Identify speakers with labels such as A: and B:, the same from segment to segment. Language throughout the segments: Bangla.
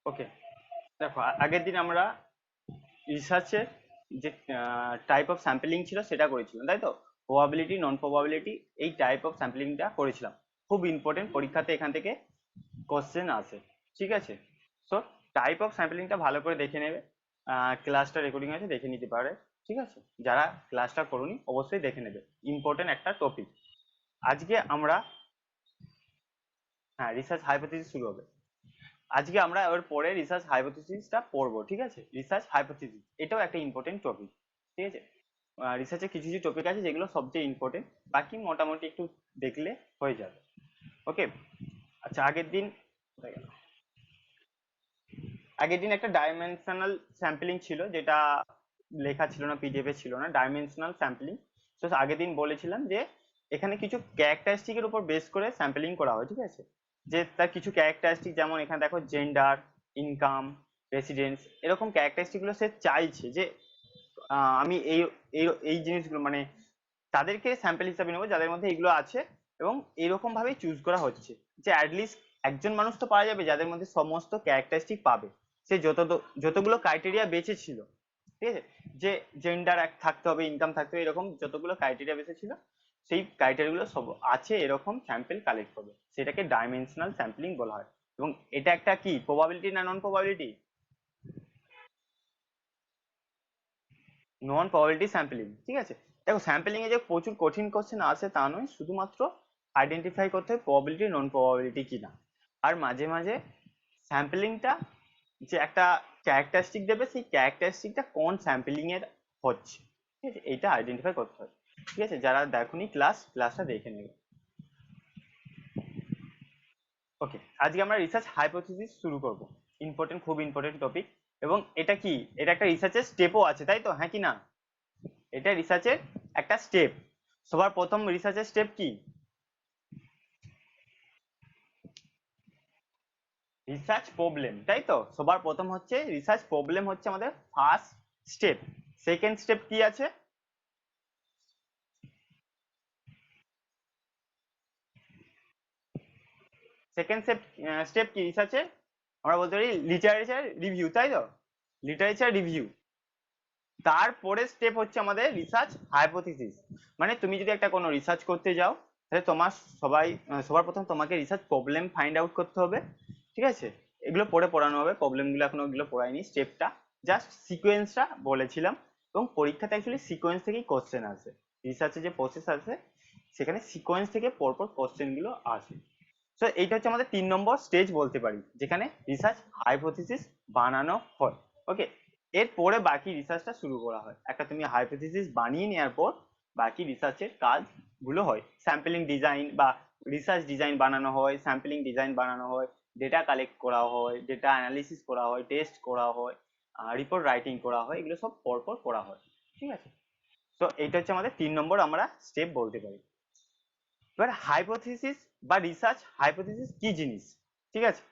A: ওকে, দেখো আগের দিন আমরা রিসার্চের যে টাইপ অফ স্যাম্পলিং ছিল সেটা করেছিলাম, তাই তো? প্রবাবিলিটি, নন প্রবাবিলিটি, এই টাইপ অফ স্যাম্পলিংটা করেছিলাম। খুব ইম্পর্টেন্ট, পরীক্ষাতে এখান থেকে কোশ্চেন আসে, ঠিক আছে? সো টাইপ অফ স্যাম্পলিংটা ভালো করে দেখে নেবে। ক্লাসটা রেকর্ডিং আছে, দেখে নিতে পারে, ঠিক আছে? যারা ক্লাসটা করুনি অবশ্যই দেখে নেবে, ইম্পর্টেন্ট একটা টপিক। আজকে আমরা, হ্যাঁ, রিসার্চ হাইপোথিসিস শুরু হবে। আজকে আমরা ওর পরে রিসার্চ হাইপোথিসিসটা পড়বো, ঠিক আছে? রিসার্চ হাইপোথিসিস এটাও একটা ইম্পর্টেন্ট টপিক, ঠিক আছে? রিসার্চে কিছু কিছু টপিক আছে যেগুলো সবচেয়ে ইম্পর্টেন্ট, বাকি মোটামুটি একটু দেখলে হয়ে যাবে। ওকে, আচ্ছা, আগের দিন একটা ডাইমেনশনাল স্যাম্পলিং ছিল, যেটা লেখা ছিল না, পিডিএফ এ ছিল না, ডাইমেনশনাল স্যাম্পলিং। তো আগের দিন বলেছিলাম যে এখানে কিছু ক্যারেক্টারিস্টিক এর উপর বেস করে স্যাম্পলিং করা হয়, ঠিক আছে? যে তার কিছু ক্যারেক্টারিস্টিক, যেমন এখানে দেখো জেন্ডার, ইনকাম, রেসিডেন্স, এরকম ক্যারেক্টারিস্টিক গুলো সে চাইছে যে আমি এই এই এই জিনিসগুলো মানে তাদেরকে স্যাম্পল হিসাবে নেবো যাদের মধ্যে এগুলো আছে, এবং এরকম ভাবেই চুজ করা হচ্ছে যে অ্যাটলিস্ট একজন মানুষ তো পাওয়া যাবে যাদের মধ্যে সমস্ত ক্যারেক্টারিস্টিক পাবে। সে যতগুলো ক্রাইটেরিয়া বেঁচে ছিল, ঠিক আছে? যে জেন্ডার এক থাকতে হবে, ইনকাম থাকতে হবে, এরকম যতগুলো ক্রাইটেরিয়া বেঁচে ছিল, সেই ক্রাইটেরিয়া গুলো সব আছে, এরকম স্যাম্পল কালেক্ট করবে, সেটাকে ডাইমেনশনাল স্যাম্পলিং বলা হয়। এবং এটা একটা কি, প্রবাবিলিটি না নন প্রবাবিলিটি? নন প্রবাবিলিটি স্যাম্পলিং, ঠিক আছে? দেখো স্যাম্পলিং এ যে প্রচুর কঠিন কোশ্চেন আসে তা নয়, শুধুমাত্র আইডেন্টিফাই করতে হয় প্রবাবিলিটি নন প্রবাবিলিটি কিনা। আর মাঝে মাঝে স্যাম্পলিংটা যে একটা ক্যারেক্টারিস্টিক দেবে, সেই ক্যারেক্টারিস্টিকটা কোন স্যাম্পলিং এর হচ্ছে, ঠিক আছে? এইটা আইডেন্টিফাই করতে হয়, ঠিক আছে? যারা দেখোনি ক্লাসটা দেখে নেবে। ওকে, আজকে আমরা রিসার্চ হাইপোথিসিস শুরু করব। ইম্পর্টেন্ট, খুব ইম্পর্টেন্ট টপিক। এবং এটা কি, এটা একটা রিসার্চের স্টেপও আছে, তাই তো? হ্যাঁ কি না? এটা রিসার্চের একটা স্টেপ। সবার প্রথম রিসার্চের স্টেপ কি? রিসার্চ প্রবলেম, তাই তো? সবার প্রথম হচ্ছে রিসার্চ প্রবলেম, হচ্ছে আমাদের ফার্স্ট স্টেপ। সেকেন্ড স্টেপ কি আছে? সেকেন্ড স্টেপ, স্টেপ কি রিসার্চে? আমরা বলতে পারি লিটারেচার রিভিউ, তাই তো? Literature review. তারপরে স্টেপ হচ্ছে আমাদের রিসার্চ হাইপোথিসিস। মানে তুমি যদি একটা কোনো রিসার্চ করতে যাও, তাহলে তোমার সবার প্রথম তোমাকে রিসার্চ প্রবলেম ফাইন্ড আউট করতে হবে, ঠিক আছে? এগুলো পরে পড়ানো হবে, প্রবলেমগুলো এখনো ওগুলো পড়াইনি, স্টেপটা জাস্ট সিকোয়েন্সটা বলেছিলাম। এবং পরীক্ষাতে অ্যাকচুয়ালি সিকোয়েন্স থেকেই কোশ্চেন আসে। রিসার্চে যে প্রসেস আছে সেখানে সিকোয়েন্স থেকে পরপর কোশ্চেন গুলো আসে। তো এইটা হচ্ছে আমাদের 3 নম্বর স্টেজ বলতে পারি, যেখানে রিসার্চ হাইপোথিসিস বানানো হয়। ওকে, এরপরে বাকি রিসার্চটা শুরু করা হয়। একটা তুমি হাইপোথিসিস বানিয়ে নেওয়ার পর বাকি রিসার্চের কাজগুলো হয়, স্যাম্পলিং ডিজাইন বা রিসার্চ ডিজাইন বানানো হয়, স্যাম্পলিং ডিজাইন বানানো হয়, ডেটা কালেক্ট করা হয়, ডেটা অ্যানালিসিস করা হয়, টেস্ট করা হয়, রিপোর্ট রাইটিং করা হয়, এগুলো সব পরপর করা হয়, ঠিক আছে? তো এইটা হচ্ছে আমাদের 3 নম্বর আমরা স্টেপ বলতে পারি। এবার হাইপোথিসিস বা রিসার্চ হাইপোথিসিস কি জিনিস, ঠিক আছে?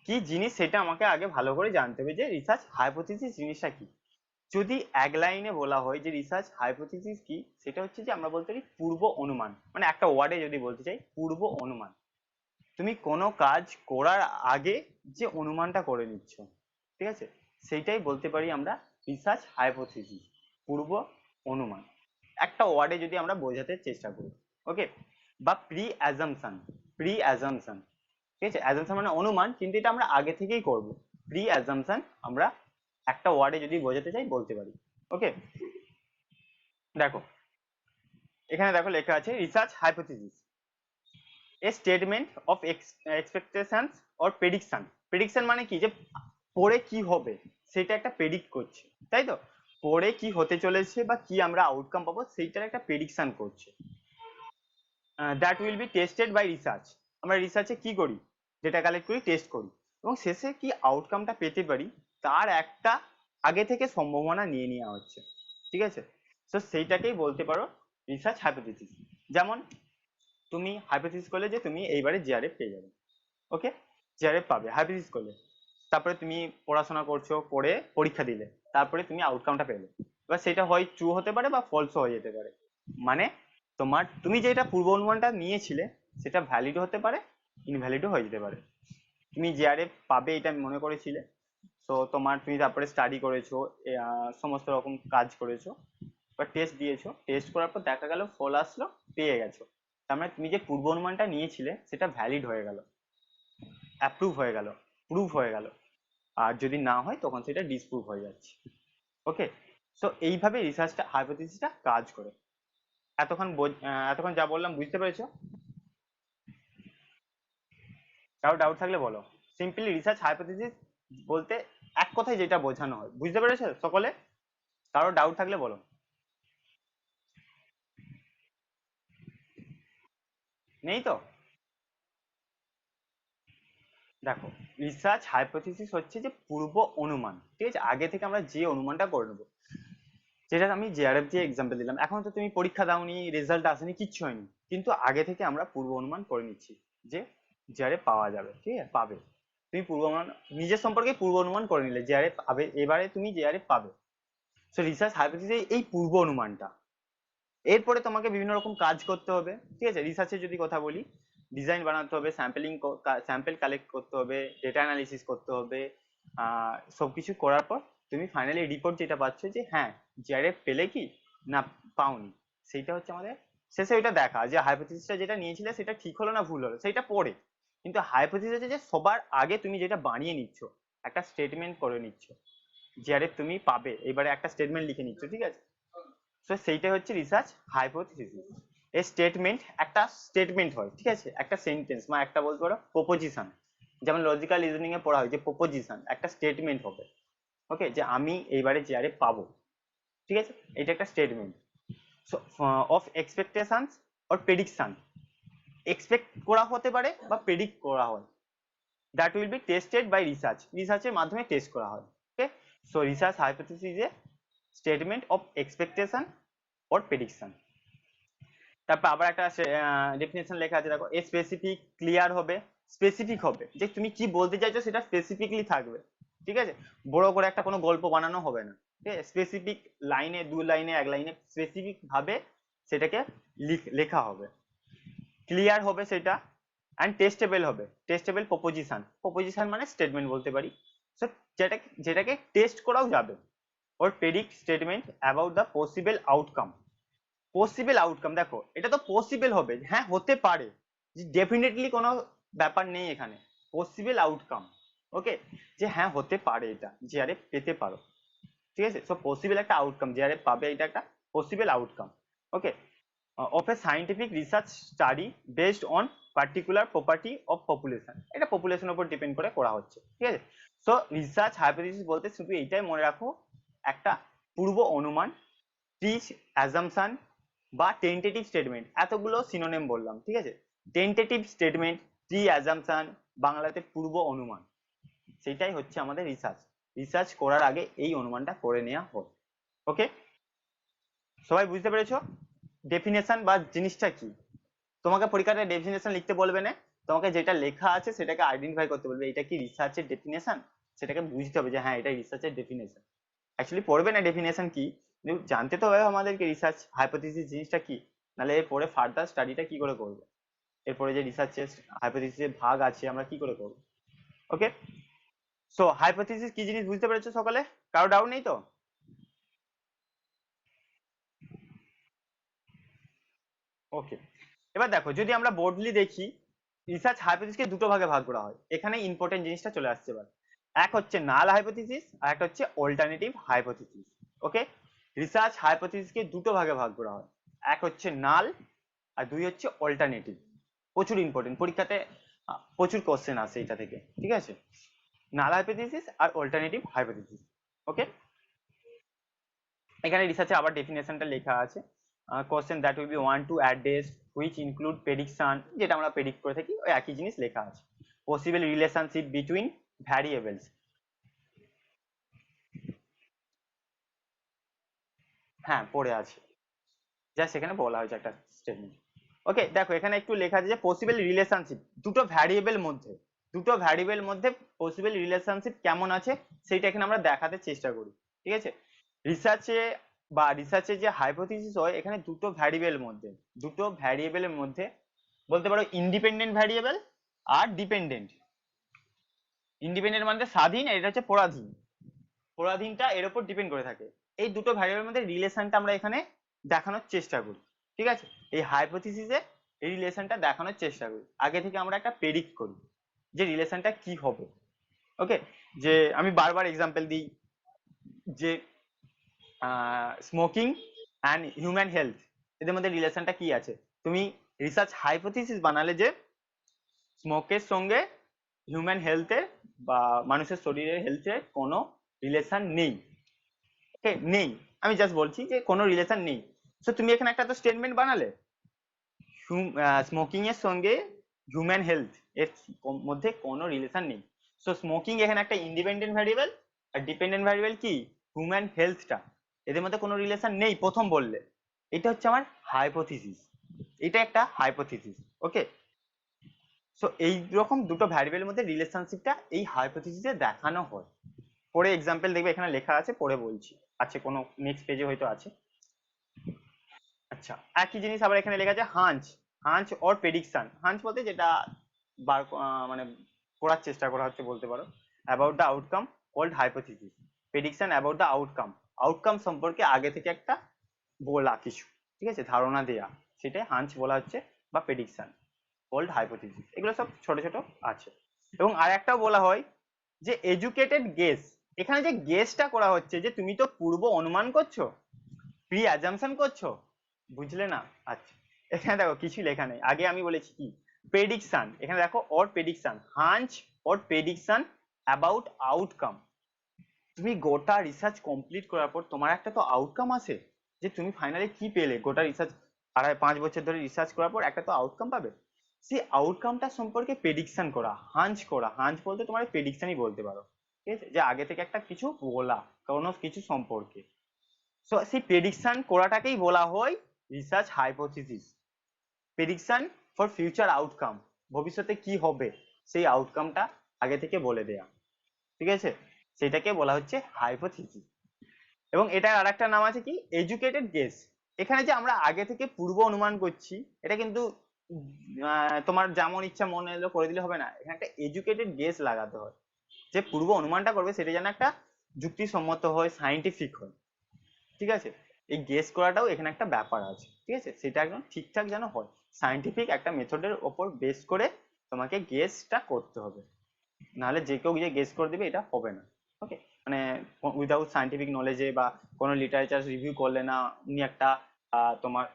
A: কি জিনিস সেটা আমাকে আগে ভালো করে জানতে হবে, যে রিসার্চ হাইপোথিসিস জিনিসটা কি। যদি এক লাইনে বলা হয় যে রিসার্চ হাইপোথিসিস কি, সেটা হচ্ছে যে আমরা বলতে পারি পূর্ব অনুমান। মানে একটা ওয়ার্ডে যদি বলতে চাই, পূর্ব অনুমান। তুমি কোনো কাজ করার আগে যে অনুমানটা করে নিচ্ছ, ঠিক আছে? সেইটাই বলতে পারি আমরা রিসার্চ হাইপোথিসিস, পূর্ব অনুমান। একটা ওয়ার্ডে যদি আমরা বোঝাতে চেষ্টা করি, ওকে? বা প্রি অ্যাজাম্পশন, প্রি অ্যাজাম্পশন, ঠিক আছে? অ্যাজাম্পশন মানে অনুমান, কিন্তু এটা আমরা আগে থেকেই করব। প্রি অ্যাজাম্পশন আমরা একটা ওয়ার্ডে যদি বোঝাতে চাই বলতে পারি। ওকে, দেখো এখানে দেখো লেখা আছে research hypothesis, A statement of expectations or prediction. Prediction মানে কি, যে পরে কি হবে সেটা একটা প্রেডিক্ট করছে, তাই তো? পরে কি হতে চলেছে বা কি আমরা আউটকাম পাবো সেইটার একটা প্রেডিকশন করছে। That will be tested by research. আমরা রিসার্চে কি করি, ডেটা কালেক্ট করি, টেস্ট করি, এবং শেষে কি আউটকামটা পেতে পারি তার একটা আগে থেকে সম্ভাবনা নিয়ে নেওয়া হচ্ছে, ঠিক আছে? তো সেইটাকেই বলতে পারো রিসার্চ হাইপোথিসিস। যেমন তুমি হাইপোথিসিস করলে যে তুমি এইবারে জিআরএফ পেয়ে যাবে, ওকে? জিআরএফ পাবে হাইপোথিসিস করলে। তারপরে তুমি পড়াশোনা করছো, পড়ে পরীক্ষা দিলে, তারপরে তুমি আউটকামটা পেলে। এবার সেটা হয় ট্রু হতে পারে বা ফলসও হয়ে যেতে পারে। মানে তুমি যেটা পূর্ব অনুমানটা নিয়েছিলে সেটা ভ্যালিড হতে পারে, ইনভ্যালিডও হয়ে যেতে পারে। তুমি জেআরএফ পাবে এটা মনে করেছিলে। তো তুমি তারপরে স্টাডি করেছো, সমস্ত রকম কাজ করেছো বা টেস্ট দিয়েছো, টেস্ট করার পর দেখা গেল ফল আসলো, পেয়ে গেছো। তার মানে তুমি যে পূর্ব অনুমানটা নিয়েছিলে সেটা ভ্যালিড হয়ে গেল, অ্যাপ্রুভ হয়ে গেল, প্রুভ হয়ে গেল। আর যদি না হয় তখন সেটা ডিসপ্রুভ হয়ে যাচ্ছে। ওকে, সো এইভাবে রিসার্চটা হাইপোথিসিসটা কাজ করে। এতক্ষণ যা বললাম বুঝতে পেরেছো? কারো ডাউট থাকলে বলো। সিম্পলি রিসার্চ হাইপোথিসিস বলতে এক কথায় যেটা বোঝানো হয়, বুঝতে পেরেছো সকলে? কারো ডাউট থাকলে বলো। নেই তো? দেখো, রিসার্চ হাইপোথিসিস হচ্ছে যে পূর্ব অনুমান, ঠিক আছে? আগে থেকে আমরা যে অনুমানটা করে নেবো, যেটা আমি জেআরএফ দিয়ে এক্সাম্পল দিলাম। এখন তো তুমি পরীক্ষা দাওনি, রেজাল্ট আসেনি, কিচ্ছু হয়নি, কিন্তু আগে থেকে আমরা পূর্ব অনুমান করে নিচ্ছি যে জেআরএফ পাওয়া যাবে, ঠিক আছে, পাবে। তুমি পূর্ব অনুমান নিজের সম্পর্কে পূর্ব অনুমান করে নিলে জেআরএফ পাবে, এবারে তুমি জেআরএফ পাবে। সো রিসার্চ হাইপোথিসিস এই পূর্ব অনুমানটা। এরপরে তোমাকে বিভিন্ন রকম কাজ করতে হবে, ঠিক আছে? রিসার্চের যদি কথা বলি, ডিজাইন বানাতে হবে, স্যাম্পল কালেক্ট করতে হবে, ডেটা অ্যানালিসিস করতে হবে। সবকিছু করার পর তুমি ফাইনালি রিপোর্ট যেটা পাচ্ছ যে হ্যাঁ, জিআরএফ পেলে কি না পাওনি, সেইটা হচ্ছে আমাদের শেষে ওইটা দেখা যে হাইপোথিসিসটা যেটা নিয়েছিলে সেটা ঠিক হলো না ভুল হলো, সেইটা পরে। কিন্তু হাইপোথিসিস হচ্ছে যে সবার আগে তুমি যেটা বানিয়ে নিচ্ছ, একটা স্টেটমেন্ট করে নিচ্ছ, জিআরএফ তুমি পাবে, এবারে একটা স্টেটমেন্ট লিখে নিচ্ছ, ঠিক আছে? সো সেইটাই হচ্ছে রিসার্চ হাইপোথিসিস। এই স্টেটমেন্ট একটা স্টেটমেন্ট হয়, ঠিক আছে, একটা সেন্টেন্স বা একটা বলতে পারো প্রপোজিশন। যেমন লজিক্যাল রিজনিং এ পড়া হয় যে প্রপোজিশন একটা স্টেটমেন্ট হবে। ওকে, যে আমি এইবারে জেআরএ পাবো, ঠিক আছে, এটা একটা statement. So of expectations or prediction, expect করা হতে পারে বা প্রেডিক্ট করা হয়, that will be tested by research, রিসার্চের মাধ্যমে টেস্ট করা হয়। Okay, so research hypothesis is a statement of expectation or prediction. তারপর আবার একটা ডেফিনেশন লেখা আছে, দেখো, এ স্পেসিফিক ক্লিয়ার হবে, স্পেসিফিক হবে, যে তুমি কি বলতে চাইছো সেটা স্পেসিফিকলি থাকবে, ঠিক আছে? বড় করে একটা কোনো গল্প বানানো হবে না, ঠিক আছে? স্পেসিফিক লাইনে, দু লাইনে, এক লাইনে স্পেসিফিক ভাবে সেটাকে লেখা হবে, ক্লিয়ার হবে সেটা। অ্যান্ড টেস্টেবল হবে, টেস্টেবল প্রপোজিশন, প্রপোজিশন মানে স্টেটমেন্ট বলতে পারি। সো যেটাকে টেস্ট করাও যাবে। Or predict statement about the possible outcome. Possible outcome, দেখো এটা তো পসিবল হবে, হ্যাঁ হতে পারে, ডেফিনেটলি কোনো ব্যাপার নেই এখানে, পসিবল আউটকাম। ওকে, যে হ্যাঁ হতে পারে এটা, যে আরে পেতে পারো, ঠিক আছে? সো পসিবল একটা আউটকাম, যে আরে পাবে, এটা একটা possible outcome. Okay, of a scientific research study based on particular property of population, এটা পপুলেশনের উপর ডিপেন্ড করে করা হচ্ছে, ঠিক আছে? সো রিসার্চ হাইপোথিসিস বলতে শুধু এইটাই মনে রাখো, একটা পূর্ব অনুমান, প্রিচ অ্যাজাম্পশন বা টেন্টেটিভ স্টেটমেন্ট, এতগুলো সিনোনিম বললাম, ঠিক আছে? টেন্টেটিভ স্টেটমেন্ট, প্রি অ্যাজাম্পশন, বাংলাতে পূর্ব অনুমান, সেটাই হচ্ছে আমাদের রিসার্চ। রিসার্চ করার আগে এই অনুমানটা করে নেওয়া হয়। ওকে, সবাই বুঝতে পেরেছো ডেফিনেশন বা জিনিসটা কি? তোমাকে পরীক্ষাতে ডেফিনেশন লিখতে বলবে না, তোমাকে যেটা লেখা আছে সেটাকে আইডেন্টিফাই করতে বলবে, এটা কি রিসার্চের ডেফিনেশন, সেটাকে বুঝতে হবে যে হ্যাঁ এটা রিসার্চের ডেফিনেশন। অ্যাকচুয়ালি পড়বে না ডেফিনেশন কি, কিন্তু জানতে তো হবে আমাদেরকে রিসার্চ হাইপোথিসিস জিনিসটা কি, নাহলে এরপরে ফার্দার স্টাডিটা কি করে করবো, এরপরে যে রিসার্চের হাইপোথিসিসের ভাগ আছে আমরা কি করে করবো। ওকে, সো হাইপোথিসিস কি জিনিস বুঝতে পেরেছো সকলে? কারো ডাউট নেই তো? ওকে, এবার দেখো, যদি আমরা বোর্ডলি দেখি, রিসার্চ হাইপোথিসিসকে দুটো ভাগে ভাগ করা হয়। এখানে ইম্পর্টেন্ট জিনিসটা চলে আসছে এবার। এক হচ্ছে নাল হাইপোথিসিস আর একটা হচ্ছে অল্টারনেটিভ হাইপোথিসিস। ওকে, রিসার্চ হাইপোথিসিসকে দুটো ভাগে ভাগ করা হয়, এক হচ্ছে নাল আর দুই হচ্ছে অল্টারনেটিভ। প্রচুর ইম্পর্টেন্ট, পরীক্ষাতে প্রচুর কোশ্চেন আসে এটা থেকে, ঠিক আছে? নাল হাইপোথিসিস আর অল্টারনেটিভ হাইপোথিসিস। ওকে, এখানে রিসার্চে আবার ডেফিনেশনটা লেখা আছে, question that will B one to address which include prediction, যেটা আমরা প্রেডিক্ট করে থাকি, ওই একই জিনিস লেখা আছে। পসিবল রিলেশনশিপ বিটুইন ভ্যারিয়েবলস, হ্যাঁ পড়ে আছে, যা সেখানে বলা হয়েছে একটা স্টেটমেন্ট। ওকে, দেখো এখানে একটু লেখা আছে যে পসিবল রিলেশনশিপ দুটো ভ্যারিয়েবল মধ্যে, দুটো ভ্যারিয়েবল মধ্যে পসিবল রিলেশনশিপ কেমন আছে সেইটা এখানে আমরা দেখাতে চেষ্টা করি, ঠিক আছে? রিসার্চে রিসার্চে যে হাইপোথিসিস হয়, এখানে দুটো ভ্যারিয়েবল মধ্যে, দুটো ভ্যারিয়েবলের মধ্যে বলতে পারো ইন্ডিপেন্ডেন্ট ভ্যারিয়েবল আর ডিপেন্ডেন্ট, ইন্ডিপেন্ডেন্ট মানে স্বাধীন, আর এটা হচ্ছে পরাধীন। পরাধীনটা এর উপর ডিপেন্ড করে থাকে। এই দুটো ভ্যারিয়েবলের মধ্যে রিলেশনটা আমরা এখানে দেখানোর চেষ্টা করি, ঠিক আছে? এই হাইপোথিসিসে এই রিলেশনটা দেখানোর চেষ্টা করি, আগে থেকে আমরা একটা প্রেডিক্ট করি যে রিলেশনটা কি হবে। ওকে, যে আমি বারবার এক্সাম্পল দিই যে স্মোকিং অ্যান্ড হিউম্যান হেলথ, এদের মধ্যে রিলেশনটা কি আছে। তুমি রিসার্চ হাইপোথিসিস বানালে যে স্মোকের সঙ্গে হিউম্যান হেলথের বা মানুষের শরীরের হেলথের কোনো রিলেশন নেই। ওকে, নেই, আমি জাস্ট বলছি যে কোনো রিলেশন নেই। তো তুমি এখানে একটা তো স্টেটমেন্ট বানালে, স্মোকিং এর সঙ্গে হিউম্যান হেলথ এর মধ্যে কোনো রিলেশন নেই। সো স্মোকিং এখানে একটা ইন্ডিপেন্ডেন্ট ভ্যারিয়েবল, আর ডিপেন্ডেন্ট ভ্যারিয়েবল কি হিউম্যান হেলথটা, এদের মধ্যে কোনো রিলেশন নেই প্রথম বললে। এটা হচ্ছে আমার হাইপোথিসিস, এটা একটা হাইপোথিসিস। ওকে, সো এই রকম দুটো ভ্যারিয়েবলের মধ্যে রিলেশনশিপটা এই হাইপোথিসিসে দেখানো হয়। পরে এক্সাম্পল দেখবে এখানে লেখা আছে, পরে বলছি, আছে কোনো নেক্সট পেজে হয়তো আছে। আচ্ছা, একই জিনিস আবার এখানে লেখা আছে hunch, hunch or prediction. Hunch বলতে যেটা মানে করার চেষ্টা করা হচ্ছে বলতে পারো, about the outcome called hypothesis. Prediction about the outcome, outcome সম্পর্কে আগে থেকে একটা বলা কিছু, ঠিক আছে, ধারণা দেয়া, সেটাই হাঞ্চ বলা হচ্ছে বা প্রেডিকশন কল্ড হাইপোথিসিস। এগুলো সব ছোট ছোট আছে। এবং আর একটাও বলা হয় যে এডুকেটেড গেস। এখানে যে গেসটা করা হচ্ছে, যে তুমি তো পূর্ব অনুমান করছো, প্রি অ্যাজাম্পশন করছো, বুঝলে না? আচ্ছা, এখানে দেখো কিছু লেখা নেই, আগে আমি বলেছি কি প্রেডিকশন, এখানে দেখো or prediction, hunch or prediction about outcome. তুমি গোটা রিসার্চ কমপ্লিট করার পর তোমার একটা তো আউটকাম আসে, যে তুমি ফাইনালি কি পেলে, গোটা রিসার্চ 2.5-5 বছর ধরে রিসার্চ করার পর একটা তো আউটকাম পাবে। সেই আউটকামটা সম্পর্কে প্রেডিকশন করা, হাঞ্চ করা, হাঞ্চ বলতে তোমার প্রেডিকশনই বলতে পারো, ঠিক আছে, যে আগে থেকে একটা কিছু বলা কোনো কিছু সম্পর্কে। সো সেই প্রেডিকশন করাটাকেই বলা হয় research hypothesis. Prediction for future outcome, ভবিষ্যতে কি হবে সেই আউটকামটা আগে থেকে বলে দেয়া, ঠিক আছে, সেটাকে বলা হচ্ছে হাইপোথিসিস। এবং এটার আরেকটা নাম আছে কি এডুকেটেড গেস। এখানে যে আমরা আগে থেকে পূর্ব অনুমান করছি, এটা কিন্তু তোমার যেমন ইচ্ছা মনে এলো করে দিলে হবে না, এখানে একটা এডুকেটেড গেস লাগাতে হয়, যে পূর্ব অনুমানটা করবে সেটা যেন একটা যুক্তিসম্মত হয়, সাইন্টিফিক হয়, ঠিক আছে। এই গেস করাটাও এখানে একটা ব্যাপার আছে, ঠিক আছে, সেটা একদম ঠিকঠাক যেন হয়, সাইন্টিফিক একটা মেথডের ওপর বেস করে তোমাকে গেসটা করতে হবে, নাহলে যে কেউ যে গেস করে দিবে এটা হবে না। ওকে, মানে উইদাউট সাইন্টিফিক নলেজে বা কোনো লিটারেচার রিভিউ করলে না, উনি একটা তোমার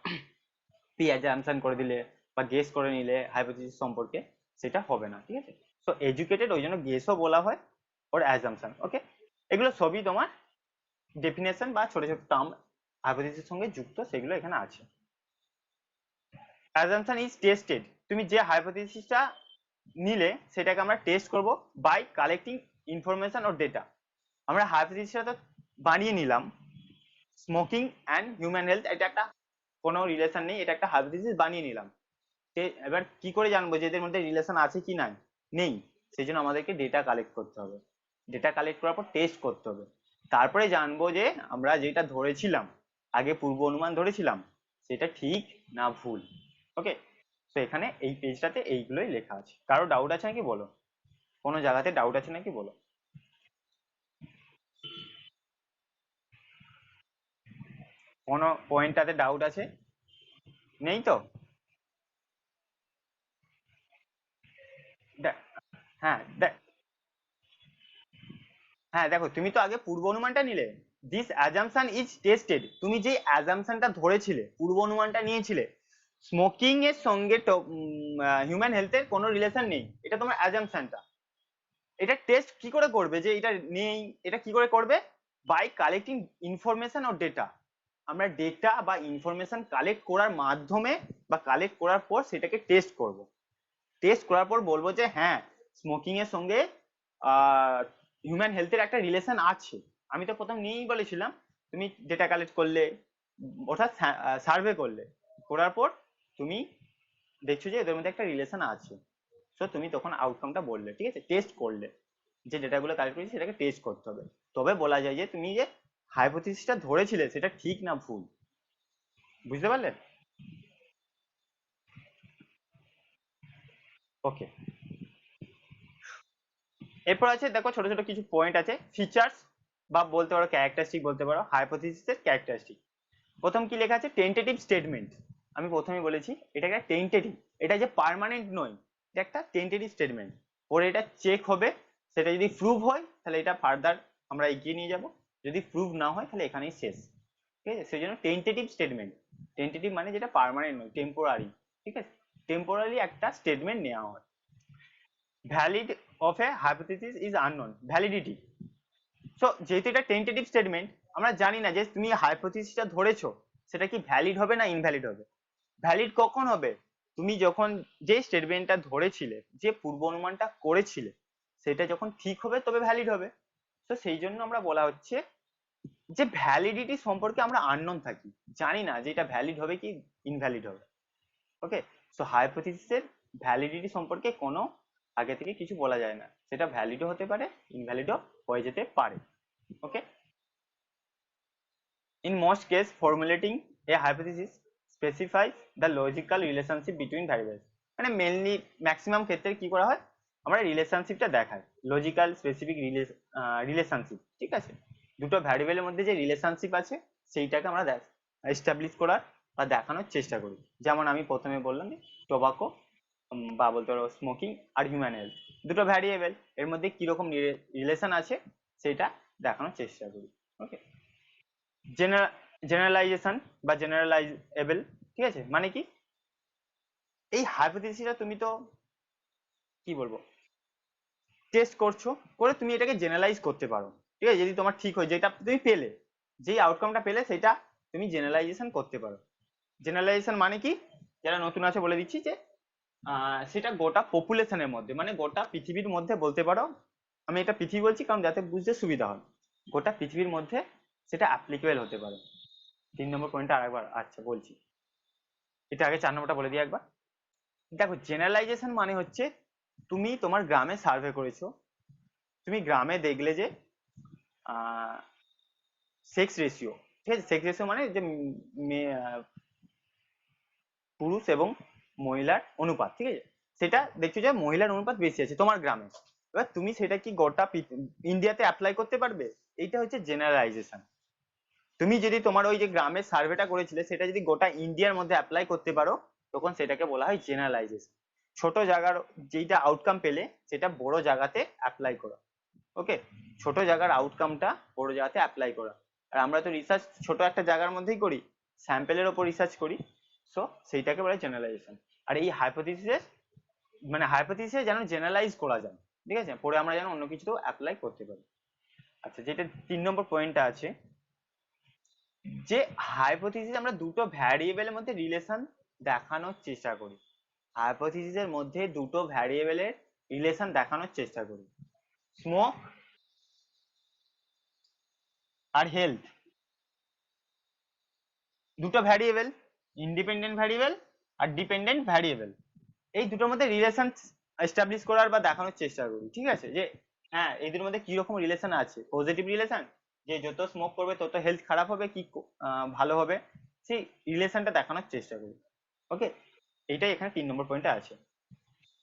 A: প্রি অ্যাজাম্পশন করে দিলে বা গেস করে নিলে হাইপোথিসিস সম্পর্কে, সেটা হবে না, ঠিক আছে। তো এডুকেটেড ওই জন্য গেসও বলা হয়, ওর অ্যাজাম্পশন। ওকে, এগুলো সবই তোমার ডেফিনেশন বা ছোট ছোট টার্ম হাইপোথিসিসের সঙ্গে যুক্ত, সেগুলো এখানে আছে। অ্যাজাম্পশন ইজ টেস্টেড, তুমি যে হাইপোথিসিসটা নিলে সেটাকে আমরা টেস্ট করব বাই কালেক্টিং ইনফরমেশন ও ডেটা। আমরা হাইপোথিসিসটা তো বানিয়ে নিলাম, স্মোকিং অ্যান্ড হিউম্যান হেলথ এটা একটা কোনো রিলেশন নেই, এটা একটা হাইপোথিসিস বানিয়ে নিলাম। এবার কি করে জানবো যে এদের মধ্যে রিলেশন আছে কি না, নেই, সেই জন্য আমাদেরকে ডেটা কালেক্ট করতে হবে, ডেটা কালেক্ট করার পর টেস্ট করতে হবে, তারপরে জানবো যে আমরা যেটা ধরেছিলাম, আগে পূর্ব অনুমান ধরেছিলাম, সেটা ঠিক না ভুল। ওকে, তো এখানে এই পেজটাতে এইগুলোই লেখা আছে। কারো ডাউট আছে নাকি বলো, কোনো জায়গাতে ডাউট আছে নাকি বলো। কোনো পয়েন্টটাতে ডাউট আছে? নেই তো? দে- হ্যাঁ হ্যাঁ, দেখো তুমি তো আগে পূর্ব অনুমানটা নিলে, দিস অ্যাজাম্পশন ইজ টেস্টেড, তুমি যে অ্যাজাম্পশনটা ধরেছিলে, পূর্ব অনুমানটা নিয়েছিলে, স্মোকিং এর সঙ্গে হিউম্যান হেলথের কোনো রিলেশন নেই, এটা তোমার অ্যাজাম্পশনটা, এটা টেস্ট কি করে করবে যে এটা নেই, এটা কি করে করবে, বাই কালেক্টিং ইনফরমেশন ও ডেটা। আমরা ডেটা বা ইনফরমেশন কালেক্ট করার মাধ্যমে বা কালেক্ট করার পর সেটাকে টেস্ট করব, টেস্ট করার পর বলবো যে হ্যাঁ, স্মোকিং এর সঙ্গে হিউম্যান হেলথের একটা রিলেশন আছে। আমি তো প্রথম নিয়েই বলেছিলাম, তুমি ডেটা কালেক্ট করলে, অর্থাৎ সার্ভে করলে, করার পর তুমি দেখছো যে এদের মধ্যে একটা রিলেশন আছে, সো তুমি তখন আউটকামটা বললে, ঠিক আছে, টেস্ট করলে, যে ডেটাগুলো কালেক্ট করেছি সেটাকে টেস্ট করতে হবে, তবে বলা যায় যে তুমি যে হাইপোথিসিসটা ধরেছিলে সেটা ঠিক না ভুল। বুঝতে পারলে? ওকে, এরপর আছে দেখো ছোট ছোট কিছু পয়েন্ট আছে, ফিচার্স বা বলতে পারো ক্যারেক্টারিস্টিক বলতে পারো হাইপোথিসিসের ক্যারেক্টারিস্টিক। প্রথম কি লেখা আছে, টেন্টেটিভ স্টেটমেন্ট। আমি প্রথমেই বলেছি এটা একটা টেন্টেটিভ, এটা যে পার্মানেন্ট নয়, এটা একটা টেন্টেটিভ স্টেটমেন্ট। পরে এটা চেক হবে, সেটা যদি প্রুভ হয় তাহলে এটা ফার্দার আমরা এগিয়ে নিয়ে যাব, যদি প্রুভ না হয় তাহলে এখানেই শেষ। ঠিক আছে, সেই জন্য টেন্টেটিভ স্টেটমেন্ট। টেন্টেটিভ মানে যেটা পার্মানেন্ট নয়, টেম্পোরারি। ঠিক আছে, টেম্পোরারি একটা স্টেটমেন্ট নেওয়া হয়। Valid of A hypothesis is unknown, validity. So যেহেতু এটা টেন্টেটিভ স্টেটমেন্ট, আমরা জানি না যে তুমি হাইপোথিসিসটা ধরেছো সেটা কি ভ্যালিড হবে না ইনভ্যালিড হবে। ভ্যালিড কখন হবে, তুমি যখন যে স্টেটমেন্টটা ধরেছিলে, যে পূর্ব অনুমানটা করেছিলে, সেটা যখন ঠিক হবে তবে ভ্যালিড হবে। তো সেই জন্য আমরা বলা হচ্ছে যে ভ্যালিডিটি সম্পর্কে আমরা আননোন থাকি, জানি না যে এটা ভ্যালিড হবে কি ইনভ্যালিড হবে। ওকে, সো হাইপোথিসিসের ভ্যালিডিটি সম্পর্কে কোনো আগে থেকে কিছু বলা যায় না, সেটা ভ্যালিডও হতে পারে ইনভ্যালিডও হয়ে যেতে পারে। ওকে, in most case formulating a hypothesis specifies the logical relationship between variables, মানে মেনলি ম্যাক্সিমাম ক্ষেত্রে কি করা হয়, আমরা রিলেশনশিপটা দেখাই, লজিক্যাল স্পেসিফিক রিলেশনশিপ। ঠিক আছে, দুটো ভ্যারিয়েবলের মধ্যে যে রিলেশনশিপ আছে সেইটাকে আমরা এস্টাবলিশ করার বা দেখানোর চেষ্টা করি। যেমন আমি প্রথমে বললাম যে টোবাকো বা বলতে পারো স্মোকিং আর হিউম্যান হেলথ, দুটো ভ্যারিয়েবল, এর মধ্যে কিরকম রিলেশন আছে সেটা দেখানোর চেষ্টা করি। ওকে, জেনারেলাইজেশন বা জেনারেলাইজেবল। ঠিক আছে, মানে কি, এই হাইপোথিসিসটা তুমি তো কি বলবো টেস্ট করছো, করে তুমি এটাকে জেনারেলাইজ করতে পারো। ঠিক আছে, যদি তোমার ঠিক হয়, যেটা তুমি পেলে, যেই আউটকামটা পেলে সেটা তুমি জেনারেলাইজেশন করতে পারো। জেনারেলাইজেশন মানে কি, যারা নতুন আছে বলে দিচ্ছি যে সেটা গোটা পপুলেশনের মধ্যে, মানে গোটা পৃথিবীর মধ্যে বলতে পারো। আমি এটা পৃথিবী বলছি কারণ যাতে বুঝতে সুবিধা হয়, গোটা পৃথিবীর মধ্যে সেটা অ্যাপ্লিকেবল হতে পারে। 3 নম্বর পয়েন্টটা আরেকবার আচ্ছা বলছি, এটা আগে 4 নম্বরটা বলে দিই একবার। দেখো জেনারেলাইজেশন মানে হচ্ছে তুমি তোমার গ্রামে সার্ভে করেছো, তুমি গ্রামে দেখলে যে সেক্স রেশিও, ঠিক আছে, সেক্স রেশিও মানে যে পুরুষ এবং মহিলার অনুপাত, ঠিক আছে, সেটা দেখছো যে মহিলার অনুপাত বেশি আছে তোমার গ্রামে। এবার তুমি সেটা কি গোটা ইন্ডিয়াতে অ্যাপ্লাই করতে পারবে, এইটা হচ্ছে জেনারেলাইজেশন। তুমি যদি তোমার ওই যে গ্রামের সার্ভেটা করেছিলে সেটা যদি গোটা ইন্ডিয়ার মধ্যে অ্যাপ্লাই করতে পারো, তখন সেটাকে বলা হয় জেনারেলাইজেশন। ছোট জায়গার যেটা আউটকাম পেলে সেটা বড় জায়গাতে অ্যাপ্লাই করা। ওকে, ছোট জায়গার আউটকামটা বড় জায়গাতে অ্যাপ্লাই করা। আর আমরা তো রিসার্চ ছোট একটা জায়গার মধ্যেই করি, স্যাম্পেলের ওপর রিসার্চ করি। সো সেইটাকে বলে জেনারেলাইজেশন। আর এই হাইপোথিসিসে মানে হাইপোথিসিসে যেন জেনারেলাইজ করা যায়, ঠিক আছে, পরে আমরা যেন অন্য কিছু অ্যাপ্লাই করতে পারি। আচ্ছা, যেটা 3 নম্বর পয়েন্টটা আছে, যে হাইপোথিসিস আমরা দুটো ভ্যারিয়েবলের মধ্যে রিলেশন দেখানোর চেষ্টা করি, হাইপোথিসিসের মধ্যে দুটো ভ্যারিয়েবলের রিলেশন দেখানোর চেষ্টা করি, স্মোক আর হেলথ, দুটো ভ্যারিয়েবল, ইন্ডিপেন্ডেন্ট ভ্যারিয়েবল আর ডিপেন্ডেন্ট ভ্যারিয়েবল, এই দুটোর মধ্যে রিলেশন এস্টাবলিশ করার বা দেখানোর চেষ্টা করি। ঠিক আছে, যে হ্যাঁ এদের মধ্যে কি রকম রিলেশন আছে, পজিটিভ রিলেশন, যে যত স্মোক করবে তত হেলথ খারাপ হবে কি ভালো হবে, সেই রিলেশনটা দেখানোর চেষ্টা করি। ওকে, এইটাই এখানে 3 নম্বর পয়েন্টে আছে,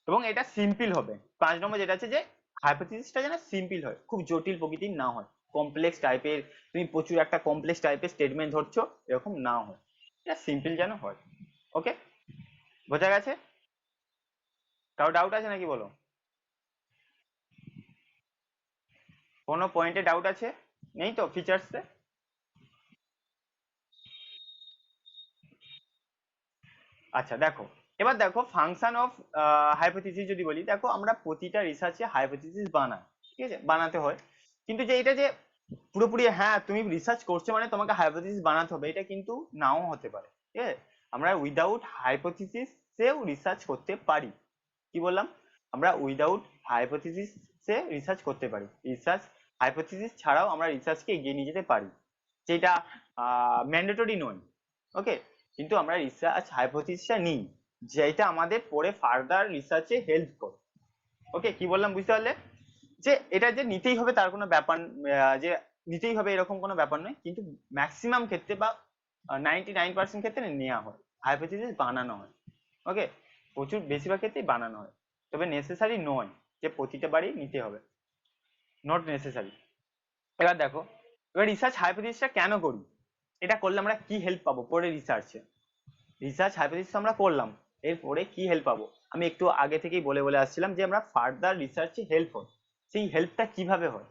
A: এবং এটা সিম্পল হবে। 5 নম্বর যেটা আছে যে হাইপোথিসিসটা যেন সিম্পল হয়, খুব জটিল প্রকৃতির না হয়, কমপ্লেক্স টাইপের, তুমি প্রচুর একটা কমপ্লেক্স টাইপের স্টেটমেন্ট ধরছো এরকম না হয়, এটা সিম্পল যেন হয়। ওকে, বোঝা গেছে? কারো ডাউট আছে নাকি বলো, কোনো পয়েন্টে ডাউট আছে? নেই তো ফিচার্সে? আচ্ছা দেখো, এবার দেখো ফাংশন অফ হাইপোথিসিস যদি বলি, দেখো আমরা প্রতিটা রিসার্চে হাইপোথিসিস বানাই, ঠিক আছে, বানাতে হয়। কিন্তু যে এটা যে পুরোপুরি হ্যাঁ তুমি রিসার্চ করছো মানে তোমাকে হাইপোথিসিস বানাতে হবে, এটা কিন্তু নাও হতে পারে। ঠিক আছে, আমরা উইদাউট হাইপোথিসিস সেও রিসার্চ করতে পারি। কি বললাম, আমরা উইদাউট হাইপোথিসিস সে রিসার্চ করতে পারি, রিসার্চ হাইপোথিসিস ছাড়াও আমরা রিসার্চকে এগিয়ে নিয়ে যেতে পারি, যেটা ম্যান্ডেটরি নয়। ওকে, কিন্তু আমরা রিসার্চ হাইপোথিসিসটা নিই, যেটা আমাদের পরে ফার্দার রিসার্চে হেল্প করে। ওকে, কি বললাম বুঝতে পারলে? যে এটা যে নিতেই হবে তার কোনো ব্যাপার, যে নিতেই হবে এরকম কোনো ব্যাপার নয়, কিন্তু ম্যাক্সিমাম ক্ষেত্রে বা 99% ক্ষেত্রে নেওয়া হয়, হাইপোথিসিস বানানো হয়। ওকে, প্রচুর বেশিরভাগ ক্ষেত্রেই বানানো হয়, তবে নেসেসারি নয় যে প্রতিটা বারই নিতে হবে। Not necessary. এবার দেখো, এবার রিসার্চ হাইপোথিসিসটা কেন করি, এটা করলে আমরা কি হেল্প পাবো পরে রিসার্চে। রিসার্চ হাইপোথিসিস আমরা করলাম, এরপরে কি হেল্প পাবো আমি একটু আগে থেকেই বলে বলে আসছিলাম যে আমরা ফার্দার রিসার্চে হেল্প হয়। সেই হেল্পটা কিভাবে হয়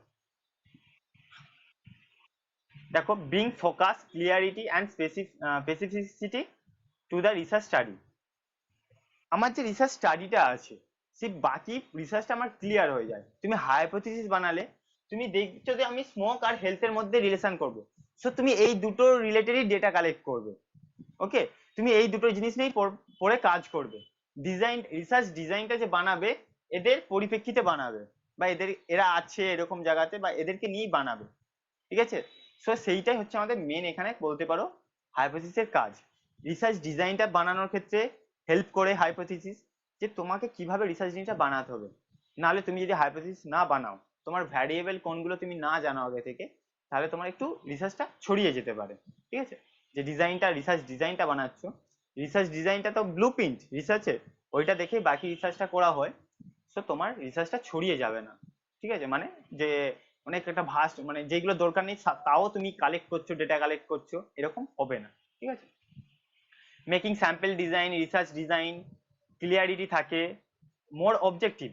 A: দেখো, bring focus clarity and specificity to the research study. আমার যে রিসার্চ স্টাডিটা আছে সেই বাকি রিসার্চটা আমার ক্লিয়ার হয়ে যায়। তুমি হাইপোথিসিস বানালে, তুমি দেখছো যে আমি স্মোক আর হেলথের মধ্যে রিলেশন করব, সো তুমি এই দুটো রিলেটেডই ডেটা কালেক্ট করবে। ওকে, তুমি এই দুটো জিনিস নিয়েই পরে কাজ করবে। ডিজাইন রিসার্চ ডিজাইনটা যে বানাবে এদের পরিপ্রেক্ষিতে বানাবে, বা এরা আছে এরকম জায়গাতে, বা এদেরকে নিয়েই বানাবে। ঠিক আছে, সো সেইটাই হচ্ছে আমাদের মেন এখানে বলতে পারো হাইপোথিসিসের কাজ। রিসার্চ ডিজাইনটা বানানোর ক্ষেত্রে হেল্প করে হাইপোথিসিস, যে তোমাকে কিভাবে রিসার্চ জিনিসটা বানাতে হবে। নাহলে তুমি যদি হাইপোথিসিস না বানাও, তোমার ভ্যারিয়েবল কোনগুলো তুমি না জানো আগে থেকে, তাহলে তোমার একটু রিসার্চটা ছড়িয়ে যেতে পারে। ঠিক আছে, যে রিসার্চ ডিজাইনটা বানাচ্ছো, রিসার্চ ডিজাইনটা তো ব্লু প্রিন্ট রিসার্চের, ওইটা দেখেই বাকি রিসার্চটা করা হয়। সো তোমার রিসার্চটা ছড়িয়ে যাবে না। ঠিক আছে, মানে যে অনেক একটা ভাস্ট, মানে যেগুলো দরকার নেই তাও তুমি কালেক্ট করছো, ডেটা কালেক্ট করছো, এরকম হবে না। ঠিক আছে, making sample design, research design clarity থাকে, মোর অবজেক্টিভ,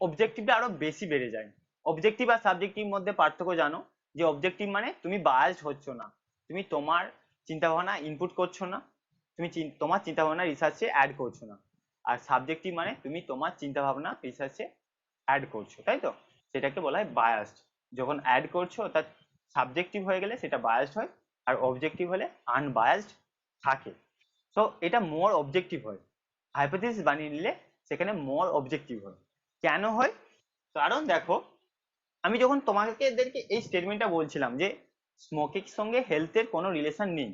A: অবজেক্টিভটা আরো বেশি বেড়ে যায়। অবজেক্টিভ আর সাবজেক্টিভ মধ্যে পার্থক্য জানো, যে অবজেক্টিভ মানে তুমি বায়াসড হচ্ছ না, তুমি তোমার চিন্তা ভাবনা ইনপুট করছো না, তুমি তোমার চিন্তা ভাবনা রিসার্চে অ্যাড করছো না। আর সাবজেক্টিভ মানে তুমি তোমার চিন্তা ভাবনা রিসার্চে অ্যাড করছো, তাই তো, সেটাকে বলা হয় বায়াসড। যখন অ্যাড করছো তার সাবজেক্টিভ হয়ে গেলে সেটা বায়াসড হয়, আর অবজেক্টিভ হলে আনবায়াসড থাকে। সো এটা মোর অবজেক্টিভ হয়, হাইপোথিসিস বানিয়ে নিলে সেখানে মোর অবজেক্টিভ হয়। কেন হয়, কারণ দেখো, আমি যখন তোমাকে এদেরকে এই স্টেটমেন্টটা বলছিলাম যে স্মোকিং সঙ্গে হেলথের কোনো রিলেশন নেই,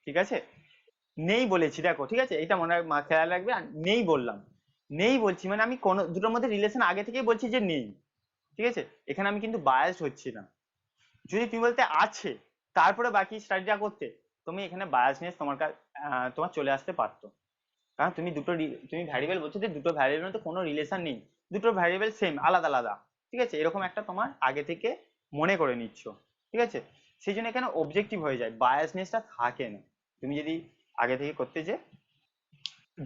A: ঠিক আছে, নেই বলেছি, দেখো ঠিক আছে, এটা মনে খেয়াল রাখবে, আর নেই বললাম, নেই বলছি মানে আমি কোনো দুটোর মধ্যে রিলেশন আগে থেকেই বলছি যে নেই। ঠিক আছে, এখানে আমি কিন্তু বায়াসড হচ্ছি না। যদি তুমি বলতে আছে তারপরে বাকি স্টাডিটা করতে, তুমি এখানে বায়াসনেস তোমার চলে আসতে পারতো। কারণ তুমি ভ্যারিয়েবল বলছো যে দুটো ভ্যারিয়েবলের মধ্যে কোনো রিলেশন নেই, দুটো ভ্যারিয়েবল সেম, আলাদা আলাদা। ঠিক আছে, এরকম একটা তোমার আগে থেকে মনে করে নিচ্ছ। ঠিক আছে, সেই জন্য এখানে অবজেক্টিভ হয়ে যায়, বায়াসনেসটা থাকে না। তুমি যদি আগে থেকে করতে যে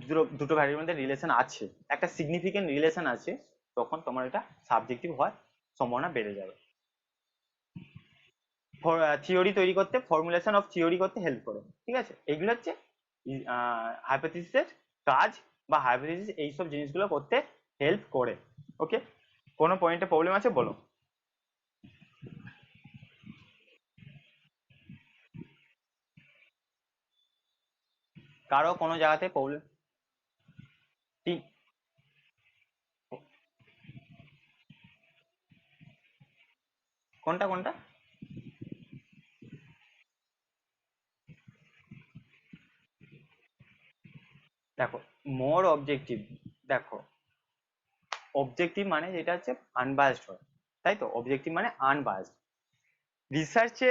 A: দুটো দুটো ভ্যারিয়েবলের মধ্যে রিলেশন আছে, একটা সিগনিফিকেন্ট রিলেশন আছে, তখন তোমার এটা সাবজেক্টিভ হওয়ার সম্ভাবনা বেড়ে যাবে। থিওরি তৈরি করতে, ফর্মুলেশন অফ থিওরি করতে হেল্প করে। ঠিক আছে, এইগুলো হচ্ছে হাইপোথিসিসের কাজ, বা হাইপোথিসিস এইসব জিনিসগুলো করতে হেল্প করে। ওকে, কোনো পয়েন্টে প্রবলেম আছে বলো। কারো কোনো জায়গাতে প্রবলেম? ঠিক, কোনটা কোনটা? দেখো, মোর অবজেক্টিভ, দেখো অবজেক্টিভ মানে যেটা হচ্ছে আনবায়াসড হয়, তাই তো, অবজেক্টিভ মানে আনবায়াসড। রিসার্চে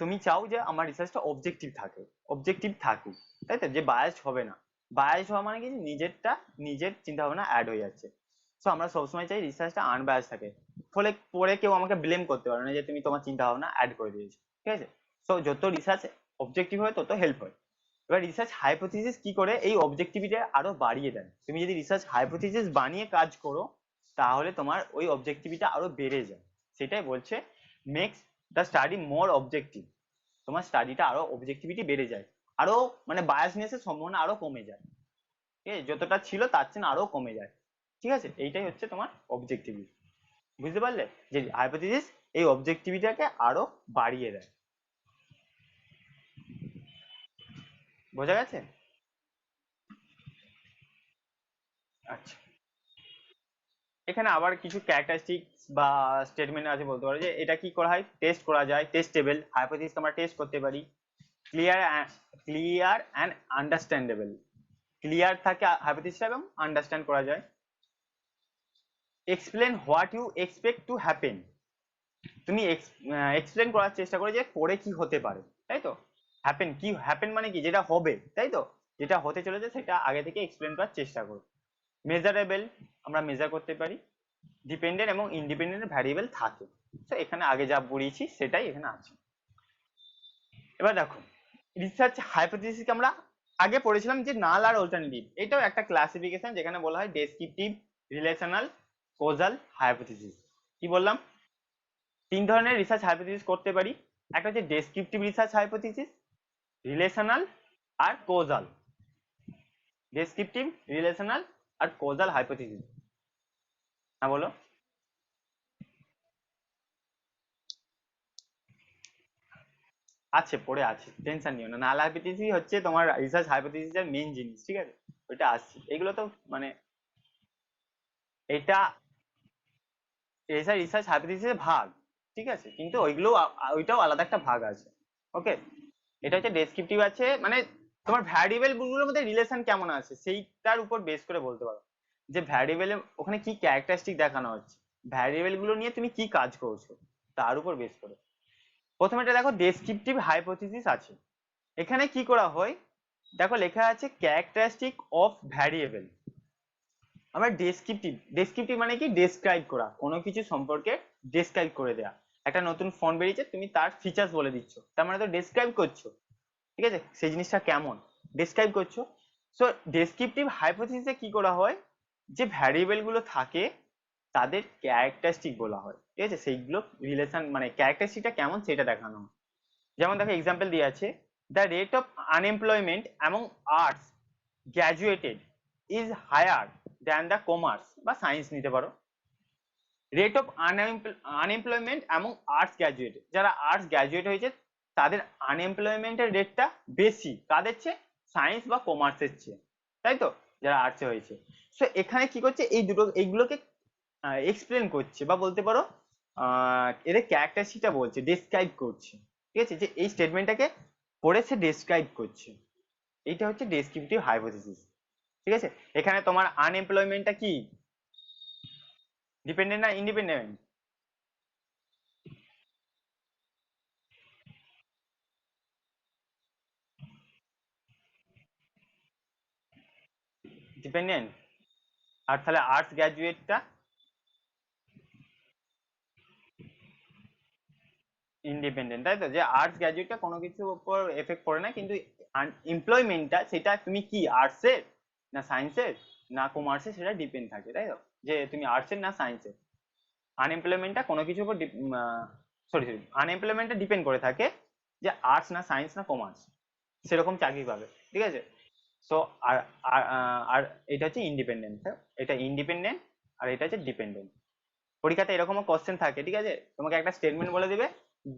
A: তুমি চাও যে আমার রিসার্চটা অবজেক্টিভ থাকে, অবজেক্টিভ থাকুক, তাই তো, যে বায়াসড হবে না। বায়াসড হওয়া মানে কি, নিজের চিন্তা ভাবনা অ্যাড হয়ে যাচ্ছে। সো আমরা সবসময় চাই রিসার্চটা আনবায়াসড থাকে, ফলে পরে কেউ আমাকে ব্লেম করতে পারে না যে তুমি তোমার চিন্তা ভাবনা অ্যাড করে দিয়েছো। ঠিক আছে, সো যত রিসার্চ অবজেক্টিভ হয় তত হেল্প হয়। এবার রিসার্চ হাইপোথিসিস কি করে এই অবজেক্টিভিটি আরো বাড়িয়ে দেয়, তুমি যদি রিসার্চ হাইপোথিসিস বানিয়ে কাজ করো, তাহলে তোমার ওই অবজেক্টিভিটি আরো বেড়ে যায়। সেটাই বলছে makes the study more objective, তোমার স্টাডিটা আরো অবজেক্টিভিটি বেড়ে যায়, আরো মানে বায়াসনেসের সম্ভাবনা আরো কমে যায়। ঠিক আছে, যতটা ছিল তার চেয়ে আরো কমে যায়। ঠিক আছে, এইটাই হচ্ছে তোমার অবজেক্টিভিটি। বুঝতে পারলে, যে হাইপোথিসিস এই অবজেক্টিভিটাকে আরো বাড়িয়ে দেয়। বোঝা গেছে? আচ্ছা, এখানে আবার কিছু ক্যারেক্টারিস্টিক্স বা স্টেটমেন্ট আছে, বলতে পারো যে এটা কি করা হয়, টেস্ট করা যায়, টেস্টেবল হাইপোথিসিস আমরা টেস্ট করতে পারি। Clear clear and understandable, clear থাকে হাইপোথিসিস এবং আন্ডারস্ট্যান্ড করা যায়। Explain what you expect to happen, তুমি এক্সপ্লেন করার চেষ্টা করো যে পরে কি হতে পারে, তাই তো, হ্যাপেন কি, হ্যাপেন মানে কি, যেটা হবে, তাই তো, যেটা হতে চলেছে সেটা আগে থেকে এক্সপ্লেন করার চেষ্টা করো। মেজারেবল, আমরা মেজার করতে পারি। ডিপেন্ডেন্ট এবং ইন্ডিপেন্ডেন্ট ভ্যারিয়েবল থাকে। তো এখানে আগে যা পড়িয়েছি সেটাই এখানে আছে। এবার দেখো রিসার্চ হাইপোথিসিসকে আমরা আগে পড়েছিলাম যে নাল আর অল্টারনেটিভ, এটাও একটা ক্লাসিফিকেশন যেখানে বলা হয় ডেসক্রিপটিভ, রিলেশনাল, কোজাল হাইপোথিসিস। কি বললাম? তিন ধরনের রিসার্চ হাইপোথিসিস করতে পারি, একটা হচ্ছে ডেসক্রিপটিভ রিসার্চ হাইপোথিসিস, রিলেশনাল আর কোজাল। ডেসক্রিপটিভ, রিলেশনাল আর কোজাল হাইপোথিসিস। হ্যাঁ বলো। আছে, পড়ে আছে, টেনশন নিও না। নাল হাইপোথিসিস হচ্ছে তোমার রিসার্চ হাইপোথিসিসের মেইন জিনিস, ঠিক আছে? ওইটা আসছে, এগুলো তো মানে এটা রিসার্চ হাইপোথিসিসের ভাগ, ঠিক আছে, কিন্তু ওইগুলো ওইটাও আলাদা একটা ভাগ আছে। ওকে, এটা হচ্ছে ডেসক্রিপটিভ আছে, মানে তোমার ভ্যারিয়েবল গুলোর মধ্যে রিলেশন কেমন আছে সেইটার উপর বেস করে বলতে পারো যে ভ্যারিয়েবল ওখানে কি ক্যারেক্টারিস্টিক দেখানো হচ্ছে, ভ্যারিয়েবল গুলো নিয়ে তুমি কি কাজ করছো তার উপর বেস করে। প্রথমে এটা দেখো ডেসক্রিপটিভ হাইপোথিসিস আছে। এখানে কি করা হয়, দেখো লেখা আছে ক্যারেক্টারিস্টিক অফ ভ্যারিয়েবল। আমরা ডেসক্রিপটিভ, ডেসক্রিপটিভ মানে কি ডেসক্রাইব করা, কোনো কিছু সম্পর্কে ডেসক্রাইব করে দেয়া। একটা নতুন ফোন বেরিয়েছে, তুমি তার ফিচার্স বলে দিচ্ছ, তার মানে তো ডেসক্রাইব করছো, ঠিক আছে, সেই জিনিসটা কেমন ডেসক্রাইব করছো। সো ডেসক্রিপটিভ হাইপোথিসিসে কি করা হয়, যে ভ্যারিয়েবল গুলো থাকে তাদের ক্যারেক্টারিস্টিক বলা হয়, ঠিক আছে, সেইগুলো রিলেশন মানে ক্যারেক্টারিস্টিকটা কেমন সেটা দেখানো হয়। যেমন দেখো এক্সাম্পল দিয়ে আছে, the rate of unemployment among arts graduated is higher than the commerce বা সায়েন্স নিতে পারো। Rate of unemployment among arts graduate, যারা আর্টস গ্র্যাজুয়েট হয়েছে তাদের আনএমপ্লয়মেন্টের রেটটা বেশি কাদের চেয়ে, সায়েন্স বা কমার্সের চেয়ে, তাই তো, যারা আর্টসে হয়েছে। সো এখানে কি করছে, এই দুটো এইগুলোকে এক্সপ্লেন করছে বা বলতে পারো এদের ক্যারেক্টারিস্টিকটা বলছে, ডেসক্রাইব করছে, ঠিক আছে, যে এই স্টেটমেন্টটাকে পড়ে সে ডেসক্রাইব করছে। এইটা হচ্ছে ডেসক্রিপটিভ হাইপোথিসিস, ঠিক আছে। এখানে তোমার আনএমপ্লয়মেন্টটা কি, ডিপেন্ডেন্ট না ইন্ডিপেন্ডেন্ট? ডিপেন্ডেন্ট। আর তাহলে আর্টস গ্র্যাজুয়েটটা ইন্ডিপেন্ডেন্ট, তাই তো, যে আর্টস গ্র্যাজুয়েটটা কোনো কিছুর উপর এফেক্ট পড়ে না, কিন্তু এমপ্লয়মেন্টটা সেটা তুমি কি আর্টসের না সায়েন্সের না কমার্সের সেটা ডিপেন্ড থাকে, তাই তো, যে তুমি আর্টসের না সায়েন্সের। আনএমপ্লয়মেন্টটা কোনো কিছুর উপর সরি সরি আনএমপ্লয়মেন্টটা ডিপেন্ড করে থাকে যে আর্টস না সায়েন্স না কমার্স সেরকম চাকরি পাবে, ঠিক আছে। সো আর আর আর এটা হচ্ছে ইন্ডিপেন্ডেন্ট, এটা ইন্ডিপেন্ডেন্ট আর এটা হচ্ছে ডিপেন্ডেন্ট। পরীক্ষাতে এরকমও কোশ্চেন থাকে, ঠিক আছে, তোমাকে একটা স্টেটমেন্ট বলে দিবে,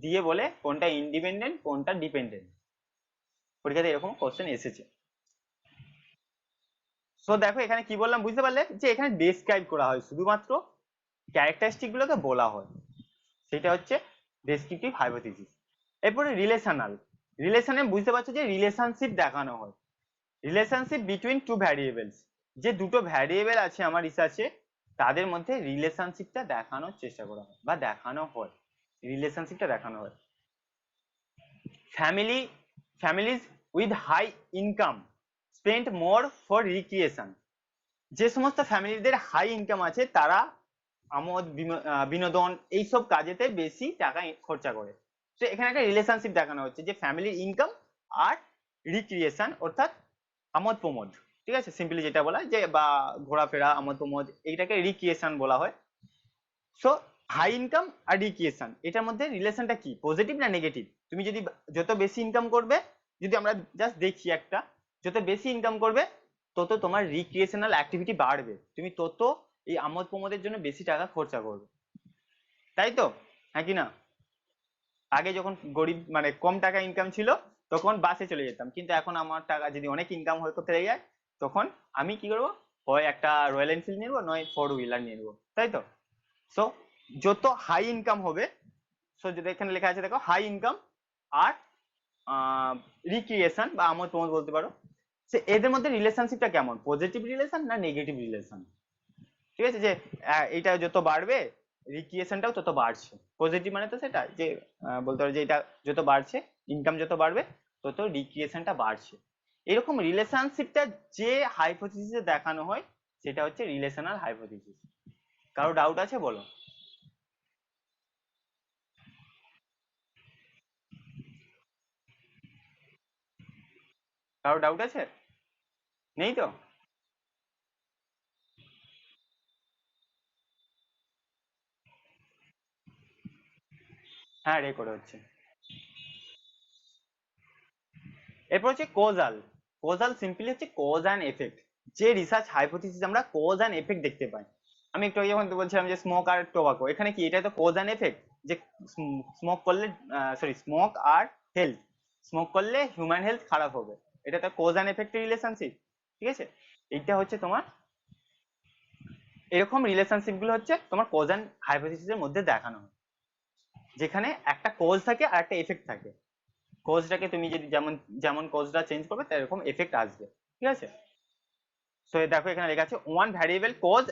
A: দিয়ে বলে কোনটা ইন্ডিপেন্ডেন্ট কোনটা ডিপেন্ডেন্ট। পরীক্ষাতে এরকম কোশ্চেন এসেছে। সো দেখো এখানে কি বললাম বুঝতে পারলে, যে এখানে ডেসক্রাইব করা হয়, শুধুমাত্র ক্যারেক্টারিস্টিক গুলোকে বলা হয়, সেটা হচ্ছে ডেসক্রিপটিভ হাইপোথিসিস। এরপরে রিলেশনাল, রিলেশনে বুঝতে পারছো যে রিলেশনশিপ দেখানো হয়, রিলেশনশিপ বিটুইন টু ভ্যারিয়েবলস, যে দুটো ভ্যারিয়েবল আছে আমার রিসার্চে তাদের মধ্যে রিলেশনশিপটা দেখানোর চেষ্টা করা হয় বা দেখানো হয়, রিলেশনশিপটা দেখানো হয়। Family, families with high income spend more for recreation, যে সমস্ত ফ্যামিলিদের হাই ইনকাম আছে তারা আমোদ বিনোদন এইসব কাজেতে বেশি টাকা খরচা করে। তো এখানে একটা রিলেশনশিপ দেখানো হচ্ছে যে ফ্যামিলির ইনকাম আর রিক্রিয়েশন অর্থাৎ আমোদ প্রমোদ, ঠিক আছে, সিম্পলি যেটা বলা যে বা ঘোরাফেরা আমোদ প্রমোদ এইটাকে রিক্রিয়েশন বলা হয়। সো হাই ইনকাম আর রিক্রিয়েশন এটার মধ্যে রিলেশনটা কি, পজিটিভ না নেগেটিভ? তুমি যদি যত বেশি ইনকাম করবে, যদি আমরা জাস্ট দেখি একটা, যত বেশি ইনকাম করবে তত তোমার রিক্রিয়েশনাল অ্যাক্টিভিটি বাড়বে, তুমি তত এই আমোদ প্রমোদের জন্য বেশি টাকা খরচা করবে, তাই তো, হ্যাঁ কি না? আগে যখন গরিব মানে কম টাকা ইনকাম ছিল তখন বাসে চলে যেতাম, কিন্তু এখন আমার টাকা যদি অনেক ইনকাম হয়ে করতে যায় তখন আমি কি করবো, হয় একটা রয়্যাল এনফিল্ড নিয়ে নেবো নয় ফোর হুইলার নিয়ে নেবো, তাই তো। সো যত হাই ইনকাম হবে, সো যদি এখানে লেখা আছে দেখো হাই ইনকাম আর রিক্রিয়েশন বা আমোদ প্রমোদ বলতে পারো, সে এদের মধ্যে রিলেশনশিপটা কেমন, পজিটিভ রিলেশন না নেগেটিভ রিলেশন, ঠিক আছে, যে এটা যত বাড়বে রিক্রিয়েশনটাও তত বাড়ছে, পজিটিভ মানে তো সেটা যে বলতে পারো যে এটা যত বাড়ছে, ইনকাম যত বাড়বে তত রিক্রিয়েশনটা বাড়ছে। এরকম রিলেশনশিপটা যে হাইপোথিসিসে দেখানো হয় সেটা হচ্ছে রিলেশনাল হাইপোথিসিস। কারো ডাউট আছে বলো? কারো ডাউট আছে? নেই তো? হ্যাঁ, রেকর্ড হচ্ছে। এরপর হচ্ছে কোজাল। কোজাল সিম্পলি হচ্ছে কজ অ্যান্ড এফেক্ট। যে রিসার্চ হাইপোথিসিস আমরা কজ অ্যান্ড এফেক্ট দেখতে পাই। আমি একটু আগে যখন বলছিলাম যে স্মোক আর টোবাকো, এখানে কি এটা তো কজ অ্যান্ড এফেক্ট, যে স্মোক করলে, সরি, স্মোক আর হেলথ, স্মোক করলে হিউম্যান হেলথ খারাপ হবে, এটা তো কজ অ্যান্ড এফেক্টের রিলেশনশিপ। ঠিক আছে, এইটা হচ্ছে তোমার, এরকম রিলেশনশিপ গুলো হচ্ছে তোমার কজ অ্যান্ড হাইপোথিসিসের মধ্যে দেখানো হয়, যেখানে একটা কজ থাকে আর একটা এফেক্ট থাকে। কজটাকে তুমি যদি যেমন যেমন কজটা চেঞ্জ করবে এরকম এফেক্ট আসবে। ঠিক আছে, সো দেখো এখানে লেখা আছে one variable cause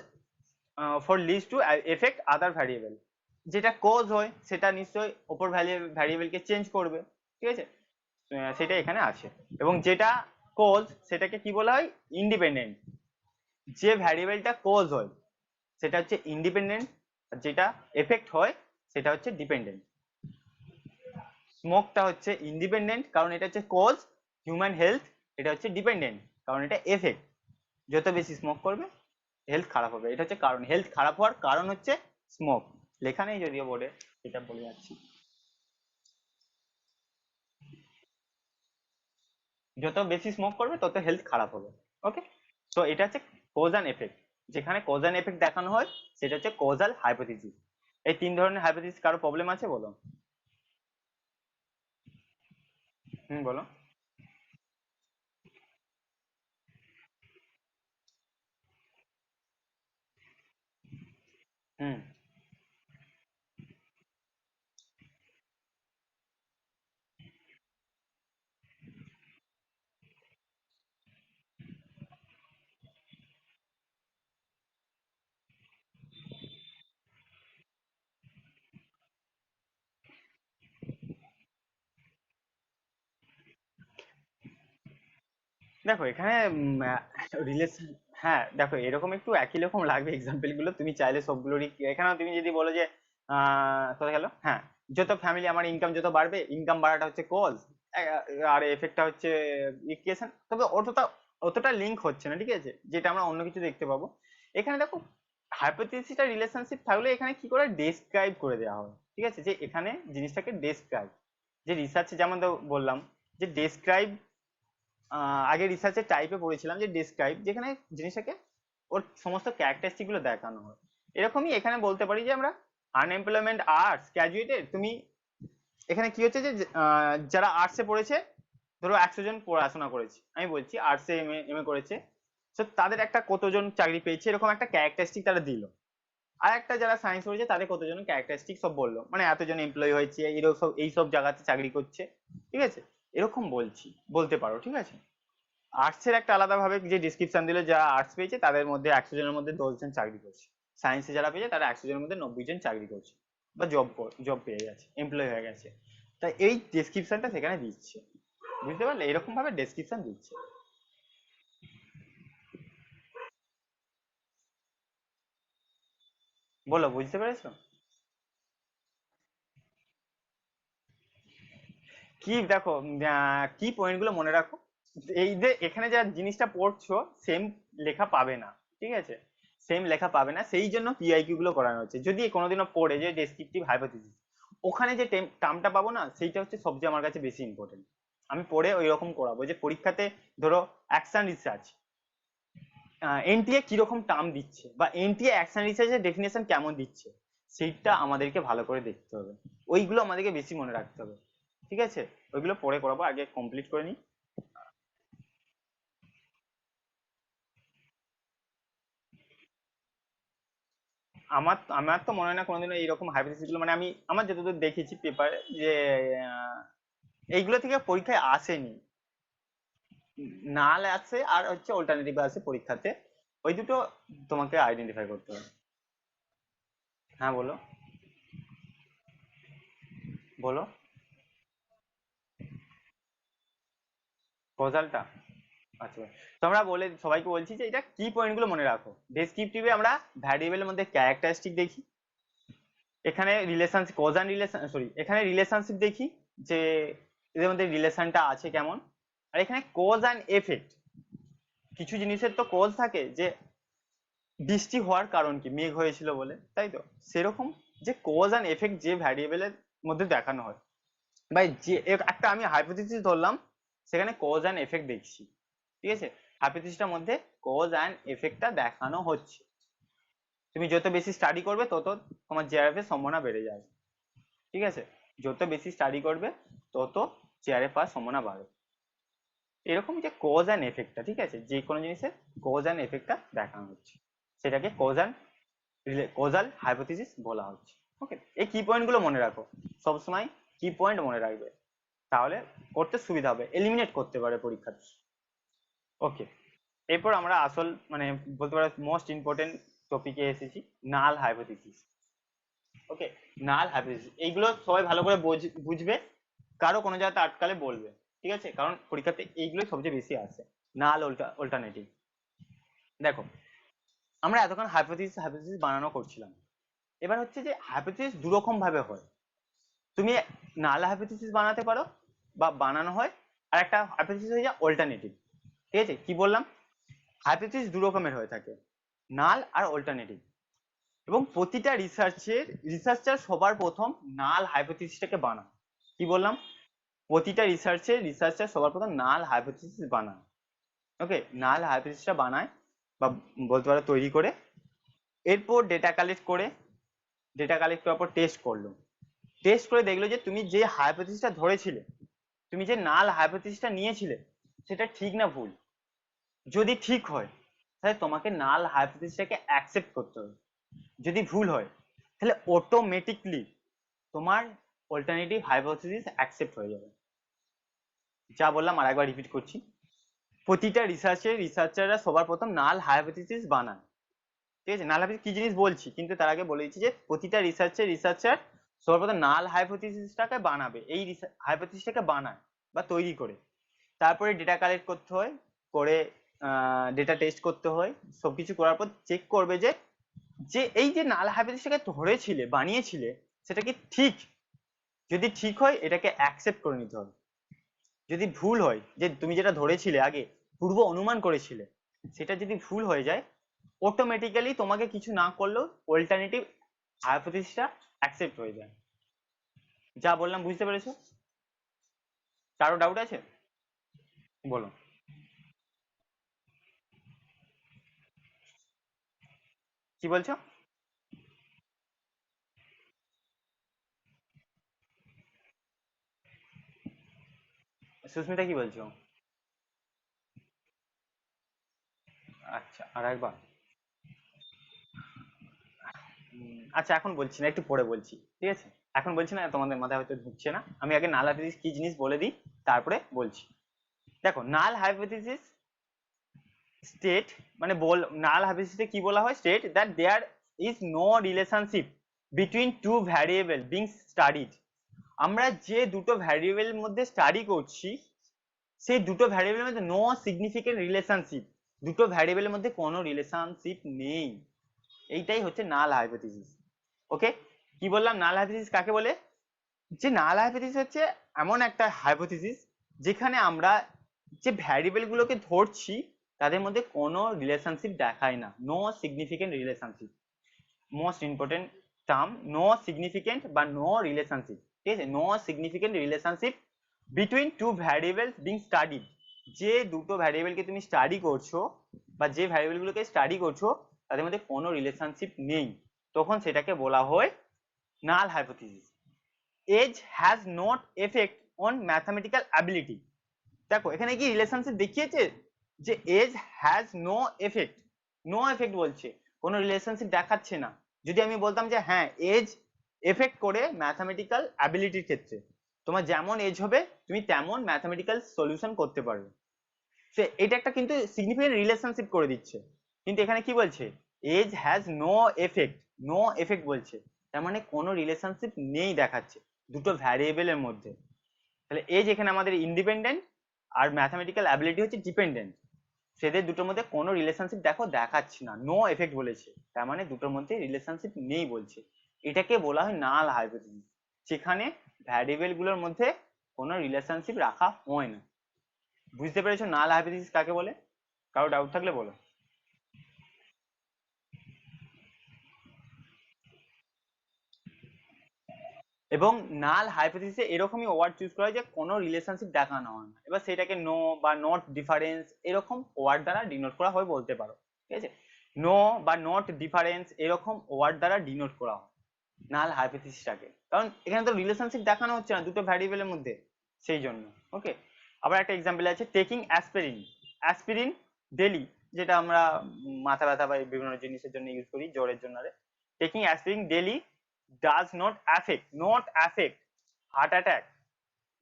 A: for leads to effect other variable. যেটা কজ হয় সেটা নিশ্চয়ই অপর ভ্যারিয়েবলকে চেঞ্জ করবে। ঠিক আছে, সেটা এখানে আছে। এবং যেটা কজ সেটাকে কি বলা হয়, ইন্ডিপেন্ডেন্ট। যে ভ্যারিয়েবলটা কজ হয় সেটা হচ্ছে ইন্ডিপেন্ডেন্ট, আর যেটা এফেক্ট হয় সেটা হচ্ছে ডিপেন্ডেন্ট। স্মোকটা হচ্ছে ইন্ডিপেন্ডেন্ট কারণ এটা হচ্ছে কজ হিউম্যান হেলথ, এটা হচ্ছে ডিপেন্ডেন্ট কারণ এটা এফেক্ট। যত বেশি স্মোক করবে হেলথ খারাপ হবে, এটা হচ্ছে কারণ। হেলথ খারাপ হওয়ার কারণ হচ্ছে স্মোক। লেখা নেই যদিও বোর্ডে, এটা বলে যাচ্ছি। যত বেশি স্মোক করবে তত হেলথ খারাপ হবে। ওকে, তো এটা হচ্ছে কজ অ্যান্ড এফেক্ট। যেখানে কজ অ্যান্ড এফেক্ট দেখানো হয় সেটা হচ্ছে কজাল হাইপোথিসিস। এই তিন ধরনের হাইপোথিসিস, কারো প্রবলেম আছে বলো? হুম, বলো। হুম, দেখো এখানে রিলেশন, হ্যাঁ দেখো এরকম একটু একই রকম লাগবে এক্সাম্পল গুলো, তুমি চাইলে সবগুলোরই, এখানেও তুমি যদি বলো যে কোথায় গেল, হ্যাঁ, যত ফ্যামিলি আমার ইনকাম যত বাড়বে, ইনকাম বাড়াটা হচ্ছে কজ, আর এফেক্টটা হচ্ছে ইকুয়েশন, তবে অতটা অতটা লিঙ্ক হচ্ছে না। ঠিক আছে, যেটা আমরা অন্য কিছু দেখতে পাবো। এখানে দেখো হাইপোথিসিসটা রিলেশনশিপ থাকলে এখানে কি করে ডেসক্রাইব করে দেওয়া হয়। ঠিক আছে, যে এখানে জিনিসটাকে ডেসক্রাইব, যে রিসার্চে যেমন তো বললাম যে ডেসক্রাইব, আগে রিসার্চের টাইপে পড়েছিলাম যে ডেসক্রাইব, যেখানে জিনিসটাকে ওর সমস্ত ক্যারেক্টারিস্টিক গুলো দেখানো হয়। এরকমই এখানে বলতে পারি যে আমরা আনএমপ্লয়মেন্ট আর্টস গ্র্যাজুয়েটেড, তুমি এখানে কি হচ্ছে যে যারা আর্টসে পড়েছে, ধরো 100 জন পড়াশোনা করেছে, আমি বলছি আর্টসে এমএ করেছে, তো তাদের একটা কতজন চাকরি পেয়েছে এরকম একটা ক্যারেক্টারিস্টিক তারা দিল। আর একটা যারা সায়েন্স পড়েছে তাদের কতজন ক্যারেক্টারিস্টিক সব বললো, মানে এতজন এমপ্লয়ি হয়েছে, এরকম সব এইসব জায়গাতে চাকরি করছে। ঠিক আছে, এরকম বলছি, বলতে পারো। ঠিক আছে, আর্টস এর একটা আলাদা ভাবে যে ডিসক্রিপশন দিল, যারা আর্টস পেয়েছে তাদের মধ্যে 100 জনের মধ্যে 10 জন চাকরি করছে, সায়েন্সে যারা পেয়েছে তারা 100 জনের মধ্যে 90 জন চাকরি করছে বা জব পেয়ে গেছে, এমপ্লয় হয়ে গেছে। তাই এই ডেসক্রিপশনটা সেখানে দিচ্ছে, বুঝতে পারলে, এরকম ভাবে ডেসক্রিপশন দিচ্ছে। বলো, বুঝতে পেরেছো? কি দেখো, কি পয়েন্ট গুলো মনে রাখো, এই যে এখানে যা জিনিসটা পড়ছো সেম লেখা পাবে না। ঠিক আছে, সেম লেখা পাবে না, সেই জন্য পিআইকিউ গুলো করানো হচ্ছে। যদি কোনোদিনও পড়ে যে ডেসক্রিপটিভ হাইপোথিসিস, ওখানে যে টার্মটা পাবো না, সেইটা হচ্ছে সবচেয়ে আমার কাছে বেশি ইম্পর্টেন্ট। আমি পড়ে ওই রকম করাবো যে পরীক্ষাতে ধরো অ্যাকশন রিসার্চ, এনটিএ কিরকম টার্ম দিচ্ছে বা এনটিএ অ্যাকশন রিসার্চের ডেফিনেশন কেমন দিচ্ছে, সেইটা আমাদেরকে ভালো করে দেখতে হবে, ওইগুলো আমাদেরকে বেশি মনে রাখতে হবে। ঠিক আছে, ওইগুলো পরে করাবো, আগে কমপ্লিট করে নিই। আমার আমার তো মনে হয় না কোনোদিনও এইরকম হাইপোথিসিস গুলো, মানে আমি আমার যতদূর দেখেছি পেপারে যে আহ, এইগুলো থেকে পরীক্ষায় আসেনি। নাল আছে আর হচ্ছে অল্টারনেটিভ আছে পরীক্ষাতে, ওই দুটো তোমাকে আইডেন্টিফাই করতে হবে। হ্যাঁ, বলো। বলো, কজালটা আচ্ছা, তো আমরা সবাইকে বলছি যে এটা কি পয়েন্ট গুলো মনে রাখো। ডেসক্রিপটিভে আমরা ভ্যারিয়েবলের মধ্যে ক্যারেক্টারিস্টিক দেখি, এখানে রিলেশনশিপ কজ অ্যান্ড রিলেশন এখানে রিলেশনশিপ দেখি যে এদের মধ্যে রিলেশনটা আছে কেমন, আর এখানে কজ অ্যান্ড এফেক্ট। কিছু জিনিসের তো কজ থাকে, যে বৃষ্টি হওয়ার কারণ কি, মেঘ হয়েছিল বলে, তাই তো? সেরকম যে কজ অ্যান্ড এফেক্ট যে ভ্যারিয়েবলের মধ্যে দেখানো হয়, বা যে একটা আমি হাইপোথিসিস ধরলাম, সেখানে কজ অ্যান্ড এফেক্ট দেখছি, ঠিক আছে? হাইপোথিসিসটার মধ্যে কজ অ্যান্ড এফেক্টটা দেখানো হচ্ছে। তুমি যত বেশি স্টাডি করবে তত তোমার জেআরএফ এর সম্ভাবনা বেড়ে যাবে, ঠিক আছে? যত বেশি স্টাডি করবে তত জেআরএফ পাওয়ার সম্ভাবনা বাড়বে। এরকম যে কজ অ্যান্ড এফেক্টটা, ঠিক আছে, যে কোনো জিনিসের কজ অ্যান্ড এফেক্টটা দেখানো হচ্ছে, সেটাকে কজাল হাইপোথিসিস বলা হচ্ছে। ওকে, এই কি পয়েন্ট গুলো মনে রাখো, সবসময় কি পয়েন্ট মনে রাখবে, তাহলে করতে সুবিধা হবে, এলিমিনেট করতে পারে পরীক্ষাতে। ওকে, এরপর আমরা আসল মানে বলতে পারো মোস্ট ইম্পর্টেন্ট টপিকে এসেছি, নাল হাইপোথিসিস। ওকে, নাল হাইপোথিসিস এইগুলো সবাই ভালো করে বুঝবে, কারো কোনো জায়গাতে আটকালে বলবে, ঠিক আছে? কারণ পরীক্ষাতে এইগুলোই সবচেয়ে বেশি আসে, নাল অল্টারনেটিভ। দেখো, আমরা এতক্ষণ হাইপোথিসিস হাইপোথিসিস বানানো করছিলাম, এবার হচ্ছে যে হাইপোথিসিস দু রকম ভাবে হয়। তুমি নাল হাইপোথিসিস বানাতে পারো বা বানানো হয়, আর একটা হাইপোথিসিস হয়ে যায় অল্টারনেটিভ, ঠিক আছে? কি বললাম, হাইপোথিসিস দু রকমের হয়ে থাকে, নাল আর অল্টারনেটিভ। এবং প্রতিটা রিসার্চার সবার প্রথম নাল হাইপোথিসিসটাকে বানায়। কি বললাম, প্রতিটা রিসার্চার সবার প্রথম নাল হাইপোথিসিস বানায়। ওকে, নাল হাইপোথিসিসটা বানায় বা বলতে পারো তৈরি করে, এরপর ডেটা কালেক্ট করার পর টেস্ট করে দেখলো যে তুমি যে হাইপোথিসিসটা ধরেছিলে, তুমি যে নাল হাইপোথিসিসটা নিয়েছিলে, সেটা ঠিক না ভুল। যদি ঠিক হয় তাহলে তোমাকে নাল হাইপোথিসিসটাকে অ্যাকসেপ্ট করতে হবে, যদি ভুল হয় তাহলে অটোমেটিকলি তোমার অল্টারনেটিভ হাইপোথিসিস অ্যাকসেপ্ট হয়ে যাবে। যা বললাম আর একবার রিপিট করছি, প্রতিটা রিসার্চাররা সবার প্রথম নাল হাইপোথিসিস বানায়, ঠিক আছে? নাল হাইপোথিসিস কি জিনিস বলছি, কিন্তু তার আগে বলে দিচ্ছি যে প্রতিটা রিসার্চার সবার প্রথম নাল হাইপোথিসিসটাকে বানাবে, এই হাইপোথিসিসটাকে বানায় বা তৈরি করে, তারপরে ডেটা কালেক্ট করতে হয়, করে ডেটা টেস্ট করতে হয়, সবকিছু করার পর চেক করবে যে যে এই যে নাল হাইপোথিসিসটাকে ধরেছিলে বানিয়েছিলে সেটা কি ঠিক। যদি ঠিক হয় এটাকে অ্যাকসেপ্ট করে নিতে হবে, যদি ভুল হয়, যে তুমি যেটা ধরেছিলে আগে পূর্ব অনুমান করেছিলে, সেটা যদি ভুল হয়ে যায়, অটোমেটিক্যালি তোমাকে কিছু না করলেও অল্টারনেটিভ হাইপোথিসিসটা অ্যাকসেপ্ট হয়ে যায়। যা বললাম বুঝতে পেরেছো? কারো ডাউট আছে? বলো। কি বলছো? সুস্মিতা কি বলছো? আচ্ছা, আর একবার। আচ্ছা, এখন বলছি না, একটু পরে বলছি, ঠিক আছে? এখন বলছি না, তোমাদের মাথায় হয়তো ঢুকছে না, আমি আগে নাল হাইপোথিসিস কি জিনিস বলে দিই, তারপরে বলছি। দেখো, নাল হাইপোথিসিস স্টেট মানে নাল হাইপোথিসিসে কি বলা হয়, state that there is no relationship between two variable being studied. আমরা যে দুটো ভ্যারিয়েবলের মধ্যে স্টাডি করছি, সেই দুটো ভ্যারিয়েবলের মধ্যে নো সিগনিফিকেন্ট রিলেশনশিপ, দুটো ভ্যারিয়েবলের মধ্যে কোনো রিলেশনশিপ নেই, এইটাই হচ্ছে নাল হাইপোথিসিস। ওকে, কি বললাম, নাল হাইপোথিসিস কাকে বলে? যে নাল হাইপোথিসিস হচ্ছে এমন একটা হাইপোথিসিস যেখানে আমরা যে ভ্যারিয়েবল গুলোকে ধরছি তাদের মধ্যে কোনো রিলেশনশিপ দেখায় না, no significant relationship. Most important term, no significant বা নো রিলেশনশিপ, ঠিক আছে? No significant relationship between two variables being studied. যে দুটো ভ্যারিয়েবলকে তুমি স্টাডি করছো বা যে ভ্যারিয়েবলগুলোকে স্টাডি করছো তাদের মধ্যে কোনো রিলেশনশিপ নেই, তখন সেটাকে বলা হয় null hypothesis. Age has not effect on mathematical ability. দেখো, এখানে কি রিলেশনশিপ দেখিয়েছে যে এজ হ্যাজ নো এফেক্ট বলছে, কোনো রিলেশনশিপ দেখাচ্ছে না। যদি আমি বলতাম যে হ্যাঁ, এজ এফেক্ট করে ম্যাথামেটিক্যাল অ্যাবিলিটির ক্ষেত্রে, তোমার যেমন এজ হবে তুমি তেমন ম্যাথামেটিক্যাল সলিউশন করতে পারবে, সে এটা একটা কিন্তু সিগনিফিকেন্ট রিলেশনশিপ করে দিচ্ছে। কিন্তু এখানে কি বলছে, এজ হ্যাজ নো এফেক্ট বলছে, তার মানে কোনো রিলেশনশিপ নেই দেখাচ্ছে দুটো ভ্যারিয়েবলের মধ্যে। তাহলে এজ এখানে আমাদের ইন্ডিপেন্ডেন্ট আর ম্যাথামেটিক্যাল অ্যাবিলিটি হচ্ছে ডিপেন্ডেন্ট। সেদের দুটোর মধ্যে কোনো রিলেশনশিপ দেখো দেখাচ্ছি না, নো এফেক্ট বলেছে, তার মানে দুটোর মধ্যে রিলেশনশিপ নেই বলছে। এটাকে বলা হয় নাল হাইপোথিসিস, যেখানে ভ্যারিয়েবল গুলোর মধ্যে কোনো রিলেশনশিপ রাখা হয় না। বুঝতে পেরেছো নাল হাইপোথিসিস কাকে বলে? কারো ডাউট থাকলে বলো। এবং নাল হাইপোথিসিসে এরকমই ওয়ার্ড চুজ করা হয় যে কোনো রিলেশনশিপ দেখানো হয় না, এবার সেটাকে নো বা নট ডিফারেন্স এরকম ওয়ার্ড দ্বারা ডিনোট করা হয় বলতে পারো। ঠিক আছে, নো বা নট ডিফারেন্স এরকম ওয়ার্ড দ্বারা ডিনোট করা হয় নাল হাইপোথিসিসটাকে, কারণ এখানে তো রিলেশনশিপ দেখানো হচ্ছে না দুটো ভ্যারিয়েবলের মধ্যে, সেই জন্য। ওকে, আবার একটা এক্সাম্পল আছে টেকিং অ্যাসপিরিন। অ্যাসপিরিন ডেলি, যেটা আমরা মাথা ব্যথা বা বিভিন্ন জিনিসের জন্য ইউজ করি, জ্বরের জন্য। Taking aspirin daily does not affect heart attack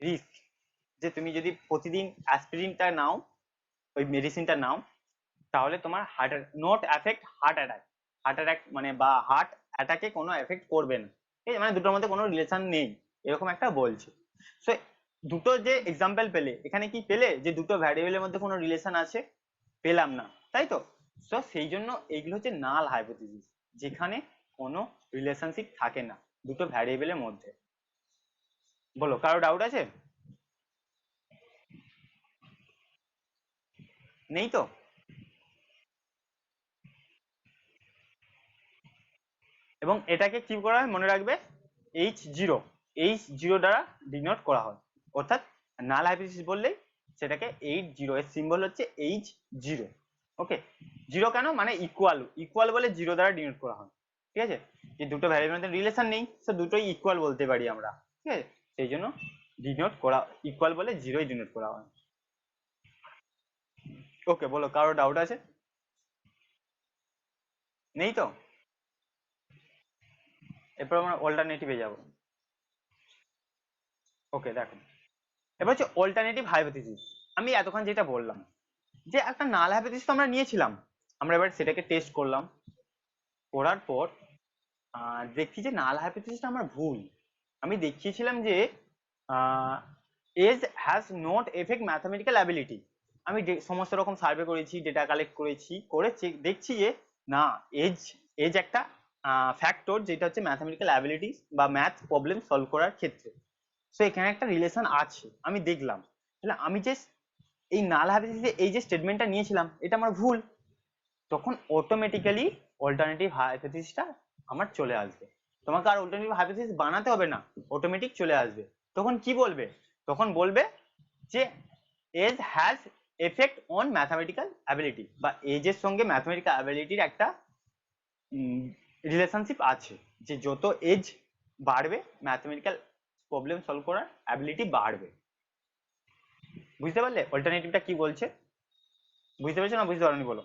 A: risk. যে তুমি যদি প্রতিদিন অ্যাসপিরিনটা নাও, ওই মেডিসিনটা নাও, তাহলে তোমার heart not affect heart attack মানে বা হার্ট অ্যাটাকে কোনো এফেক্ট করবে না। ঠিক আছে, মানে দুটোর মধ্যে কোনো রিলেশন নেই এরকম একটা বলছে। সো দুটো যে এক্সাম্পল পেলে, এখানে কি পেলে যে দুটো ভ্যারিয়েবলের মধ্যে কোনো রিলেশন আছে? পেলাম না, তাই তো। সো সেই জন্য এইগুলো হচ্ছে নাল হাইপোথিসিস, যেখানে কোনো রিলেশনশিপ থাকে না দুটো ভ্যারিয়েবলের মধ্যে। বলো, কারো ডাউট আছে? নেই তো? এবং এটাকে কি করা হয় মনে রাখবে, H0 দ্বারা ডিনোট করা হয়। অর্থাৎ নাল হাইপোথিসিস বললেই সেটাকে H0, এর সিম্বল হচ্ছে H0। ওকে, জিরো কেন, মানে ইকুয়াল, ইকুয়াল বলে জিরো দ্বারা ডিনোট করা হয়। ঠিক আছে, যে দুটো ভ্যারিয়েবলের মধ্যে রিলেশন নেই, তো দুটোই ইকুয়াল বলতে পারি আমরা। ঠিক আছে, সেই জন্য ডিনোট করা, ইকুয়াল বলে জিরোই ডিনোট করা হয়। ওকে, বলো, কারো ডাউট আছে? নেই তো? এরপর আমরা অল্টারনেটিভে যাব। ওকে, দেখো, এবার হচ্ছে অল্টারনেটিভ হাইপোথিসিস। আমি এতক্ষণ যেটা বললাম যে একটা নাল হাইপোথিসিস তো আমরা নিয়েছিলাম, আমরা এবার সেটাকে টেস্ট করলাম, করার পর দেখছি যে নাল হাইপোথিসিসটা আমার ভুল। আমি দেখিয়েছিলাম যে age has not effect mathematical ability. আমি সমস্ত রকম সার্ভে করেছি, ডেটা কালেক্ট করেছি, করে দেখছি যে না, এজ এজ একটা ফ্যাক্টর যেটা হচ্ছে ম্যাথামেটিক্যাল অ্যাবিলিটি বা ম্যাথ প্রবলেম সলভ করার ক্ষেত্রে। সো এখানে একটা রিলেশন আছে, আমি দেখলাম। তাহলে আমি যে এই নাল হাইপোথিসিসে এই যে স্টেটমেন্টটা নিয়েছিলাম, এটা আমার ভুল। তখন অটোমেটিক্যালি অল্টারনেটিভ হাইপোথিসিসটা আমার চলে আসবে। তোমাকে আর অল্টারনেটিভ হাইপোথিসিস বানাতে হবে না, অটোমেটিক চলে আসবে। তখন কি বলবে? তখন বলবে যে age has effect on mathematical ability, বা এজের সঙ্গে ম্যাথামেটিক্যাল অ্যাবিলিটির একটা রিলেশনশিপ আছে, যে যত এজ বাড়বে ম্যাথামেটিক্যাল প্রবলেম সলভ করার অ্যাবিলিটি বাড়বে। বুঝতে পারলে অল্টারনেটিভটা কি বলছে? বুঝতে পেরেছো না বুঝতে পারোনি বলো?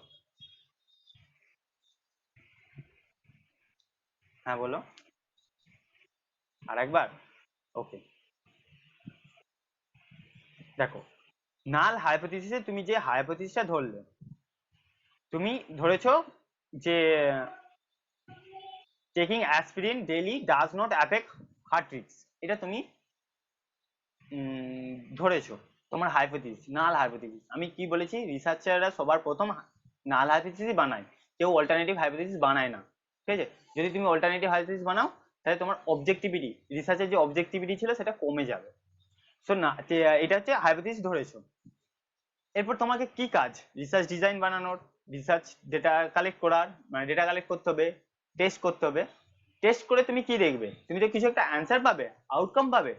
A: হ্যাঁ বলো আর একবার। ওকে, দেখো, নাল হাইপোথিসিসে তুমি যে হাইপোথিসিসটা ধরলে, তুমি ধরেছো যে taking aspirin daily does not affect heart risk. এটা তুমি ধরেছো তোমার হাইপোথিসিস, নাল হাইপোথিসিস। আমি কি বলেছি, রিসার্চাররা সবার প্রথম নাল হাইপোথিসিস বানায়, কেউ অল্টারনেটিভ হাইপোথিসিস বানায় না। ঠিক আছে, যদি তুমি অল্টারনেটিভ হাইপোথিসিস বানাও, তাহলে তোমার অবজেক্টিভিটি, রিসার্চের যে অবজেক্টিভিটি ছিল সেটা কমে যাবে। সো না, এটা হচ্ছে হাইপোথিসিস ধরেছো। এরপর তোমাকে কি কাজ, রিসার্চ ডিজাইন বানানোর, রিসার্চ ডেটা কালেক্ট করার, মানে ডেটা কালেক্ট করতে হবে, টেস্ট করতে হবে। টেস্ট করে তুমি কি দেখবে? তুমি তো কিছু একটা অ্যান্সার পাবে, আউটকাম পাবে,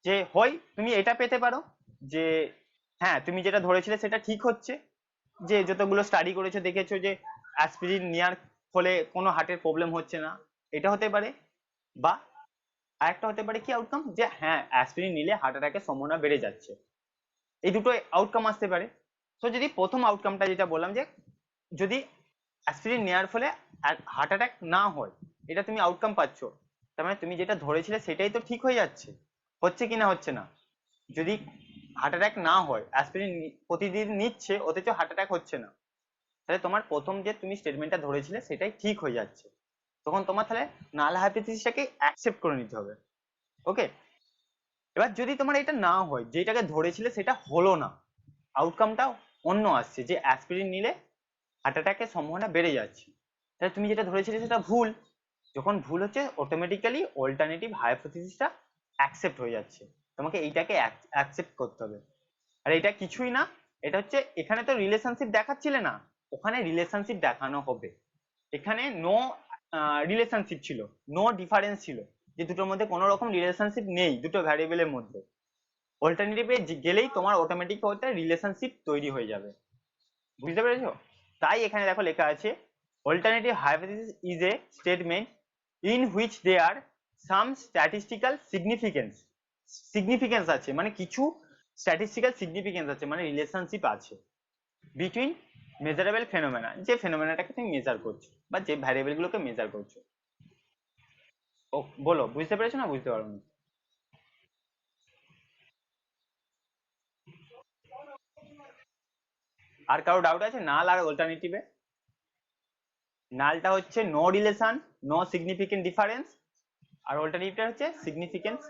A: যে হয় তুমি এটা পেতে পারো যে হ্যাঁ তুমি যেটা ধরেছিলে সেটা ঠিক হচ্ছে, যে যতগুলো স্টাডি করেছো দেখেছো যে অ্যাসপিরিন নেওয়ার ফলে কোনো হার্টের প্রবলেম হচ্ছে না, এটা হতে পারে। বা আরেকটা হতে পারে কি আউটকাম, যে হ্যাঁ অ্যাসপিরিন নিলে হার্ট অ্যাটাকের সম্ভাবনা বেড়ে যাচ্ছে। এই দুটো আউটকাম আসতে পারে। তো যদি প্রথম আউটকামটা যেটা বললাম, যে যদি অ্যাসপিরিন নেওয়ার ফলে হার্ট অ্যাটাক না হয়, এটা তুমি আউটকাম পাচ্ছ, তার মানে তুমি যেটা ধরেছিলে সেটাই তো ঠিক হয়ে যাচ্ছে, হচ্ছে কি না হচ্ছে না। যদি হার্ট অ্যাটাক না হয়, অ্যাসপিরিন প্রতিদিন নিচ্ছে অথচ হার্ট অ্যাটাক হচ্ছে না, তাহলে তোমার প্রথম যে তুমি স্টেটমেন্টটা ধরেছিলে সেটাই ঠিক হয়ে যাচ্ছে। তখন তোমার তাহলে নাল হাইপোথিসিসটাকে অ্যাকসেপ্ট করে নিতে হবে। ওকে, এবার যদি তোমার এটা না হয়, যেটাকে ধরেছিলে সেটা হলো না, আউটকামটা অন্য আসছে, যে অ্যাসপিরিন নিলে হার্ট অ্যাটাকের সম্ভাবনা বেড়ে যাচ্ছে, তাহলে তুমি যেটা ধরেছিলে সেটা ভুল। যখন ভুল হচ্ছে অটোমেটিক্যালি অল্টারনেটিভ হাইপোথিসিসটা অ্যাকসেপ্ট হয়ে যাচ্ছে, তোমাকে এইটাকে অ্যাকসেপ্ট করতে হবে। আর এটা কিছুই না, এটা হচ্ছে এখানে তো রিলেশনশিপ দেখাচ্ছিলে না, ওখানে রিলেশনশিপ দেখানো হবে। এখানে নো রিলেশনশিপ ছিল, নো ডিফারেন্স ছিল, যে দুটোর মধ্যে কোনো রকম রিলেশনশিপ নেই দুটো ভ্যারিয়েবলের মধ্যে। অল্টারনেটিভে গেলেই তোমার অটোমেটিক ওটা রিলেশনশিপ তৈরি হয়ে যাবে, বুঝতে পেরেছো? তাই এখানে দেখো লেখা আছে alternative hypothesis is a statement in which there some statistical significance. Significance আছে মানে কিছু স্ট্যাটিস্টিক্যাল সিগনিফিকেন্স আছে, মানে রিলেশনশিপ আছে বিটুইন মেজারেবল ফেনোমেনা, যে ফেনোমেনাটাকে তুমি মেজার করছো বা যে ভ্যারিয়েবল গুলোকে মেজার করছো। ও বলো, বুঝতে পেরেছো না বুঝতে পারোনি? আর কারো ডাউট আছে নাল আর অল্টারনেটিভে? নালটা হচ্ছে no relation, no significant difference, আর অল্টারনেটিভটা হচ্ছে সিগনিফিকেন্স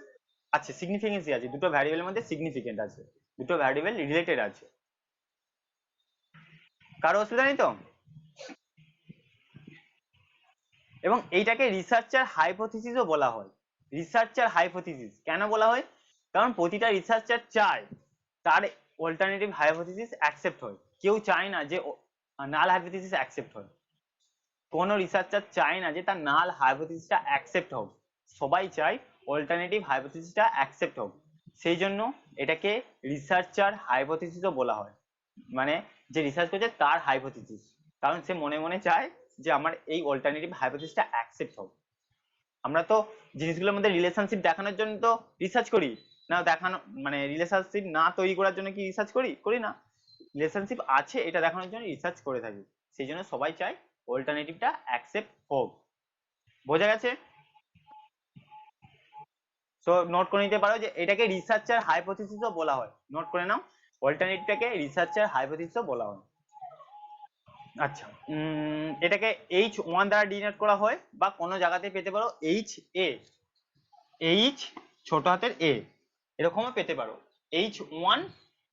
A: আছে, সিগনিফিকেন্সই আছে, দুটো ভ্যারিয়েবলের মধ্যে সিগনিফিকেন্ট আছে, দুটো ভ্যারিয়েবল রিলেটেড আছে। কারো অসুবিধা নেই তো? এবং এইটাকে রিসার্চার হাইপোথিসিসও বলা হয়। রিসার্চার হাইপোথিসিস কেন বলা হয়? কারণ প্রতিটা রিসার্চার চায় তার অল্টারনেটিভ হাইপোথিসিস অ্যাকসেপ্ট হয়, কেউ চায় না যে নাল হাইপোথিসিস অ্যাকসেপ্ট হয়। কোনো রিসার্চার চায় না যে তার নাল হাইপোথিসিসটা অ্যাকসেপ্ট হোক, সবাই চায় অল্টারনেটিভ হাইপোথিসিসটা অ্যাকসেপ্ট হোক। সেই জন্য এটাকে রিসার্চার হাইপোথিসিসও বলা হয়, মানে যে রিসার্চ করছে তার হাইপোথিসিস, কারণ সে মনে মনে চায় যে আমার এই অল্টারনেটিভ হাইপোথিসিসটা অ্যাকসেপ্ট হোক। আমরা তো জিনিসগুলোর মধ্যে রিলেশনশিপ দেখানোর জন্য তো রিসার্চ করি না, দেখানো মানে রিলেশনশিপ না তৈরি করার জন্য কি রিসার্চ করি? করি না। রিলেশনশিপ আছে এটা দেখানোর জন্য রিসার্চ করে থাকি, সেই জন্য সবাই চায় অল্টারনেটিভটা অ্যাকসেপ্ট হোক। বোঝা গেছে? সো নোট করে নিতে পারো যে এটাকে রিসার্চার হাইপোথিসিসও বলা হয়, নোট করে নাও, অল্টারনেটিভটাকে রিসার্চার হাইপোথিসিসও বলা হয়। আচ্ছা, এটাকে H1 দ্বারা ডিনোট করা হয়, বা কোনো জায়গাতে পেতে পারো HA, এইচ ছোট হাতের এ, এরকমও পেতে পারো H1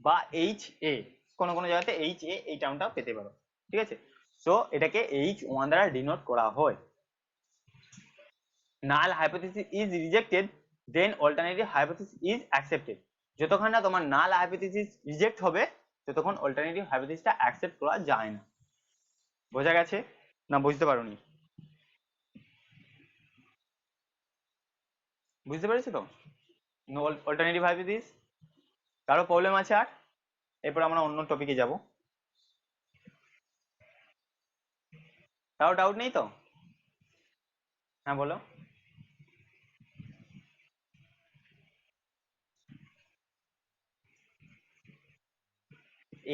A: বা HA, কোনো কোনো জায়গাতে HA এই টার্মটাও পেতে পারো, ঠিক আছে? সো এটাকে H1 দ্বারা ডিনোট করা হয়। Null hypothesis is rejected then alternative hypothesis is accepted. যতক্ষণ না তোমার নাল হাইপোথিসিস রিজেক্ট হবে ততক্ষণ অল্টারনেটিভ হাইপোথিসিসটা অ্যাকসেপ্ট করা যায় না। বোঝা গেছে না বুঝতে পারোনি? বুঝতে পেরেছো তো? No alternative hypothesis. কারো প্রবলেম আছে আর? এরপর আমরা অন্য টপিকে যাব। কারো ডাউট নেই তো? হ্যাঁ বলো।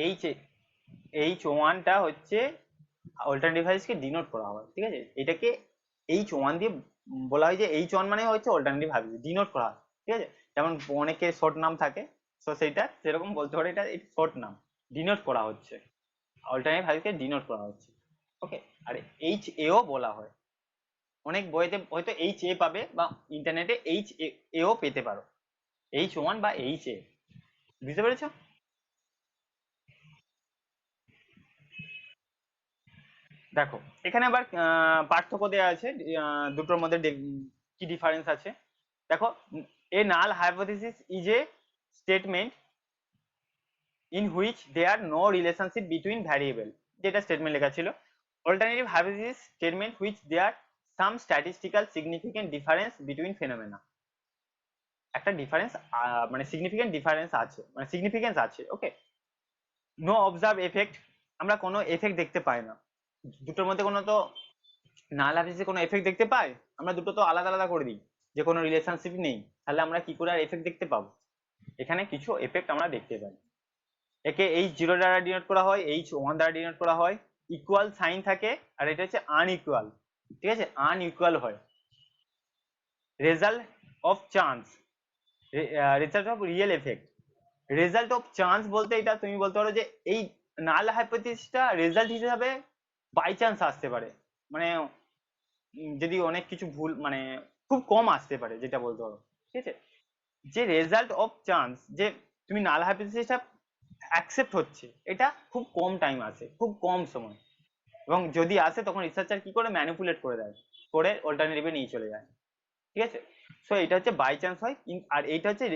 A: এইচ H1টা হচ্ছে অল্টারনেটিভ হাইপোথিসিসকে ডিনোট করা হয়, ঠিক আছে? এটাকে H1 দিয়ে বলা হয়, যে H1 মানে হচ্ছে অল্টারনেটিভ হাইপোথিসিস ডিনোট করা হয়, ঠিক আছে? যেমন অনেকের শর্ট নাম থাকে, তো সেইটা সেরকম বলতে পারে এটা শর্ট নাম, ডিনোট করা হচ্ছে, অল্টারনেটিভ হাইপোথিসিসকে ডিনোট করা হচ্ছে। ওকে। আর HA ও বলা হয়, অনেক বইতে হয়তো HA পাবে, বা ইন্টারনেটে HA ও পেতে পারো, H1 বা HA। বুঝতে পেরেছো? দেখো এখানে আবার পার্থক্য দেওয়া আছে, দুটোর মধ্যে কি ডিফারেন্স আছে। দেখো, a null hypothesis is a statement in which there no relationship between variable, যেটা স্টেটমেন্ট লেখা ছিল। Alternative hypothesis statement which there some statistical significant difference between phenomena. একটা ডিফারেন্স, মানে সিগনিফিকেন্ট ডিফারেন্স আছে, মানে সিগনিফিকেন্স আছে। ওকে। নো অবজার্ভ এফেক্ট, আমরা কোনো এফেক্ট দেখতে পাই না দুটোর মধ্যে, কোনো তো নাল হাইপোথিসিসে কোনো এফেক্ট দেখতে পাই? আমরা দুটো তো আলাদা আলাদা করে দিই, যে কোনো রিলেশনশিপ নেই, তাহলে আমরা কি করে আর এফেক্ট দেখতে পাবো? এখানে কিছু এফেক্ট আমরা দেখতে পাই। একে H0 দ্বারা ডিনোট করা হয়, H1 দ্বারা ডিনোট করা হয়, ইকুয়াল সাইন থাকে, আর এটা হচ্ছে আনইকুয়াল, ঠিক আছে? আনইকুয়াল হয়। Result of chance, result of real effect. Result of chance বলতে এটা তুমি বলতে পারো যে এই নাল হাইপোথিসিসটা রেজাল্ট হিসেবে বাই চান্স আসতে পারে, মানে যদি অনেক কিছু ভুল, মানে খুব কম আসতে পারে, যেটা বলতে পারো, ঠিক আছে? যে রেজাল্ট অফ চান্স, যে তুমি নাল হাইপোথিসিসটা অ্যাকসেপ্ট হচ্ছে, এটা খুব কম টাইম আসে, খুব কম সময়, এবং যদি আসে তখন রিসার্চার কি করে ম্যানিপুলেট করে দেয়, করে অল্টারনেটিভে নিয়ে চলে যায়। ঠিক আছে, সো এটা হচ্ছে বাই চান্স হয়, আর এইটা হচ্ছে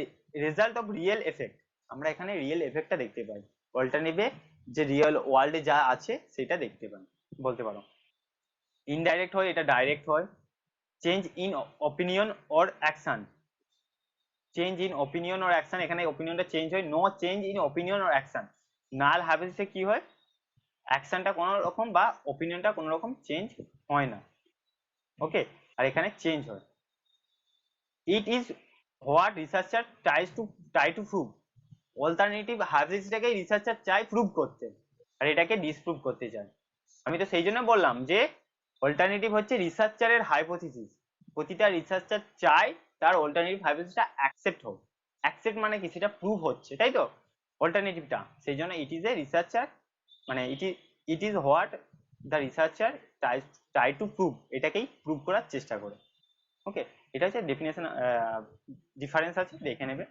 A: রেজাল্ট অফ রিয়েল এফেক্ট। আমরা এখানে রিয়েল এফেক্টটা দেখতে পাই, অল্টারনেটিভে যে রিয়েল ওয়ার্ল্ডে যা আছে সেটা দেখতে পাই বলতে পারো। ইনডাইরেক্ট হয়, এটা ডাইরেক্ট হয়। Change in opinion or action, change in opinion or action, এখানে অপিনিয়নটা চেঞ্জ হয়, no change in opinion or action. Null হাইপোথিসিসে কি হয়, অ্যাকশনটা কোনো রকম বা অপিনিয়নটা কোনো রকম চেঞ্জ হয় না। ওকে, আর এখানে চেঞ্জ হয়। It is what researcher try to prove, alternative হাইপোথিসিসটাকে রিসার্চার চাই প্রুভ করতে, আর এটাকে ডিসপ্রুভ করতে চায়। আমি তো সেই জন্য বললাম যে অল্টারনেটিভ হচ্ছে রিসার্চারের হাইপোথিসিস, প্রতিটা রিসার্চার চায় তার অল্টারনেটিভ হাইপোথিসিসটা অ্যাকসেপ্ট হোক। অ্যাকসেপ্ট মানে কি, সেটা প্রুভ হচ্ছে, তাই তো অল্টারনেটিভটা, সেই জন্য ইট ইজ এ রিসার্চার, মানে ইট is what the researcher try to prove, এটাকেই প্রুভ করার চেষ্টা করে। ওকে, এটা হচ্ছে ডেফিনেশন, ডিফারেন্স আছে, দেখে নেবে।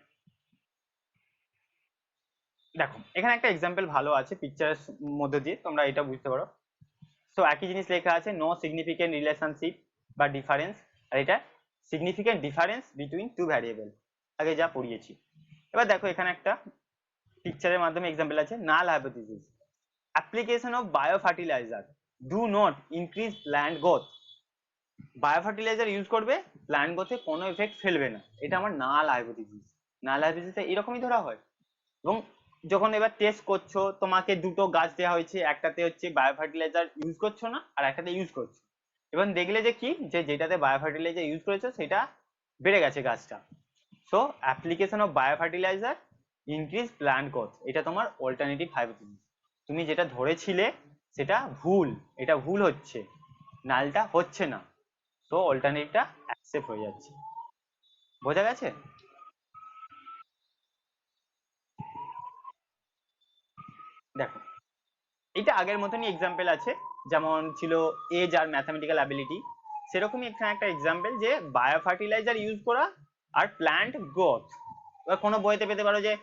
A: দেখো এখানে একটা এক্সাম্পল ভালো আছে পিকচারের মধ্যে দিয়ে, তোমরা এটা বুঝতে পারো। সো একই জিনিস লেখা আছে, নো সিগনিফিকেন্ট রিলেশনশিপ বা ডিফারেন্স, আর এটা significant difference between two variable, আগে যা পড়িয়েছি। এবার দেখো এখানে একটা পিকচারের মাধ্যমে এক্সাম্পল আছে, নাল hypothesis, application of bio fertiliser do not increase plant growth. Bio fertiliser use করবে, প্ল্যান্ট গ্রোথে কোনো এফেক্ট ফেলবে না, এটা আমার নাল হাইপোথিসিস। নাল হাইপোথিসিসে এরকমই ধরা হয়। এবং যখন এবার টেস্ট করছো, তোমাকে দুটো গাছ দেওয়া হয়েছে, একটাতে হচ্ছে বায়ো ফার্টিলাইজার ইউজ করছো না, আর একটাতে ইউজ করছো। এবার দেখলে যে কি, যে যেটাতে বায়ো ফার্টিলাইজার ইউজ করেছো সেটা বেড়ে গেছে গাছটা। So application of bio fertiliser increase plant growth, এটা তোমার অল্টারনেটিভ হাইপোথিসিস। তুমি যেটা ধরেছিলে সেটা ভুল, এটা ভুল হচ্ছে, নালটা হচ্ছে না, তো অল্টারনেটিভটা অ্যাকসেপ্ট হয়ে যাচ্ছে। বোঝা গেছে? দেখো এটা আগের মতনই এক্সাম্পল আছে, যেমন ছিল এজ আর ম্যাথামেটিক্যাল অ্যাবিলিটি, সেরকমই এখানে একটা এক্সাম্পল যে বায়ো ফার্টিলাইজার ইউজ করা আর প্ল্যান্ট গ্রোথ। এবার কোনো বইতে পেতে পারো যে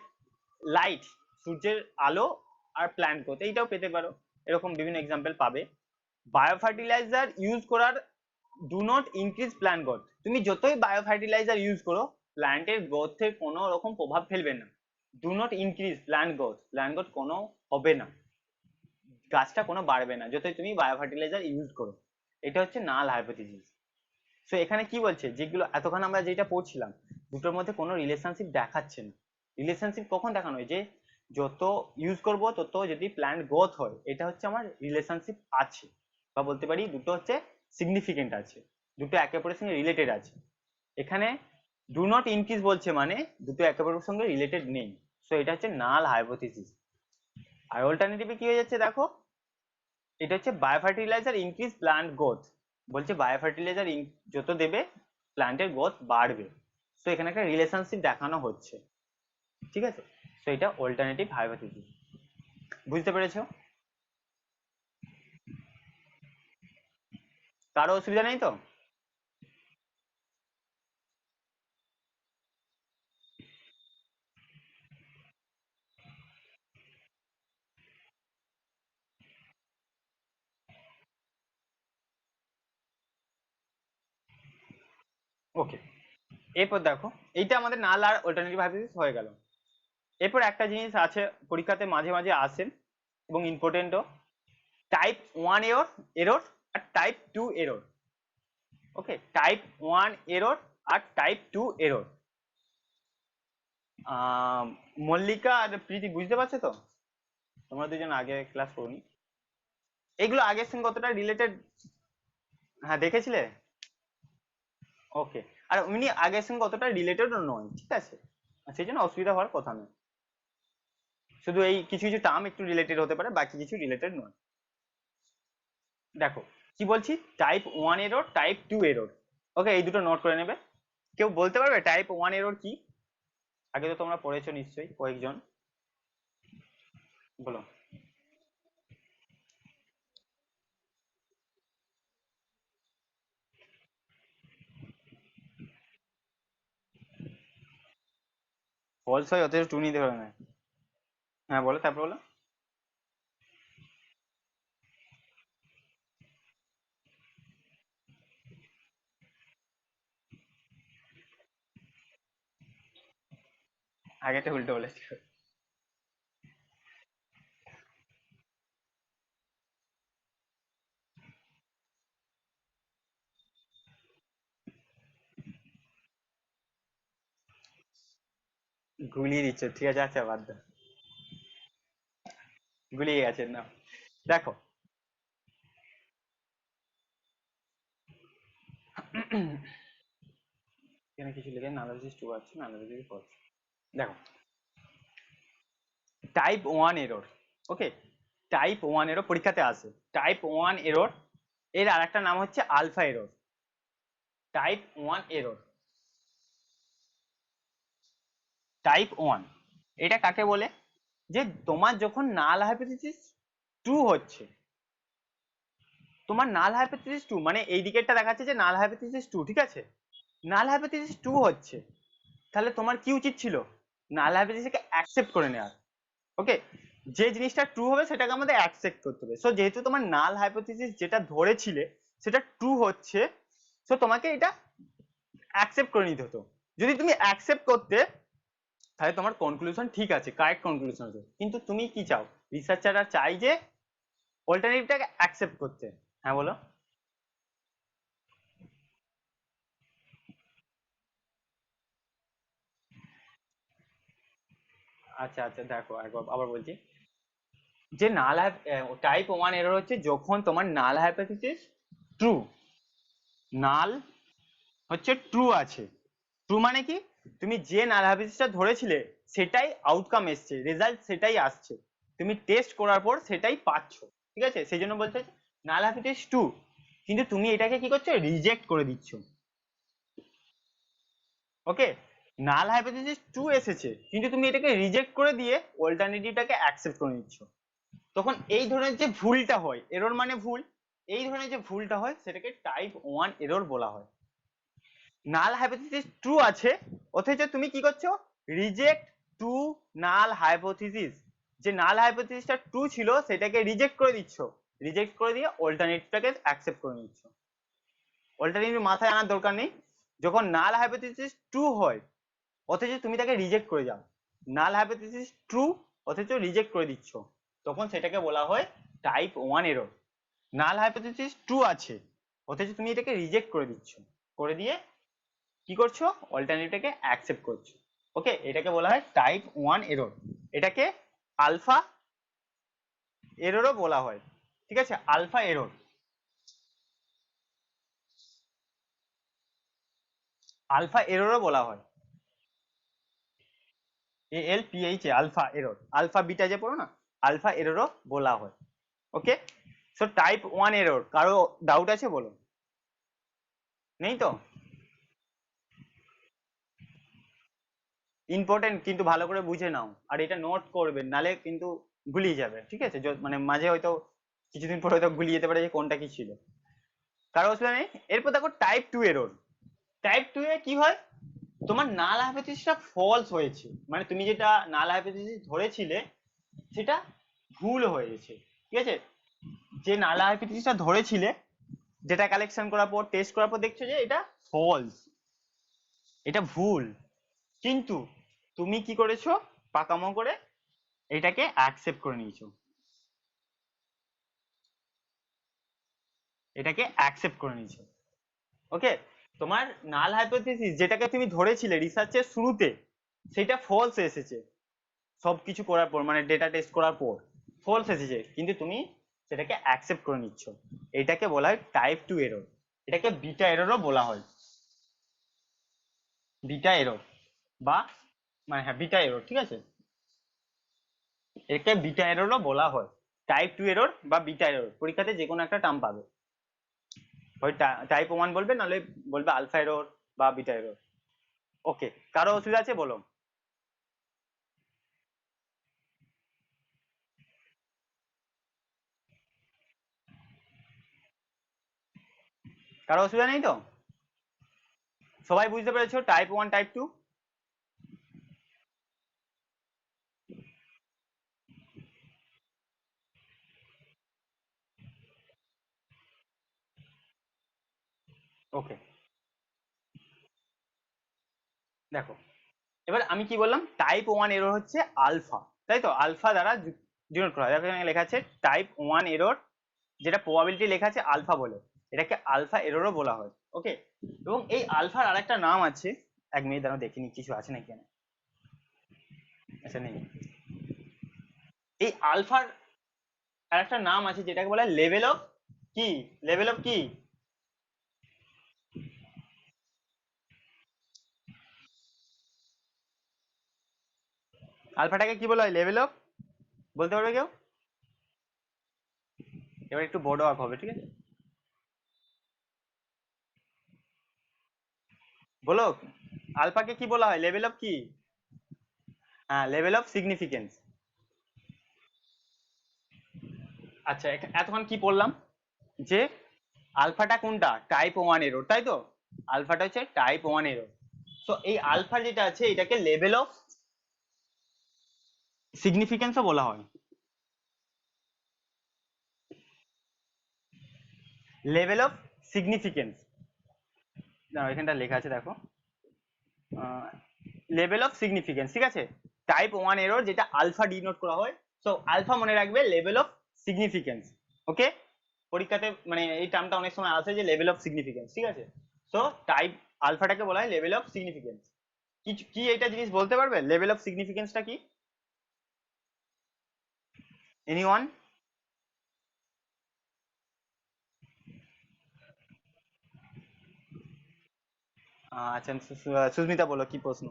A: লাইট, সূর্যের আলো আর প্ল্যান্ট গ্রোথ, এইটাও পেতে পারো, এরকম বিভিন্ন এক্সাম্পল পাবে। বায়ো ফার্টিলাইজার ইউজ করার do not increase plant growth, তুমি যতই বায়ো ফার্টিলাইজার ইউজ করো প্ল্যান্টের গ্রোথে কোনো রকম প্রভাব ফেলবে না। Do not increase plant growth, plant growth কোনো হবে না, গাছটা কোনো বাড়বে না যতই তুমি বায়ো ফার্টিলাইজার ইউজ করো। এটা হচ্ছে নাল হাইপোথিসিস। সো এখানে কি বলছে, যেগুলো এতক্ষণ আমরা যেটা পড়ছিলাম, দুটোর মধ্যে কোনো রিলেশনশিপ দেখাচ্ছে না। রিলেশনশিপ কখন দেখানো হয়, যে যত ইউজ করব তত যদি প্ল্যান্ট গ্রোথ হয়, এটা হচ্ছে আমার রিলেশনশিপ আছে, বা বলতে পারি দুটো হচ্ছে সিগনিফিকেন্ট আছে, দুটো একে অপরের সঙ্গে রিলেটেড আছে। এখানে ডু নট ইনক্রিজ বলছে মানে দুটো একে অপরের সঙ্গে রিলেটেড নেই। সো এটা হচ্ছে নাল হাইপোথিসিস। আর অল্টারনেটিভে কি হয়ে যাচ্ছে দেখো, এটা হচ্ছে bio fertiliser increase plant growth, বলছে বায়ো ফার্টিলাইজার যত দেবে প্ল্যান্টের গ্রোথ বাড়বে। তো এখানে একটা রিলেশনশিপ দেখানো হচ্ছে। ঠিক আছে, তো এটা অল্টারনেটিভ হাইপোথিসিস। বুঝতে পেরেছো? কারো অসুবিধা নেই তো? ওকে, এরপর দেখো, এইটা আমাদের নাল আর অল্টারনেটিভ হাইপোথিসিস হয়ে গেল। এরপর একটা জিনিস আছে, পরীক্ষাতে মাঝে মাঝে আসে এবং ইম্পর্টেন্টও, টাইপ ওয়ান এরর, এরর আর টাইপ টু এরর। ওকে, টাইপ ওয়ান এরর আর টাইপ টু এরর। মল্লিকা আর প্রীতি বুঝতে পারছো তো? তোমরা দুজন আগে ক্লাস করনি, এগুলো আগের সঙ্গে কতটা রিলেটেড? হ্যাঁ দেখেছিলে? ওকে, আর উনি আগের সঙ্গে কতটা রিলেটেড নয়, ঠিক আছে, সেই জন্য অসুবিধা হওয়ার কথা নয়। শুধু এই কিছু কিছু টার্ম একটু রিলেটেড হতে পারে, বাকি কিছু রিলেটেড নয়। দেখো কি বলছি, type one error, type two error. Okay, এই দুটো নোট করে নেবে। কেউ বলতে পারবে টাইপ ওয়ান এরর কি? আগে তো তোমরা পড়েছো নিশ্চয়ই কয়েকজন, বলো। ফলস হয় অথচ টু নিতে পারে না? হ্যাঁ বলো, তারপর বলো। আগেটা উল্টো বলেছি। গুলিয়ে দিচ্ছ, ঠিক আছে, আচ্ছা বাদ দাও। গুলিয়ে গেছে না। দেখো, এখানে কিছু লিখে অ্যানালিসিস টু আছে না, অ্যানালিসিস ফর। দেখো, টাইপ ওয়ান এরর, ওকে, টাইপ ওয়ান এরর পরীক্ষাতে আসে। টাইপ ওয়ান এরর এর আর একটা নাম হচ্ছে alpha error. Type one error, type one, এটা কাকে বলে? যে তোমার যখন নাল হাইপোথিসিস ট্রু হচ্ছে, তোমার নাল হাইপোথিসিস ট্রু মানে এই দিকেরটা দেখাচ্ছে যে নাল হাইপোথিসিস ট্রু, ঠিক আছে, নাল হাইপোথিসিস ট্রু হচ্ছে, তাহলে তোমার কি উচিত ছিল? নাল হাইপোথিসিসকে অ্যাকসেপ্ট করে নেওয়ার। ওকে, যে জিনিসটা ট্রু হবে সেটাকে আমাদের অ্যাকসেপ্ট করতে হবে। সো যেহেতু তোমার নাল হাইপোথিসিস যেটা ধরেছিলে সেটা ট্রু হচ্ছে, সো তোমাকে এটা অ্যাকসেপ্ট করে নিতে হতো। যদি তুমি অ্যাকসেপ্ট করতে, তাহলে তোমার কনক্লুশন ঠিক আছে, কারেক্ট কনক্লুশন আছে। কিন্তু তুমি কি চাও? রিসার্চাররা চাই যে অল্টারনেটিভটাকে অ্যাকসেপ্ট করতে। হ্যাঁ বলো। আচ্ছা আচ্ছা, দেখো একবার আবার বলছি, যে নাল টাইপ ওয়ান এরর হচ্ছে যখন তোমার নাল হাইপোথিসিস ট্রু, নাল হচ্ছে ট্রু আছে। ট্রু মানে কি? তুমি যে নাল হাইপোথিসিসটা ধরেছিলে সেটাই আউটকাম এসছে, রেজাল্ট সেটাই আসছে, তুমি টেস্ট করার পর সেটাই পাচ্ছ, ঠিক আছে, সেই জন্য বলতে নাল হাইপোথিসিস ট্রু, কিন্তু তুমি এটাকে কি করছো? রিজেক্ট করে দিচ্ছ। ওকে, নাল হাইপোথিসিস ট্রু এসেছে কিন্তু তুমি এটাকে রিজেক্ট করে দিয়ে অল্টারনেটিভটাকে অ্যাকসেপ্ট করে নিচ্ছ। তখন এই ধরনের যে ভুলটা হয়, এরর মানে ভুল, এই ধরনের যে ভুলটা হয় সেটাকে টাইপ ওয়ান এরর বলা হয়। নাল হাইপোথিসিস ট্রু আছে, অথচ তুমি কি করছো? রিজেক্ট টু নাল হাইপোথিসিস, যে নাল হাইপোথিসিসটা ট্রু ছিল সেটাকে রিজেক্ট করে দিচ্ছ, রিজেক্ট করে দিয়ে অল্টারনেটিভটাকে অ্যাকসেপ্ট করে নিচ্ছ। অল্টারনেটিভ মাথায় আনার দরকার নেই। যখন নাল হাইপোথিসিস ট্রু হয় অথচ তুমি তাকে রিজেক্ট করে যাও, নাল হাইপোথিসিস ট্রু অথচ রিজেক্ট করে দিচ্ছ, তখন সেটাকে বলা হয় type one error. Null hypothesis true আছে অথচ তুমি এটাকে রিজেক্ট করে দিচ্ছ, করে দিয়ে কি করছো? অল্টারনেটিভটাকে অ্যাকসেপ্ট করছো। ওকে, এটাকে বলা হয় টাইপ ওয়ান এরর। এটাকে আলফা এররও বলা হয়, ঠিক আছে, আলফা এরর, আলফা এররও বলা হয়। ALPHA, alpha error, alpha beta যে পড়ো না, আলফা এররও বলা হয়। Okay, so type one error, কারো ডাউট আছে বলো? নেই তো? ইম্পর্টেন্ট, কিন্তু ভালো করে বুঝে নাও আর এটা নোট করবে, নালে কিন্তু গুলিয়ে যাবে, ঠিক আছে, মানে মাঝে হয়তো কিছুদিন পরে হয়তো গুলিয়ে যেতে পারে যে কোনটা কি ছিল। কারো অসুবিধা নেই। এরপর দেখো type two error. Type two এ কি হয়? তোমার নাল হাইপোথিসিসটা ফলস হয়েছে, মানে তুমি যেটা নাল হাইপোথিসিস ধরেছিলে সেটা ভুল হয়েছে, ঠিক আছে, যে নাল হাইপোথিসিসটা ধরেছিলে, যেটা কালেকশন করার পর টেস্ট করার পর দেখছো যে এটা ফলস, এটা ভুল, কিন্তু তুমি কি করেছো? পাকামো করে এটাকে অ্যাকসেপ্ট করে নিয়েছো, এটাকে অ্যাকসেপ্ট করে নিয়েছো। ওকে, তোমার নাল হাইপোথিসিস যেটাকে তুমি ধরেছিলে রিসার্চের শুরুতে সেটা ফলস এসেছে, সবকিছু করার পর মানে ডেটা টেস্ট করার পর ফলস এসেছে, কিন্তু তুমি সেটাকে অ্যাকসেপ্ট করে নিচ্ছ, এটাকে বলা হয় টাইপ টু এরর। এটাকে বিটা এররও বলা হয়, বিটা এরর, বা মানে হ্যাঁ বিটা এরর, ঠিক আছে, এটাকে বিটা এররও বলা হয়। টাইপ টু এরর বা বিটা এরর পরীক্ষাতে যে কোনো একটা টার্ম পাবে, হয় টাইপ ওয়ান বলবে, নাহলে বলবে আলফা এরর বা বিটা এরর। ওকে, কারো অসুবিধা আছে বলো? কারো অসুবিধা নেই তো? সবাই বুঝতে পেরেছো টাইপ ওয়ান টাইপ টু? ওকে, দেখো এবার আমি কি বললাম, টাইপ ওয়ান এরর হচ্ছে আলফা, তাই তো, আলফা দ্বারা ডিনোট করা হয়। দেখো এখানে লেখা আছে টাইপ ওয়ান এরর, যেটা প্রবাবিলিটি লেখা আছে আলফা বলে, এটাকে আলফা এররও বলা হয়। ওকে, এবং এই আলফার আরেকটা নাম আছে, এক মিনিট দাঁড়াও দেখিনি কিছু আছে নাকি এখানে। আচ্ছা নেই। এই আলফার আরেকটা নাম আছে যেটাকে বলা হয় লেভেল অফ কি, লেভেল অফ কি, আলফাটাকে কি বলা হয়, লেভেল অফ, বলতে পারবে কেউ? এবার একটু বড় আঁক হবে, ঠিক আছে, বলো আলফাকে কি বলা হয়, লেভেল অফ কি? হ্যাঁ, লেভেল অফ সিগনিফিকেন্স। আচ্ছা, এতক্ষণ কি পড়লাম, যে আলফাটা কোনটা, টাইপ ওয়ান এরর, তাই তো, আলফাটা হচ্ছে টাইপ ওয়ান এরর। তো এই আলফা যেটা আছে এটাকে লেভেল অফ সিগনিফিকেন্সও বলা হয়, লেভেল অফ সিগনিফিকেন্স। এখানটা লেখা আছে দেখো, লেভেল অফ সিগনিফিকেন্স, ঠিক আছে, টাইপ ওয়ান এরর যেটা আলফা ডিনোট করা হয়, সো আলফা মনে রাখবে লেভেল অফ সিগনিফিকেন্স। ওকে, পরীক্ষাতে মানে এই টার্মটা অনেক সময় আসে যে লেভেল অফ সিগনিফিকেন্স, ঠিক আছে, সো টাইপ আলফাটাকে বলা হয় লেভেল অফ সিগনিফিকেন্স। কি কি এটা জিনিস বলতে পারবে, লেভেল অফ সিগনিফিকেন্সটা কি, এনিওয়ান? আচ্ছা, সুস্মিতা বলো কি প্রশ্ন।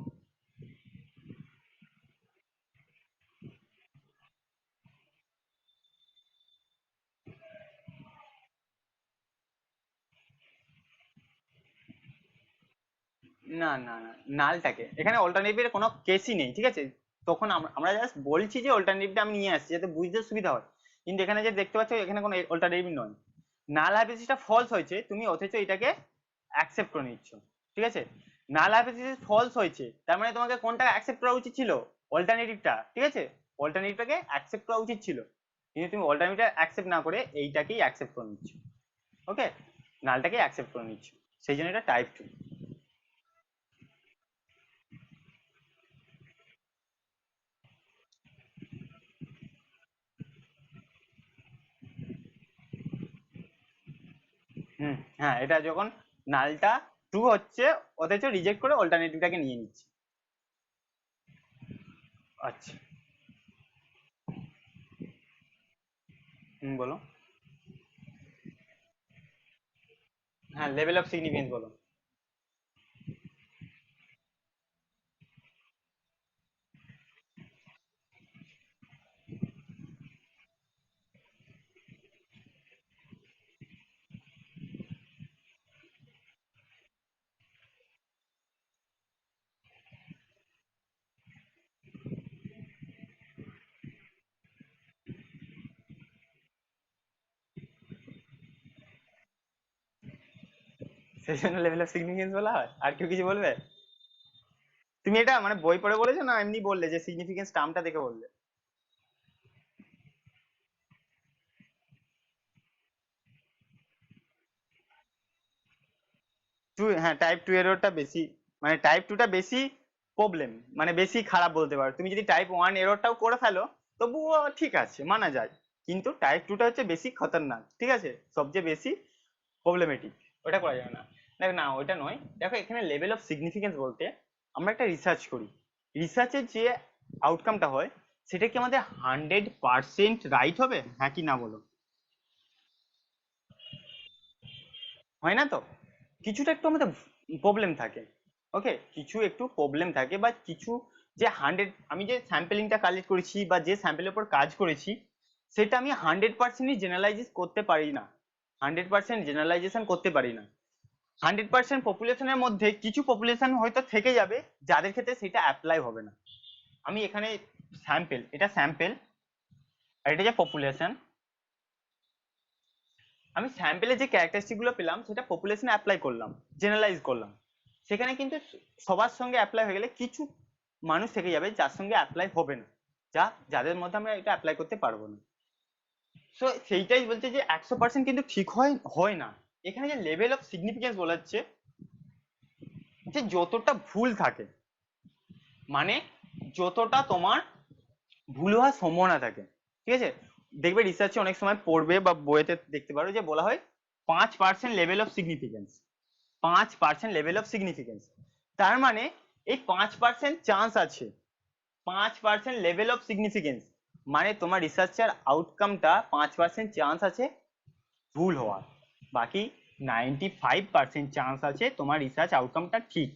A: না না না, নালটাকে এখানে অল্টারনেটিভের কোনো কেসই নেই, ঠিক আছে, তখন আমরা জাস্ট বলছি যে অল্টারনেটিভটা আমি নিয়ে আসছি যাতে বুঝতে সুবিধা হয়, কিন্তু এখানে যে দেখতে পাচ্ছ এখানে কোনো অল্টারনেটিভ নয়, নাল হাইপোথিসিসটা ফলস হয়েছে, তুমি অথচ এটাকে অ্যাকসেপ্ট করে নিচ্ছ, ঠিক আছে, নাল হাইপোথিসিস ফলস হয়েছে তার মানে তোমাকে কোনটা অ্যাকসেপ্ট করা উচিত ছিল, অল্টারনেটিভটা, ঠিক আছে, অল্টারনেটিভটাকে অ্যাকসেপ্ট করা উচিত ছিল, কিন্তু তুমি অল্টারনেটিভটা অ্যাকসেপ্ট না করে এইটাকেই অ্যাকসেপ্ট করে নিচ্ছ। ওকে, নালটাকে অ্যাকসেপ্ট করে নিচ্ছ, সেই জন্য এটা টাইপ টু। হুম, হ্যাঁ, এটা যখন নালটা ট্রু হচ্ছে অথচ রিজেক্ট করে অল্টারনেটিভটাকে নিয়ে নিচ্ছে। আচ্ছা, হুম বলো। হ্যাঁ, লেভেল অফ সিগনিফিকেন্স বলো। সেই জন্য লেভেল অফ সিগনিফিকেন্স বলা হয়, আর কেউ কিছু বলবে? তুমি এটা মানে বই পড়ে বলেছো না এমনি বললে যে সিগনিফিকেন্স টার্মটা দেখে বললে? টু, হ্যাঁ, টাইপ টু এররটা বেশি, মানে টাইপ টুটা বেশি প্রবলেম, মানে বেশি খারাপ বলতে পারো, তুমি যদি টাইপ ওয়ান এররটাও করে ফেলো তবুও ঠিক আছে, মানা যায়, কিন্তু টাইপ টুটা হচ্ছে বেশি খতরনাক, ঠিক আছে, সবচেয়ে বেশি প্রবলেমেটিক, ওটা করা যাবে না। দেখো না, ওইটা নয়, দেখো এখানে লেভেল অফ সিগনিফিকেন্স বলতে আমরা একটা রিসার্চ করি, রিসার্চের যে আউটকামটা হয় সেটা কি আমাদের 100% রাইট হবে, হ্যাঁ কি না বলো? হয় না তো, কিছুটা একটু আমাদের প্রবলেম থাকে। ওকে, কিছু একটু প্রবলেম থাকে বা কিছু, যে 100, আমি যে স্যাম্পলিংটা কালেক্ট করেছি বা যে স্যাম্পলের উপর কাজ করেছি সেটা আমি 100%ই জেনারেলাইজ করতে পারি না, 100% জেনারেলাইজেশন করতে পারি না, 100% পপুলেশনের মধ্যে কিছু পপুলেশন হয়তো থেকে যাবে যাদের ক্ষেত্রে সেটা অ্যাপ্লাই হবে না। আমি এখানে স্যাম্পল, এটা স্যাম্পল আর এটা যে পপুলেশন, আমি স্যাম্পলে যে ক্যারেক্টারিস্টিক গুলো পেলাম সেটা পপুলেশনে অ্যাপ্লাই করলাম, জেনারেলাইজ করলাম, সেখানে কিন্তু সবার সঙ্গে অ্যাপ্লাই হয়ে গেলে কিছু মানুষ থেকে যাবে যার সঙ্গে অ্যাপ্লাই হবে না, যাদের মধ্যে আমরা এটা অ্যাপ্লাই করতে পারবো না। সো সেইটাই বলছে যে 100% কিন্তু ঠিক হয় হয় না, এখানে যে লেভেল অফ সিগনিফিকেন্স বলা হচ্ছে যে যতটা ভুল থাকে, মানে যতটা তোমার ভুল হওয়ার সম্ভাবনা থাকে, ঠিক আছে। দেখবে রিসার্চে অনেক সময় পড়বে বা বইতে দেখতে পারো যে বলা হয় 5% level of significance, 5% level of significance. তার মানে এই 5% চান্স আছে, 5% লেভেল অফ সিগনিফিকেন্স মানে তোমার রিসার্চের আউটকামটা 5% চান্স আছে ভুল হওয়ার, বাকি 95% চান্স আছে তোমার রিসার্চ আউটকামটা ঠিক,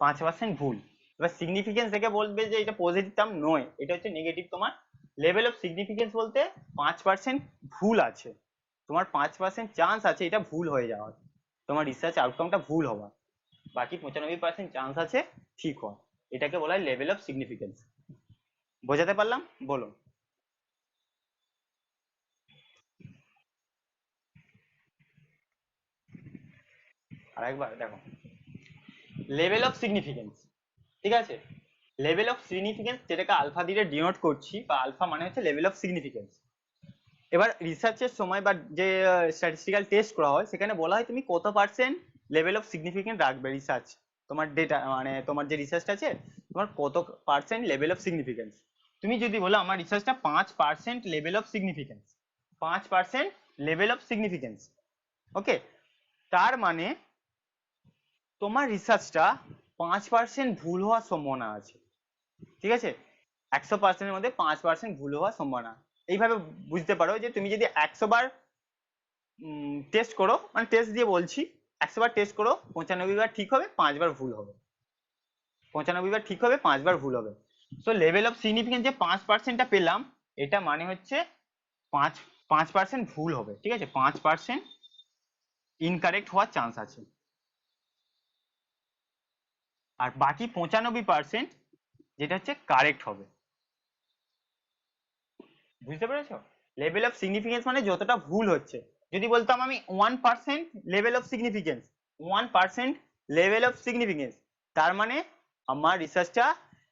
A: 5% ভুল। এবার সিগনিফিকেন্স দেখে বলবে যে এটা পজিটিভ টার্ম নয়, এটা হচ্ছে নেগেটিভ। তোমার লেভেল অফ সিগনিফিকেন্স বলতে 5% ভুল আছে, তোমার 5% চান্স আছে এটা ভুল হয়ে যাওয়ার, তোমার রিসার্চ আউটকামটা ভুল হওয়ার, বাকি 95% চান্স আছে ঠিক হওয়ার, এটাকে বলা হয় লেভেল অফ সিগনিফিকেন্স। বোঝাতে পারলাম? বলো। আরেকবার দেখো, লেভেল অফ সিগনিফিকেন্স, ঠিক আছে, লেভেল অফ সিগনিফিকেন্স যেটাকে আলফা দিয়ে ডিনোট করছি, বা আলফা মানে হচ্ছে লেভেল অফ সিগনিফিকেন্স। এবার রিসার্চের সময় বা যে স্ট্যাটিস্টিক্যাল টেস্ট করা হয় সেখানে বলা হয় তুমি কত পার্সেন্ট লেভেল অফ সিগনিফিকেন্স রাখবে রিসার্চ, তোমার ডেটা মানে তোমার যে রিসার্চটা আছে তোমার কত পার্সেন্ট লেভেল অফ সিগনিফিকেন্স। তুমি যদি বলো আমার রিসার্চটা 5% level of significance, 5% level of significance, okay, তার মানে তোমার রিসার্চটা 5% ভুল হওয়ার সম্ভাবনা আছে, ঠিক আছে, 100%-এর মধ্যে 5% ভুল হওয়ার সম্ভাবনা। এইভাবে বুঝতে পারো যে তুমি যদি 100 বার টেস্ট করো, মানে টেস্ট দিয়ে বলছি, 100 বার টেস্ট করো, 95 বার ঠিক হবে, 5 বার ভুল হবে, 95 বার ঠিক হবে, 5 বার ভুল হবে। সো লেভেল অফ সিগনিফিকেন্স যে 5%টা পেলাম, এটা মানে হচ্ছে 5% ভুল হবে, ঠিক আছে, 5% ইনকারেক্ট হওয়ার চান্স আছে, আর বাকি 95% যেটা হচ্ছে কারেক্ট হবে। বুঝতে পেরেছো? লেভেল অফ সিগনিফিকেন্স মানে যতটা ভুল হচ্ছে। যদি বলতাম আমি 1% level of significance, 1% level of significance, তার মানে আমার রিসার্চটা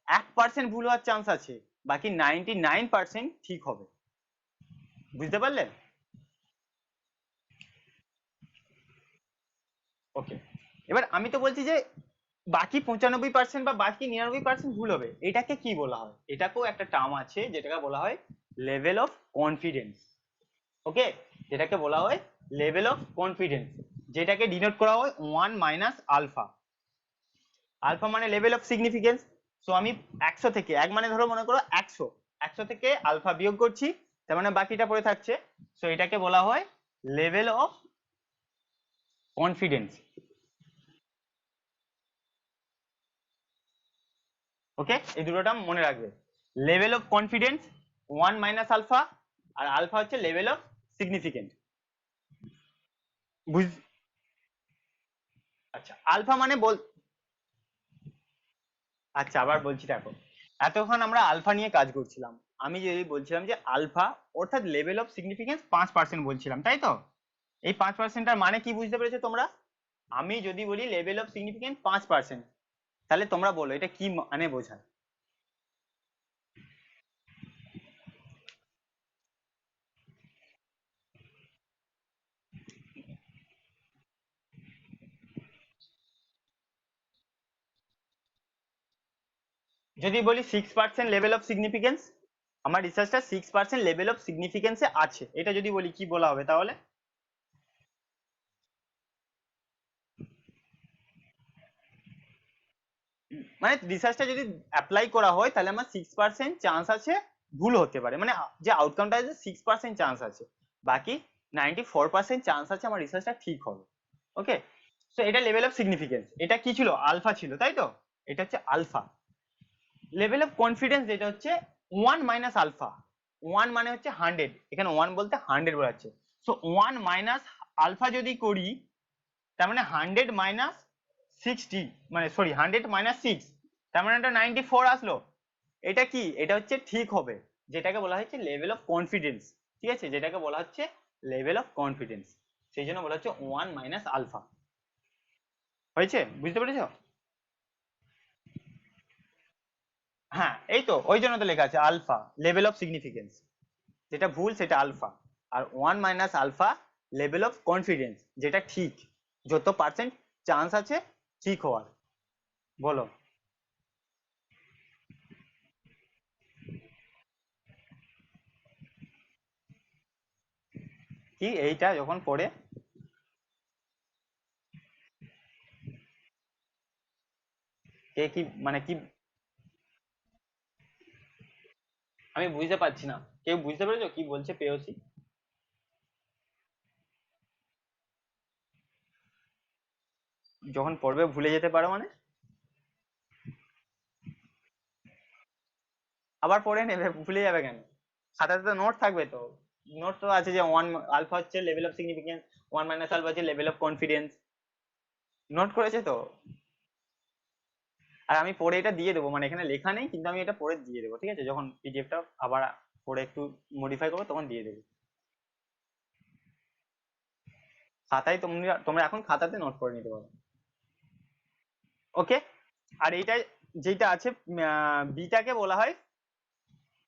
A: 1% ভুল হওয়ার চান্স আছে, বাকি 99% ঠিক হবে। বুঝতে পারলেন? ওকে, এবার আমি তো বলছি যে বাকি 95% বা বাকি 99% ভুল হবে, এটাকে কি বলা হয়? এটাকেও একটা টার্ম আছে যেটাকে বলা হয় লেভেল অফ কনফিডেন্স, ওকে, যেটাকে বলা হয় লেভেল অফ কনফিডেন্স, যেটাকে ডিনোট করা হয় 1 - আলফা। আলফা মানে লেভেল অফ সিগনিফিকেন্স। সো আমি 100 থেকে, এক মানে ধরো মনে করো 100, 100 থেকে আলফা বিয়োগ করছি, তার মানে বাকিটা পড়ে থাকছে, সো এটাকে বলা হয় লেভেল অফ কনফিডেন্স। ওকে, এই দুটোটা মনে রাখবে, লেভেল অফ কনফিডেন্স 1 - আলফা, আর আলফা হচ্ছে লেভেল অফ সিগনিফিকেন্ট। বুঝ আচ্ছা, আলফা মানে আচ্ছা আবার বলছি দেখো, এতক্ষণ আমরা আলফা নিয়ে কাজ করছিলাম, আমি যদি বলছিলাম যে আলফা অর্থাৎ লেভেল অফ সিগনিফিকেন্স 5% বলছিলাম, তাই তো? এই 5%টার মানে কি বুঝতে পেরেছো তোমরা? আমি যদি বলি লেভেল অফ সিগনিফিকেন্স 5%, তাহলে তোমরা বলো এটা কি মানে বোঝায়? যদি বলি 6% লেভেল অফ সিগনিফিকেন্স, আমার রিসার্চটা 6% লেভেল অফ সিগনিফিকেন্সে আছে, এটা যদি বলি কি বলা হবে তাহলে? মানে রিসার্চটা যদি অ্যাপ্লাই করা হয় তাহলে আমার 6% চান্স আছে ভুল হতে পারে, মানে যে আউটকামটা আছে 6% চান্স আছে, বাকি 94% চান্স আছে আমার রিসার্চটা ঠিক হবে। ওকে, সো এটা লেভেল অফ সিগনিফিকেন্স, এটা কি ছিল? আলফা ছিল, তাই তো? এটা হচ্ছে আলফা। লেভেল অফ কনফিডেন্স যেটা হচ্ছে 1 - আলফা, 1 মানে হচ্ছে 100, এখানে 1 বলতে 100 বোঝাচ্ছে। সো 1 - আলফা যদি করি, তার মানে 100 - 60, মানে সরি 100 - 6, তার মানে এটা 94 আসলো। এটা কি? এটা হচ্ছে ঠিক হবে, যেটাকে বলা হচ্ছে লেভেল অফ কনফিডেন্স, ঠিক আছে, যেটাকে বলা হচ্ছে লেভেল অফ কনফিডেন্স, সেই জন্য বলা হচ্ছে 1 - আলফা। হয়েছে? বুঝতে পেরেছো? হ্যাঁ, এই তো ওই জন্য তো লেখা আছে আলফা লেভেল অফ সিগনিফিকেন্স, যেটা ভুল সেটা আলফা, আর 1 - আলফা লেভেল অফ কনফিডেন্স, যেটা ঠিক, যত পার্সেন্ট চান্স আছে ঠিক হওয়ার। বলো। কি এইটা যখন পড়ে? কে কি মানে কি? আমি বুঝতে পারছি না, কেউ বুঝতে পেরেছো কি বলছে পেয়সী? যখন পড়বে ভুলে যেতে পারো মানে? আবার পড়ে নেবে, ভুলে যাবে কেন? খাতাতে তো নোট থাকবে তো। নোট তো আছে যে ওয়ান আলফা হচ্ছে level of significance, one minus alpha হচ্ছে লেভেল অফ কনফিডেন্স। নোট করেছে তো। আর আমি পরে এটা দিয়ে দেবো, মানে এখানে লেখা নেই কিন্তু আমি এটা পরে দিয়ে দেবো, ঠিক আছে? যখন পিডিএফটা আবার পরে একটু মডিফাই করবো তখন দিয়ে দেবো। খাতায় তোমরা তোমরা এখন খাতাতে নোট করে নিতে পারো। ওকে। আর এইটা যেটা আছে, বিটাকে বলা হয়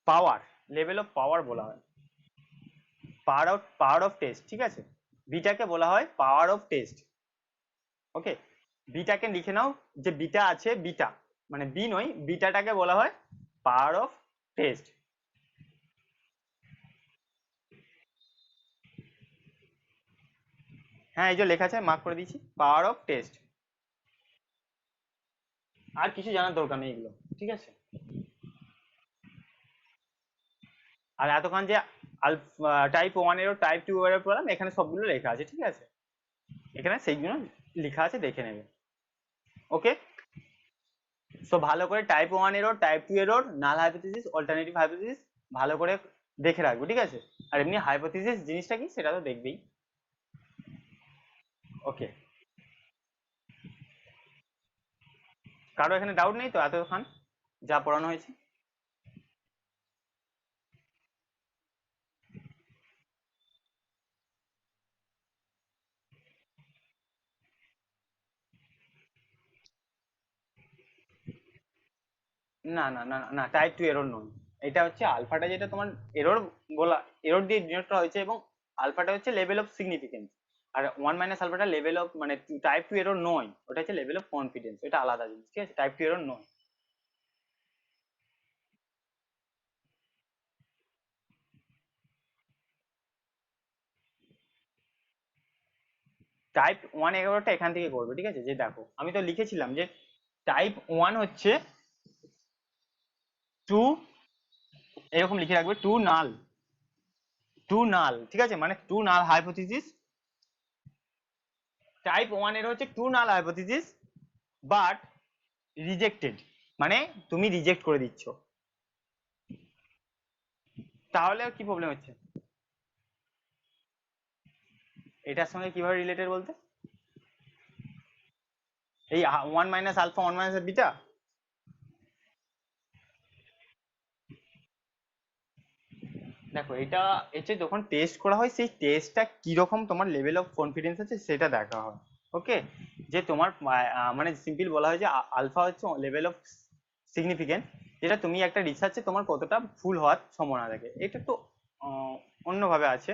A: পাওয়ার, লেভেল অফ পাওয়ার বলা হয়। পাওয়ার অফ টেস্ট, ঠিক আছে? বিটাকে বলা হয় পাওয়ার অফ টেস্ট। ওকে। বিটাকে লিখে নাও, যে বিটা আছে, বিটা মানে বি নয়, বিটাটাকে বলা হয় পাওয়ার অফ টেস্ট। হ্যাঁ, এই যে লেখা আছে, মার্ক করে দিয়েছি, পাওয়ার অফ টেস্ট। আর কিছু জানার দরকার নেই এগুলো, ঠিক আছে? আর এতক্ষণ যে টাইপ ওয়ান এর টাইপ টু এর পড়লাম, এখানে সবগুলো লেখা আছে, ঠিক আছে? এখানে সেইগুলো লেখা আছে, দেখে নেবে। ওকে। সো ভালো করে type one error, type two error, null hypothesis, alternative hypothesis ভালো করে দেখে রাখবো, ঠিক আছে? আর এমনি হাইপোথিসিস জিনিসটা কি সেটা তো দেখবেই। ওকে। কারো এখানে ডাউট নেই তো এতক্ষণ যা পড়ানো হয়েছে? না না না না, টাইপ টু এরর নয়। এটা হচ্ছে আলফাটা, যেটা তোমার এরর বলা, এরর দিয়ে ডিনোট করা হয়েছে, এবং আলফাটা হচ্ছে লেভেল অফ সিগনিফিকেন্স। আর ওয়ান মাইনাস আলফাটা লেভেল অফ, মানে টাইপ টু এরর নয়, ওটা হচ্ছে লেভেল অফ কনফিডেন্স, এটা আলাদা জিনিস, ঠিক আছে? টাইপ টু এরর নয়। টাইপ ওয়ান এররটা এখান থেকে করবে, ঠিক আছে? যে দেখো আমি তো লিখেছিলাম যে টাইপ ওয়ান হচ্ছে টু, এরকম লিখে রাখবে, টু নাল, টু নাল, ঠিক আছে? মানে টু নাল হাইপোথিসিস। টাইপ ওয়ান এর হচ্ছে two null hypothesis but rejected, মানে তুমি রিজেক্ট করে দিচ্ছ। তাহলে কি প্রবলেম হচ্ছে? এটার সঙ্গে কিভাবে রিলেটেড বলতে? এই one minus alpha, one minus beta. দেখো এটা হচ্ছে যখন টেস্ট করা হয়, সেই টেস্টটা কিরকম তোমার লেভেল অফ কনফিডেন্স আছে সেটা দেখা হয়। ওকে। যে তোমার মানে সিম্পল বলা হয় যে আলফা হচ্ছে লেভেল অফ সিগনিফিকেন্ট, যেটা তুমি একটা রিসার্চে তোমার কতটা ভুল হওয়ার সম্ভাবনা থাকে, এটা তো অন্যভাবে আছে।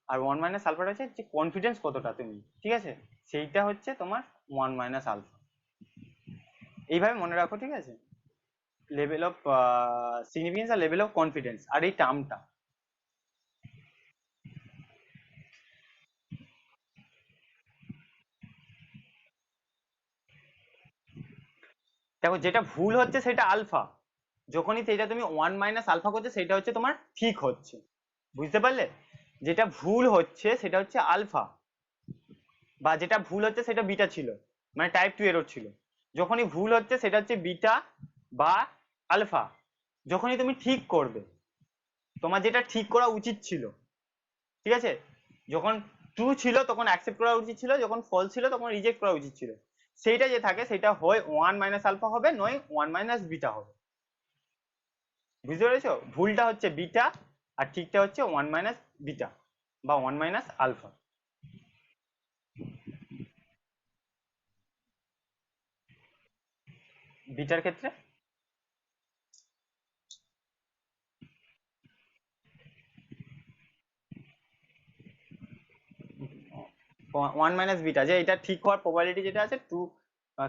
A: আর ওয়ান মাইনাস আলফাটা হচ্ছে যে কনফিডেন্স কতটা তুমি, ঠিক আছে? সেইটা হচ্ছে তোমার ওয়ান মাইনাস আলফা। এইভাবে মনে রাখো, ঠিক আছে? লেভেল অফ সিগনিফিকেন্স আর লেভেল অফ কনফিডেন্স, আর এই টার্মটা। দেখো যেটা ভুল হচ্ছে সেটা আলফা, যখনই সেটা তুমি ওয়ান মাইনাস আলফা করছে সেটা হচ্ছে তোমার ঠিক হচ্ছে, বুঝতে পারলে? যেটা ভুল হচ্ছে সেটা হচ্ছে আলফা, বা যেটা ভুল হচ্ছে সেটা বিটা ছিল, মানে টাইপ টু এরর ছিল। যখনই ভুল হচ্ছে সেটা হচ্ছে বিটা বা আলফা। যখনই তুমি ঠিক করবে, তোমার যেটা ঠিক করা উচিত ছিল, ঠিক আছে? যখন ট্রু ছিল তখন অ্যাকসেপ্ট করা উচিত ছিল, যখন ফলস ছিল তখন রিজেক্ট করা উচিত ছিল। সেইটা যে থাকে সেটা হয় ওয়ান মাইনাস আলফা হবে, নয় ওয়ান মাইনাস বিটা হবে। বুঝতে পেরেছো? ভুলটা হচ্ছে বিটা, আর ঠিকটা হচ্ছে ওয়ান মাইনাস বিটা বা ওয়ান মাইনাস আলফা। বিটার ক্ষেত্রে ওয়ান মাইনাস বিটা, যে এটা ঠিক হওয়ার প্রবাবিলিটি যেটা আছে টু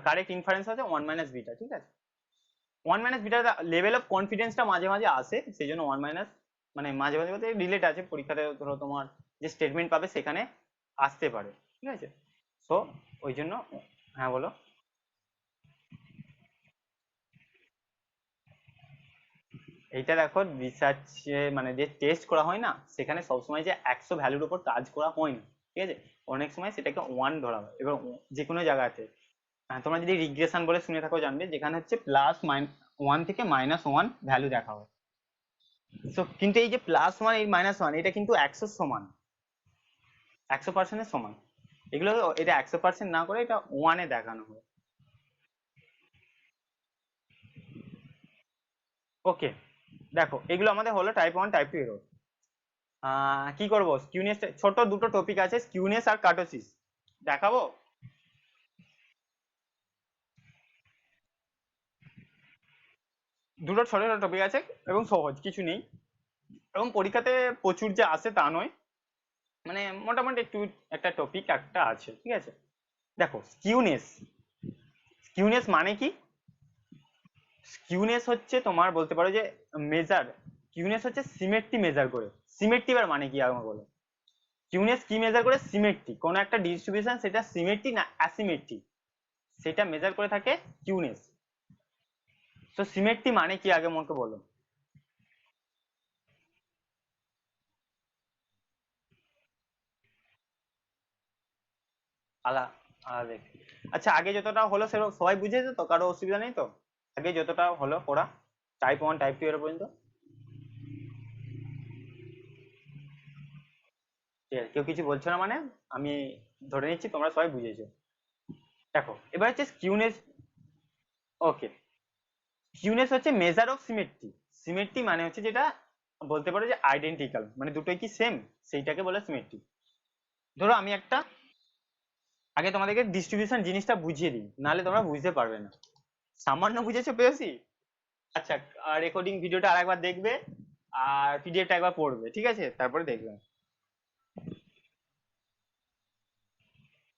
A: কারেক্ট ইনফারেন্স আছে ওয়ান মাইনাস বিটা, ঠিক আছে। One minus bitter level of কনফিডেন্সটা মাঝে মাঝে আসে, সেই জন্য ওয়ান মাইনাস মানে মাঝে মাঝে বলতে রিলেট আছে, পরীক্ষাতে ধরো তোমার যে স্টেটমেন্ট পাবে সেখানে আসতে পারে, ঠিক আছে। সো ওই জন্য, হ্যাঁ বলো। এইটা দেখো রিসার্চে মানে যে টেস্ট করা হয় না, সেখানে সবসময় যে 100 ভ্যালুর উপর কাজ করা হয় না, ঠিক আছে। অনেক সময় সেটাকে ওয়ান ধরা হয়, এবার যে কোনো জায়গাতে তোমরা যদি রিগ্রেশন বলে শুনে থাকো জানবে, যেখানে হচ্ছে প্লাস ওয়ান থেকে -1 ভ্যালু দেখা হয়। তো কিন্তু এই যে +1 এই -1 এটা কিন্তু 100 সমান, 100% সমান। এগুলো এটা 100% না করে এটা ওয়ানে দেখানো হয়। ওকে, দেখো এগুলো আমাদের হলো টাইপ 1 টাইপ 2 এরর। কি করব, স্কিউনেস, ছোট দুটো টপিক আছে, স্কিউনেস আর কার্টোসিস দেখাবো। দুটো ছোট ছোট টপিক আছে এবং সহজ, কিছু নেই, এবং পরীক্ষাতে প্রচুর যে আসে তা নয়, মানে মোটামুটি একটু একটা টপিক একটা আছে, ঠিক আছে। দেখো স্কিউনেস, স্কিউনেস মানে কি? স্কিউনেস হচ্ছে তোমার বলতে পারো যে মেজার, স্কিউনেস হচ্ছে সিমেট্রি মেজার করে। সিমেট্রি এবার মানে কি আমাকে বলো। স্কিউনেস কি মেজার করে? সিমেট্রি, কোন একটা ডিস্ট্রিবিউশন সেটা সিমেট্রি না অ্যাসিমেট্রি, সেটা মেজার করে থাকে স্কিউনেস। তো সিমেট্রি মানে কি আগে আমাকে বলো। আলা আলা দেখ, আচ্ছা আগে যতটা হলো সেরকম সবাই বুঝেছে তো, কারো অসুবিধা নেই তো? আগে যতটা হলো পড়া টাইপ 1 টাইপ 2 এর পর্যন্ত, ঠিক আছে, কেউ কিছু বলছো না মানে আমি ধরে নিচ্ছি তোমরা সবাই বুঝেছো। দেখো এবার হচ্ছে স্কিউনেস। ওকে, স্কিউনেস হচ্ছে মেজার অফ সিমেট্রি। সিমেট্রি মানে হচ্ছে যেটা বলতে পারো যে আইডেন্টিক্যাল, মানে দুটোই কি সেম, সেইটাকে বলে সিমেট্রি। ধরো আমি একটা আগে তোমাদেরকে ডিস্ট্রিবিউশন জিনিসটা বুঝিয়ে দিই, নাহলে তোমরা বুঝতে পারবে না। সামান্য বুঝেছো পেয়েছি। আচ্ছা, রেকর্ডিং ভিডিওটা আরেকবার দেখবে, আর পিডিএফটা একবার পড়বে, ঠিক আছে, তারপরে দেখবে।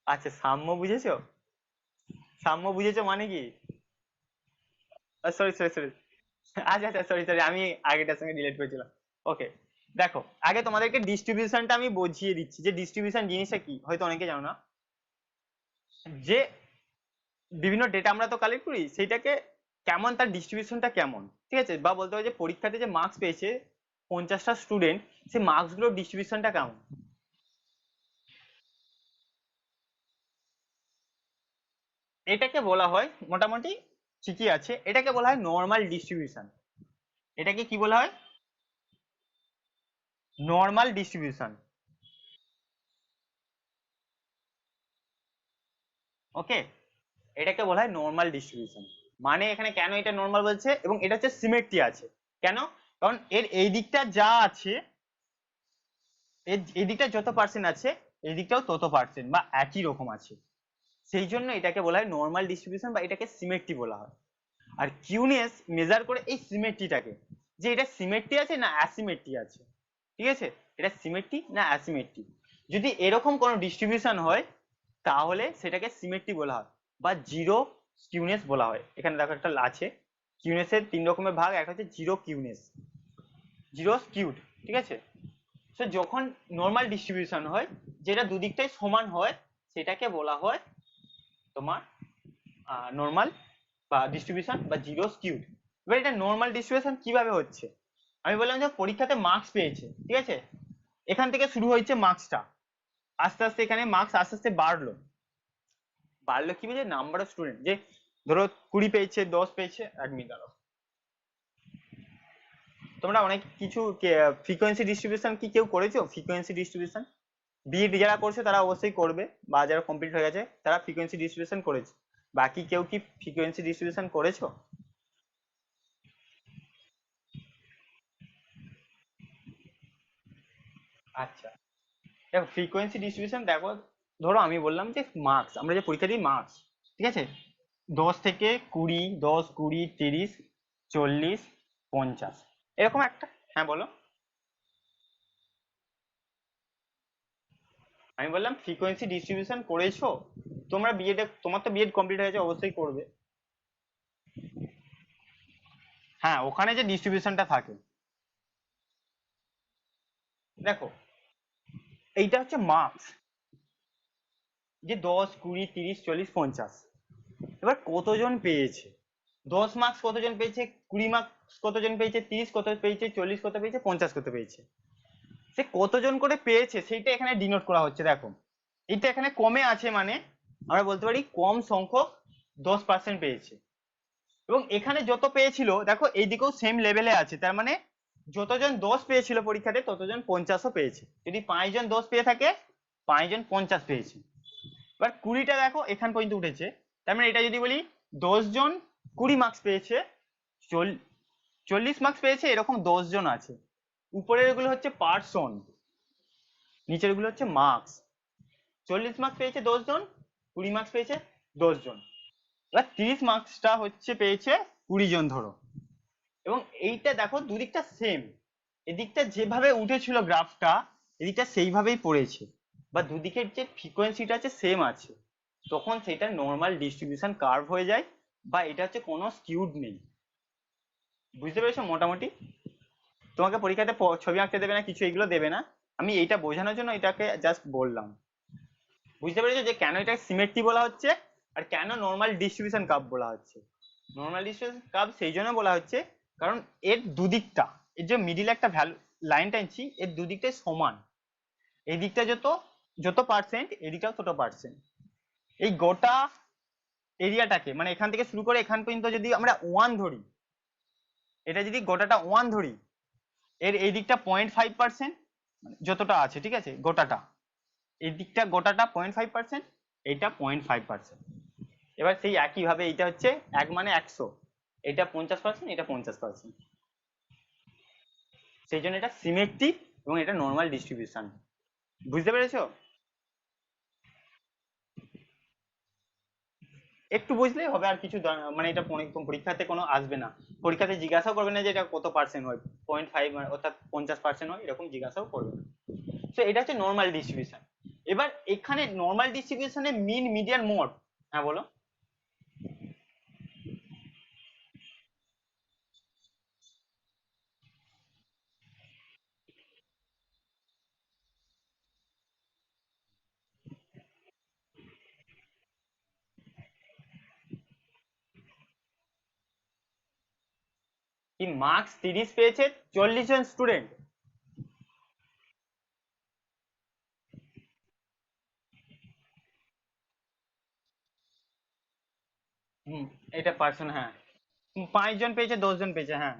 A: আচ্ছা সাম্য বুঝেছো? সাম্য বুঝেছো মানে কি? সরি সরি সরি, আচ্ছা আচ্ছা সরি সরি, আমি আগেটার সঙ্গে ডিলেট করেছিলাম। ওকে, দেখো আগে তোমাদেরকে ডিস্ট্রিবিউশনটা আমি বুঝিয়ে দিচ্ছি, যে ডিস্ট্রিবিউশন জিনিসটা কি, হয়তো অনেকে জানো না। যে বিভিন্ন ডেটা আমরা তো কালেক্ট করি, সেইটাকে কেমন, তার ডিস্ট্রিবিউশনটা কেমন, ঠিক আছে, বা বলতে হয় যে পরীক্ষাতে যে মার্কস পেয়েছে 50টা স্টুডেন্ট, সেই মার্কস গুলোর ডিস্ট্রিবিউশনটা কেমন, এটাকে বলা হয় মোটামুটি ঠিকই আছে, এটাকে বলা হয় নর্মাল ডিস্ট্রিবিউশন। এটাকে কি বলা হয়? Normal distribution. ওকে, এটাকে বলা হয় নর্মাল ডিস্ট্রিবিউশন। মানে এখানে কেন এটা নর্মাল বলছে, এবং এটা হচ্ছে সিমেট্রি আছে কেন, কারণ এর এই দিকটা যা আছে, এর এই দিকটা যত পার্সেন্ট আছে, এই দিকটাও তত পার্সেন্ট বা একই রকম আছে, সেই জন্য এটাকে বলা হয় নর্মাল ডিস্ট্রিবিউশন বা এটাকে সিমেট্রি বলা হয়। আর কিউনেস মেজার করে এই সিমেট্রিটাকে, যে এটা সিমেট্রি আছে না অ্যাসিমেট্রি আছে, ঠিক আছে, এটা সিমেট্রি না অ্যাসিমেট্রি। যদি এরকম কোনো ডিস্ট্রিবিউশন হয় তাহলে সেটাকে সিমেট্রি বলা হয় বা জিরো কিউনেস বলা হয়। এখানে দেখো একটা আছে, কিউনেসের 3 রকমের ভাগ, একটা হচ্ছে জিরো কিউনেস, জিরো স্কিউড, ঠিক আছে। তো যখন নর্মাল ডিস্ট্রিবিউশন হয়, যেটা দুদিকটাই সমান হয়, সেটাকে বলা হয় তোমার নর্মাল বা ডিস্ট্রিবিউশন বা জিরো স্কিউড। এবার এটা নর্মাল ডিস্ট্রিবিউশন কিভাবে হচ্ছে, আমি বললাম যে পরীক্ষাতে মার্কস পেয়েছে, ঠিক আছে, এখান থেকে শুরু হয়েছে মার্কসটা, আস্তে আস্তে এখানে মার্কস আস্তে আস্তে বাড়লো। বাড়লো কি বুঝে, নাম্বার অফ স্টুডেন্ট, যে ধরো 20 পেয়েছে, 10 পেয়েছে, 1 মিনিট দাঁড়াও। তোমরা অনেক কিছু ফ্রিকোয়েন্সি ডিস্ট্রিবিউশন কি কেউ করেছো? ফ্রিকোয়েন্সি ডিস্ট্রিবিউশন বিএড যারা করছে তারা অবশ্যই করবে, বা যারা কমপ্লিট হয়ে গেছে তারা ফ্রিকোয়েন্সি ডিস্ট্রিবিউশন করেছে। বাকি কেউ কি ফ্রিকোয়েন্সি ডিস্ট্রিবিউশন করেছো? আচ্ছা, দেখো ফ্রিকোয়েন্সি ডিস্ট্রিবিউশন দেখো, ধরো আমি বললাম যে মার্কস, আমরা যে পরীক্ষা দিই মার্কস, ঠিক আছে, 10 থেকে 20, 10, 20, 30, 40, 50, এরকম একটা, হ্যাঁ বলো। আমি বললাম ফ্রিকোয়েন্সি ডিস্ট্রিবিউশন করেছো তোমরা বিএড, তোমার তো বিএড কমপ্লিট হয়েছে, অবশ্যই করবে। হ্যাঁ, ওখানে যে ডিস্ট্রিবিউশনটা থাকে, দেখো এইটা হচ্ছে মার্কস, যে 10, 20, 30, 40, 50। এবার কতজন পেয়েছে, 10 মার্কস কতজন পেয়েছে, 20 মার্কস কতজন পেয়েছে, 30 কত পেয়েছে, 40 কত পেয়েছে, 50 কত পেয়েছে, সে কতজন করে পেয়েছে সেইটা এখানে ডিনোট করা হচ্ছে। দেখো এটা এখানে কমে আছে, মানে আমরা বলতে পারি কম সংখ্যক 10% পেয়েছে। এবং এখানে যত পেয়েছিল দেখো এইদিকেও সেম লেভেলে আছে, তার মানে যতজন 10 পেয়েছিল পরীক্ষাতে ততজন 50ও পেয়েছে। যদি 5 জন 10 পেয়ে থাকে, 5 জন 50 পেয়েছে। এবার 20টা দেখো এখান পর্যন্ত উঠেছে, তার মানে এটা যদি বলি 10 জন 20 মার্কস পেয়েছে, 40 মার্কস পেয়েছে, এরকম 10 জন আছে। উপরের গুলো হচ্ছে পার্সন, নিচের গুলো হচ্ছে মার্কস। 40 মার্কস পেয়েছে 10 জন, 20 মার্কস পেয়েছে 10 জন। এবার 30 মার্কসটা হচ্ছে পেয়েছে 20 জন ধরো। এবং এইটা দেখো দুদিকটা সেম, এদিকটা যেভাবে উঠেছিল গ্রাফটা, এদিকটা সেইভাবেই পড়েছে, বা দুদিকের যে ফ্রিকোয়েন্সিটা আছে সেম আছে, তখন সেটা নর্মাল ডিস্ট্রিবিউশন কার্ভ হয়ে যায়, বা এটা হচ্ছে কোনো স্কিউড নেই। বুঝতে পেরেছো মোটামুটি? তোমাকে পরীক্ষাতে ছবি আঁকতে দেবে না, কিছু এগুলো দেবে না, আমি এইটা বোঝানোর জন্য এটাকে জাস্ট বললাম। বুঝতে পেরেছো যে কেন এটা সিমেট্রি বলা হচ্ছে, আর কেন নর্মাল ডিস্ট্রিবিউশন কার্ভ বলা হচ্ছে? নর্মাল ডিস্ট্রিবিউশন কার্ভ সেই জন্য বলা হচ্ছে কারণ এর দুদিকটা, এর যে মিডিল একটা ভ্যালু লাইন টানছি, এর দুদিকটাই সমান। এই দিকটা যত যত পার্সেন্ট, এদিকটাও তত পার্সেন্ট। এই গোটা এরিয়াটাকে, মানে এখান থেকে শুরু করে এখান পর্যন্ত যদি আমরা 1 ধরি, এটা যদি গোটাটা 1 ধরি, এর এই দিকটা 0.5%, যতটা আছে ঠিক আছে গোটাটা, এই দিকটা গোটাটা 0.5%, এইটা 0.5%। এবার সেই একই ভাবে এইটা হচ্ছে 1 মানে 100, এটা 50%, এটা 50%। সেই জন্য এটা সিমেট্রিক এবং এটা নর্মাল ডিস্ট্রিবিউশন। বুঝতে পেরেছো? একটু বুঝলেই হবে, আর কিছু মানে এটা পরীক্ষাতে কোনো আসবে না, পরীক্ষাতে জিজ্ঞাসাও করবে না যে এটা কত পার্সেন্ট হয়, 0.5 অর্থাৎ 50% হয়, এরকম জিজ্ঞাসাও করবে না। তো এটা হচ্ছে নর্মাল ডিস্ট্রিবিউশন। এবার এখানে নর্মাল ডিস্ট্রিবিউশনে মিন মিডিয়ান মোড। হ্যাঁ বলো। কি মার্কস 30 পেয়েছে 40 জন স্টুডেন্ট? হুম, এটা পার্সন, হ্যাঁ। 5 জন পেয়েছে, 10 জন পেয়েছে, হ্যাঁ।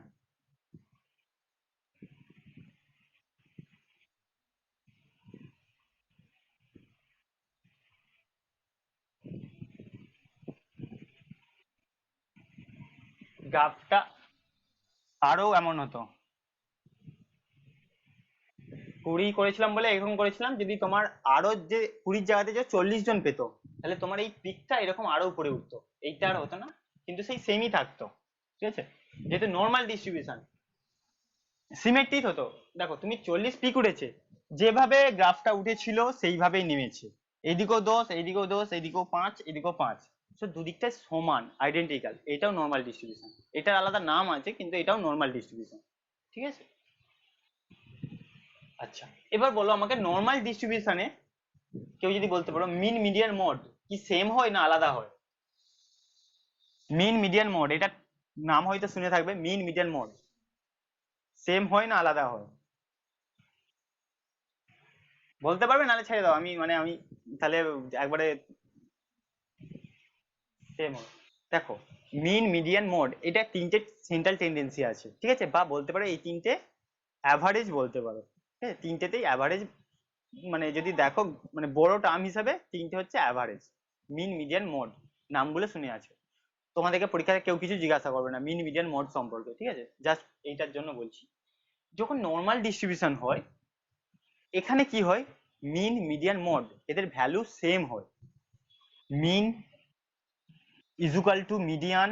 A: গ্রাফটা আরো এমন হতো, 20 করেছিলাম বলে এরকম করেছিলাম, যদি তোমার আরো যে 20 জায়গাতে যে 40 জন পেতো, তাহলে তোমার এই পিকটা এরকম আরো উপরে উঠতো, এইটা আর হতো না, কিন্তু সেই সেমই থাকতো। ঠিক আছে, যেহেতু নর্মাল ডিস্ট্রিবিউশন সিমেট্রিক হতো। দেখো তুমি 40 পিক উঠেছে, যেভাবে গ্রাফটা উঠেছিল সেইভাবেই নেমেছে, এইদিকেও 10, এইদিকেও 10, এইদিকেও 5, এইদিকেও 5, তো দুদিকটাই সমান আইডেন্টিক্যাল, এটাও নর্মাল ডিস্ট্রিবিউশন। এটার আলাদা নাম আছে কিন্তু এটাও নর্মাল ডিস্ট্রিবিউশন। ঠিক আছে। আচ্ছা, এবার বলো আমাকে নর্মাল ডিস্ট্রিবিউশনে কেউ যদি বলতে পারো মিন মিডিয়ান মোড কি সেম হয় না আলাদা হয়? মিন মিডিয়ান মোড, এটা নাম হয়তো শুনে থাকবে, মিন মিডিয়ান মোড সেম হয় না আলাদা হয়? বলতে পারবে, নাহলে ছেড়ে দাও, আমি মানে আমি তাহলে একবারে সেম হয়। দেখো মিন মিডিয়ান মোড এটা তিনটে সেন্ট্রাল টেন্ডেন্সি আছে, ঠিক আছে, বা বলতে পারো এই তিনটে অ্যাভারেজ বলতে পারো। ঠিক আছে, তিনটেতেই অ্যাভারেজ, মানে যদি দেখো মানে বড় টার্ম হিসাবে তিনটে হচ্ছে অ্যাভারেজ, মিন মিডিয়ান মোড, নামগুলো শুনে আছে। তোমাদেরকে পরীক্ষায় কেউ কিছু জিজ্ঞাসা করবে না মিন মিডিয়ান মোড সম্পর্কে, ঠিক আছে, জাস্ট এইটার জন্য বলছি। যখন নর্মাল ডিস্ট্রিবিউশন হয়, এখানে কি হয়, মিন মিডিয়ান মোড এদের ভ্যালু সেম হয়। Mean equal to median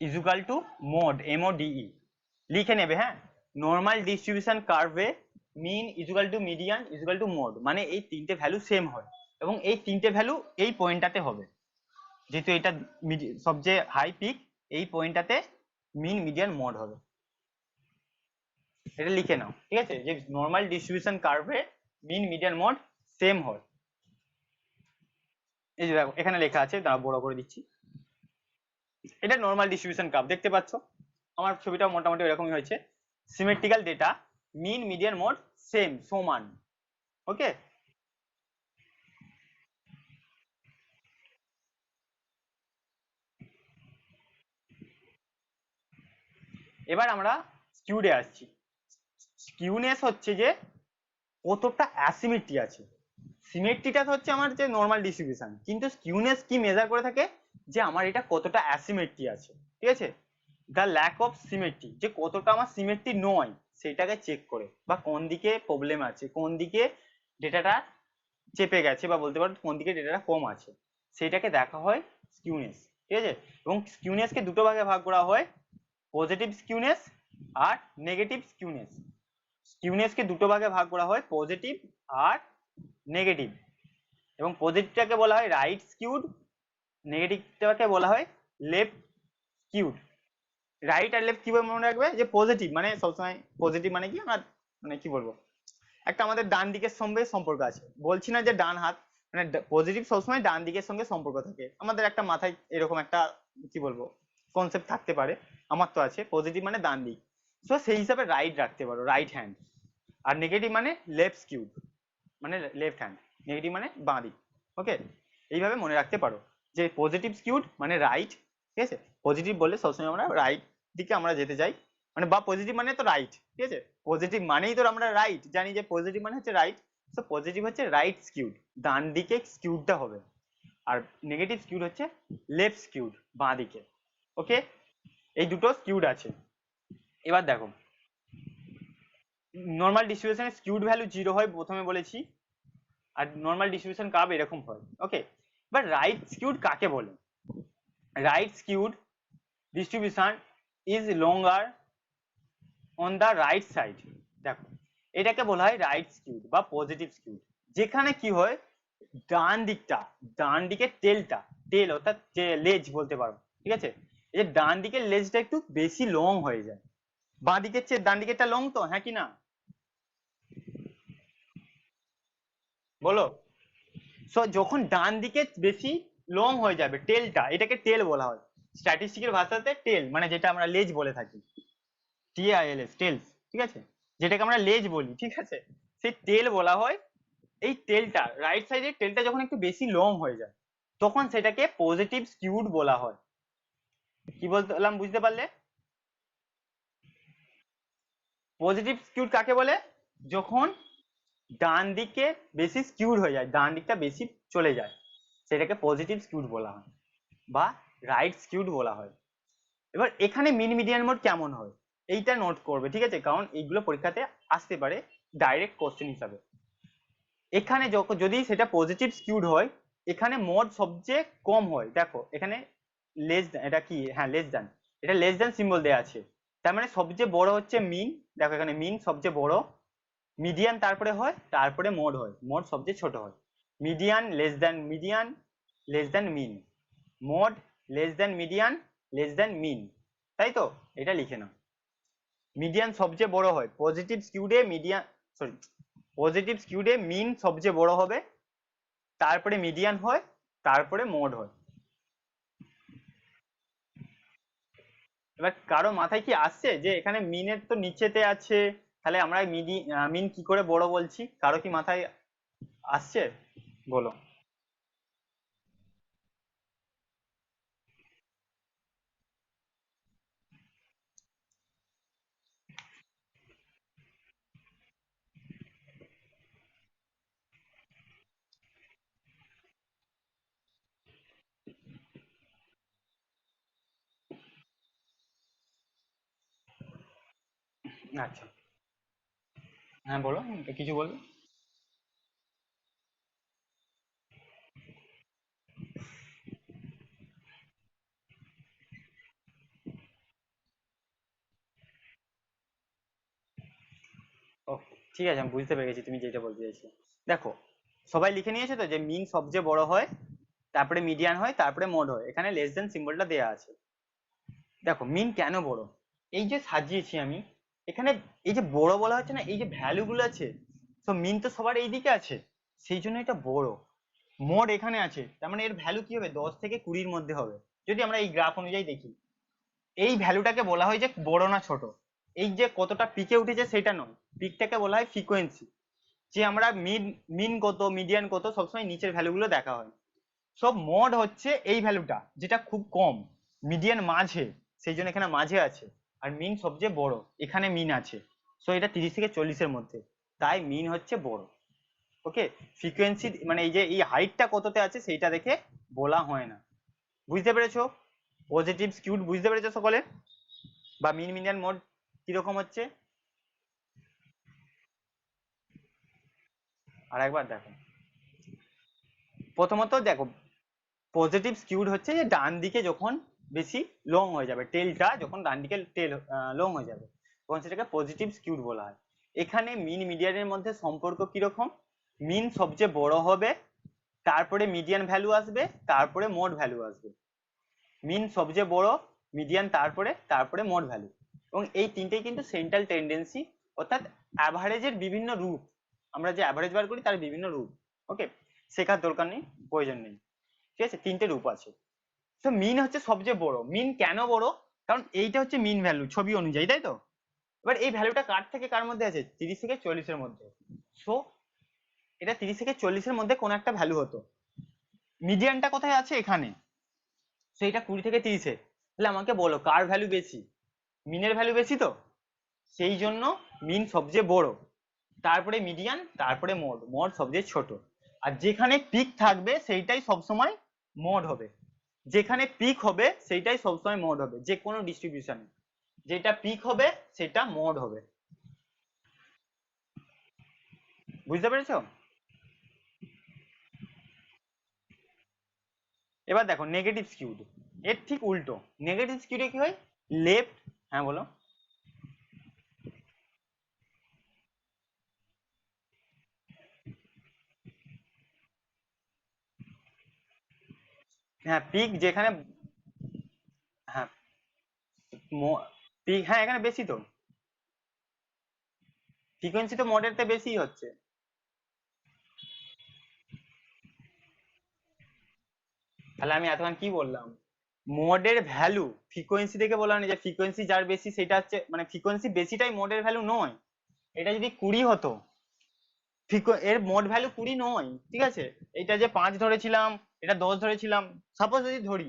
A: equal to mode, M O D E লিখে নেবে, হ্যাঁ। নর্মাল ডিস্ট্রিবিউশন কার্ভে mean equal to median equal to mode, মানে এই তিনটে ভ্যালু সেম হয় এবং এই তিনটে ভ্যালু এই পয়েন্টটাতে হবে, যেহেতু এটা সবচেয়ে হাই পিক, এই পয়েন্টটাতে মিন মিডিয়ান মোড হবে। এটা লিখে নাও, ঠিক আছে, যে নর্মাল ডিস্ট্রিবিউশন কার্ভে মিন মিডিয়ান মোড সেম হয়। এই যে দেখো এখানে লেখা আছে, দাঁড়া বড় করে দিচ্ছি, এটা নর্মাল ডিস্ট্রিবিউশন কার্ভ দেখতে পাচ্ছ, আমার ছবিটা মোটামুটি এরকমই হয়েছে। Symmetrical data, mean median mode same, সমান। ওকে, এবার আমরা স্কিউডে আসছি। স্কিউনেস হচ্ছে যে কতটা অ্যাসিমেট্রি আছে। সিমেট্রিটা হচ্ছে আমার যে নর্মাল ডিস্ট্রিবিউশন, কিন্তু স্কিউনেস কি মেজার করে থাকে, যে আমার এটা কতটা অ্যাসিমেট্রি আছে, ঠিক আছে, দ্য ল্যাক অফ সিমেট্রি, যে কতটা আমার সিমেট্রি নয় সেটাকে চেক করে, বা কোন দিকে প্রবলেম আছে, কোন দিকে ডেটাটা চেপে গেছে, বা বলতে পারো কোন দিকে ডেটাটা কম আছে, সেটাকে দেখা হয় স্কিউনেস, ঠিক আছে। এবং স্কিউনেসকে দুটো ভাগে ভাগ করা হয়, পজিটিভ স্কিউনেস আর নেগেটিভ স্কিউনেস। স্কিউনেসকে দুটো ভাগে ভাগ করা হয়, পজিটিভ আর নেগেটিভ। এবং পজিটিভটাকে বলা হয় রাইট স্কিউড, নেগেটিভটাকে বলা হয় লেফট স্কিউড। রাইট আর লেফট কিভাবে মনে রাখবে, যে পজিটিভ মানে সবসময় পজিটিভ মানে কি, আমার মানে কি বলবো, একটা আমাদের ডান দিকের সঙ্গে সম্পর্ক আছে, বলছি না যে ডান হাত, মানে পজিটিভ সবসময় ডান দিকের সঙ্গে সম্পর্ক থাকে, আমাদের একটা মাথায় এরকম একটা কি বলবো কনসেপ্ট থাকতে পারে, আমার তো আছে, পজিটিভ মানে ডান দিক, তো সেই হিসাবে রাইট রাখতে পারো, রাইট হ্যান্ড। আর নেগেটিভ মানে লেফট স্কিউড, মানে লেফট হ্যান্ড, নেগেটিভ মানে বাঁ দিক। ওকে, এইভাবে মনে রাখতে পারো যে পজিটিভ স্কিউড মানে রাইট, ঠিক আছে, পজিটিভ বললে সবসময় আমরা রাইট দিকে আমরা যেতে চাই, মানে বা পজিটিভ মানে তো রাইট, ঠিক আছে, পজিটিভ মানেই তো আমরা রাইট জানি, যে পজিটিভ মানে হচ্ছে রাইট, তো পজিটিভ হচ্ছে রাইট স্কিউড, ডান দিকে স্কিউডটা হবে, আর নেগেটিভ স্কিউড হচ্ছে লেফট স্কিউড, বাঁ দিকে। ওকে, এই দুটো স্কিউড আছে। এবার দেখো নর্মাল ডিস্ট্রিবিউশনের স্কিউড ভ্যালু 0 হয় প্রথমে বলেছি, আর নর্মাল ডিস্ট্রিবিউশন কার্ভ এরকম হয়। ওকে, এবার রাইট স্কিউড কাকে বলে? Right skewed distribution is longer on the right side. দেখো এটাকে বলা হয় রাইট স্কিউড বা পজিটিভ স্কিউড, যেখানে কি হয়, ডান দিকটা, ডান দিকের টেলটা, টেল অর্থাৎ যে লেজ বলতে পারো, ঠিক আছে, এই যে ডান দিকের লেজটা একটু বেশি লং হয়ে যায়, বাঁ দিকের চেয়ে ডান দিকেরটা লং, তো হ্যাঁ কি না বলো। সো যখন ডান দিকে বেশি লং হয়ে যাবে টেলটা, এটাকে টেল বলা হয়, স্ট্যাটিস্টিকের ভাষাতে টেল মানে যেটা আমরা লেজ বলে থাকি, TILS টেলস, ঠিক আছে, যেটাকে আমরা লেজ বলি, ঠিক আছে, সেই টেল বলা হয়। এই টেলটা, রাইট সাইডের টেলটা যখন একটু বেশি লং হয়ে যায়, তখন সেটাকে পজিটিভ স্কিউড বলা হয়। কি বললাম বুঝতে পারলে? পজিটিভ স্কিউড কাকে বলে? যখন ডান দিকে বেশি স্কিউড হয়ে যায়, ডান দিকটা বেশি চলে যায়, সেটাকে পজিটিভ স্কিউড বলা হয় বা রাইট স্কিউড বলা হয়। এবার এখানে মিন মিডিয়ান মোড কেমন হয় এইটা নোট করবে, ঠিক আছে, কারণ এইগুলো পরীক্ষাতে আসতে পারে ডাইরেক্ট কোশ্চেন হিসাবে। এখানে যদি সেটা পজিটিভ স্কিউড হয়, এখানে মোড সবচেয়ে কম হয়, দেখো এখানে লেস, এটা কি, হ্যাঁ লেস দ্যান, এটা লেস দ্যান সিম্বল দেওয়া আছে, তার মানে সবচেয়ে বড় হচ্ছে মিন, দেখো এখানে মিন সবচেয়ে বড়, মিডিয়ান তারপরে হয়, তারপরে মোড হয়, মোড সবচেয়ে ছোট হয়, median less than median less than mean, mode less than median less than mean, তাই তো, এটা লিখে নাও। মিডিয়ান সবচেয়ে বড় হয় পজিটিভ স্কিউডে, মিডিয়ান সরি পজিটিভ স্কিউডে মিন সবচেয়ে বড় হবে, তারপরে মিডিয়ান হয়, তারপরে মোড হয়। এবার কারো মাথায় কি আসছে যে এখানে মিনের তো নিচেতে আছে, তাহলে আমরা মিন কি করে বড় বলছি, কারো কি মাথায় আসছে বলো। আচ্ছা, হ্যাঁ বলো, কিছু বলবে। ঠিক আছে, আমি বুঝতে পেরেছি তুমি যেটা বলতে চাইছো। দেখো, সবাই লিখে নিয়েছো তো যে মিন সবচেয়ে বড় হয়, তারপরে মিডিয়ান হয়, তারপরে মোড হয়। এখানে লেস দেন সিম্বলটা দেয়া আছে। দেখো মিন কেন বড়, এই যে সাজিয়েছি আমি এখানে, এই যে বড় বলা হচ্ছে না, এই যে ভ্যালু গুলো আছে, তো মিন তো সবার এইদিকে আছে, সেই জন্য এটা বড়। মোড এখানে আছে, তার মানে এর ভ্যালু কি হবে, 10 থেকে 20-র মধ্যে হবে। যদি আমরা এই গ্রাফ অনুযায়ী দেখি, এই ভ্যালুটাকে বলা হয় যে বড় না ছোট। এই যে কতটা পিকে উঠেছে সেটা নয়, পিকটাকে বলা হয় ফ্রিকোয়েন্সি। যে আমরা মিন কত, মিডিয়ান কত, সবসময় নিচের ভ্যালুগুলো দেখা হয়। সব মড হচ্ছে এই ভ্যালুটা, যেটা খুব কম, মিডিয়ান মাঝে, সেই জন্য এখানে মাঝে আছে। আর মিন সবচেয়ে বড়, এখানে মিন আছে। সো এটা 30 থেকে 40-এর মধ্যে, তাই মিন হচ্ছে বড়। ওকে, ফ্রিকোয়েন্সি মানে এই যে এই হাইটটা কততে আছে সেইটা দেখে বলা হয় না। বুঝতে পেরেছো? পজিটিভ স্কিউড বুঝতে পেরেছো সকলে? বা মিন মিডিয়ান মোড কিরকম হচ্ছে আর একবার দেখো। প্রথমত দেখো, পজিটিভ স্কিউড হচ্ছে যে ডান দিকে যখন বেশি লং হয়ে যাবে, টেলটা যখন ডান দিকে টেল লং হয়ে যাবে, তখন সেটাকে পজিটিভ স্কিউড বলা হয়। এখানে মিন মিডিয়ানের মধ্যে সম্পর্ক কিরকম, মিন সবচেয়ে বড় হবে, তারপরে মিডিয়ান ভ্যালু আসবে, তারপরে মোড ভ্যালু আসবে। মিন সবচেয়ে বড়, মিডিয়ান তারপরে, তারপরে মোড ভ্যালু। এবং এই তিনটেই কিন্তু সেন্ট্রাল টেন্ডেন্সি, অর্থাৎ অ্যাভারেজের বিভিন্ন রূপ। আমরা যে অ্যাভারেজ বার করি তার বিভিন্ন রূপ। ওকে, শেখার দরকার নেই, প্রয়োজন নেই। ঠিক আছে, তিনটে রূপ আছে। তো মিন হচ্ছে সবচেয়ে বড়। মিন কেন বড়, কারণ এইটা হচ্ছে মিন ভ্যালু ছবি অনুযায়ী, তাই তো? এবার এই ভ্যালুটা কার থেকে কার মধ্যে আছে, 30 থেকে 40-এর মধ্যে। সো এটা 30 থেকে 40-এর মধ্যে কোন একটা ভ্যালু হতো। মিডিয়ানটা কোথায় আছে, এখানে। সো এটা 20 থেকে 30-এ, তাহলে আমাকে বলো কার ভ্যালু বেশি, মিনের ভ্যালু বেশি তো, সেই জন্য মিন সবচেয়ে বড়, তারপরে মিডিয়ান, তারপরে মোড, মোড সবচেয়ে ছোট। আর যেখানে পিক থাকবে সেইটাই সবসময় মোড হবে। যেখানে পিক হবে সেইটাই সবসময় মোড হবে, যে কোনো ডিস্ট্রিবিউশনে যেটা পিক হবে সেটা মোড হবে। বুঝতে পেরেছো? এবার দেখো নেগেটিভ স্কিউড, এর ঠিক উল্টো। নেগেটিভ স্কিউডে কি হয়, লেফট, হ্যাঁ বলো। হ্যাঁ পিক যেখানে, হ্যাঁ পিক, হ্যাঁ এখানে বেশি তো, ফ্রিকোয়েন্সি তো মোডের তে বেশি হচ্ছে। তাহলে আমি এতক্ষণ কি বললাম, মোডের ভ্যালু ফ্রিকোয়েন্সি থেকে বলা হয় না যে ফ্রিকোয়েন্সি যার বেশি সেটা হচ্ছে, মানে ফ্রিকোয়েন্সি বেশিটাই মোডের ভ্যালু নয়। এটা যদি 20 হতো, এর মোড ভ্যালু 20 নয়, ঠিক আছে। এটা যে 5 ধরেছিলাম, এটা 10 ধরেছিলাম, সাপোজ যদি ধরি,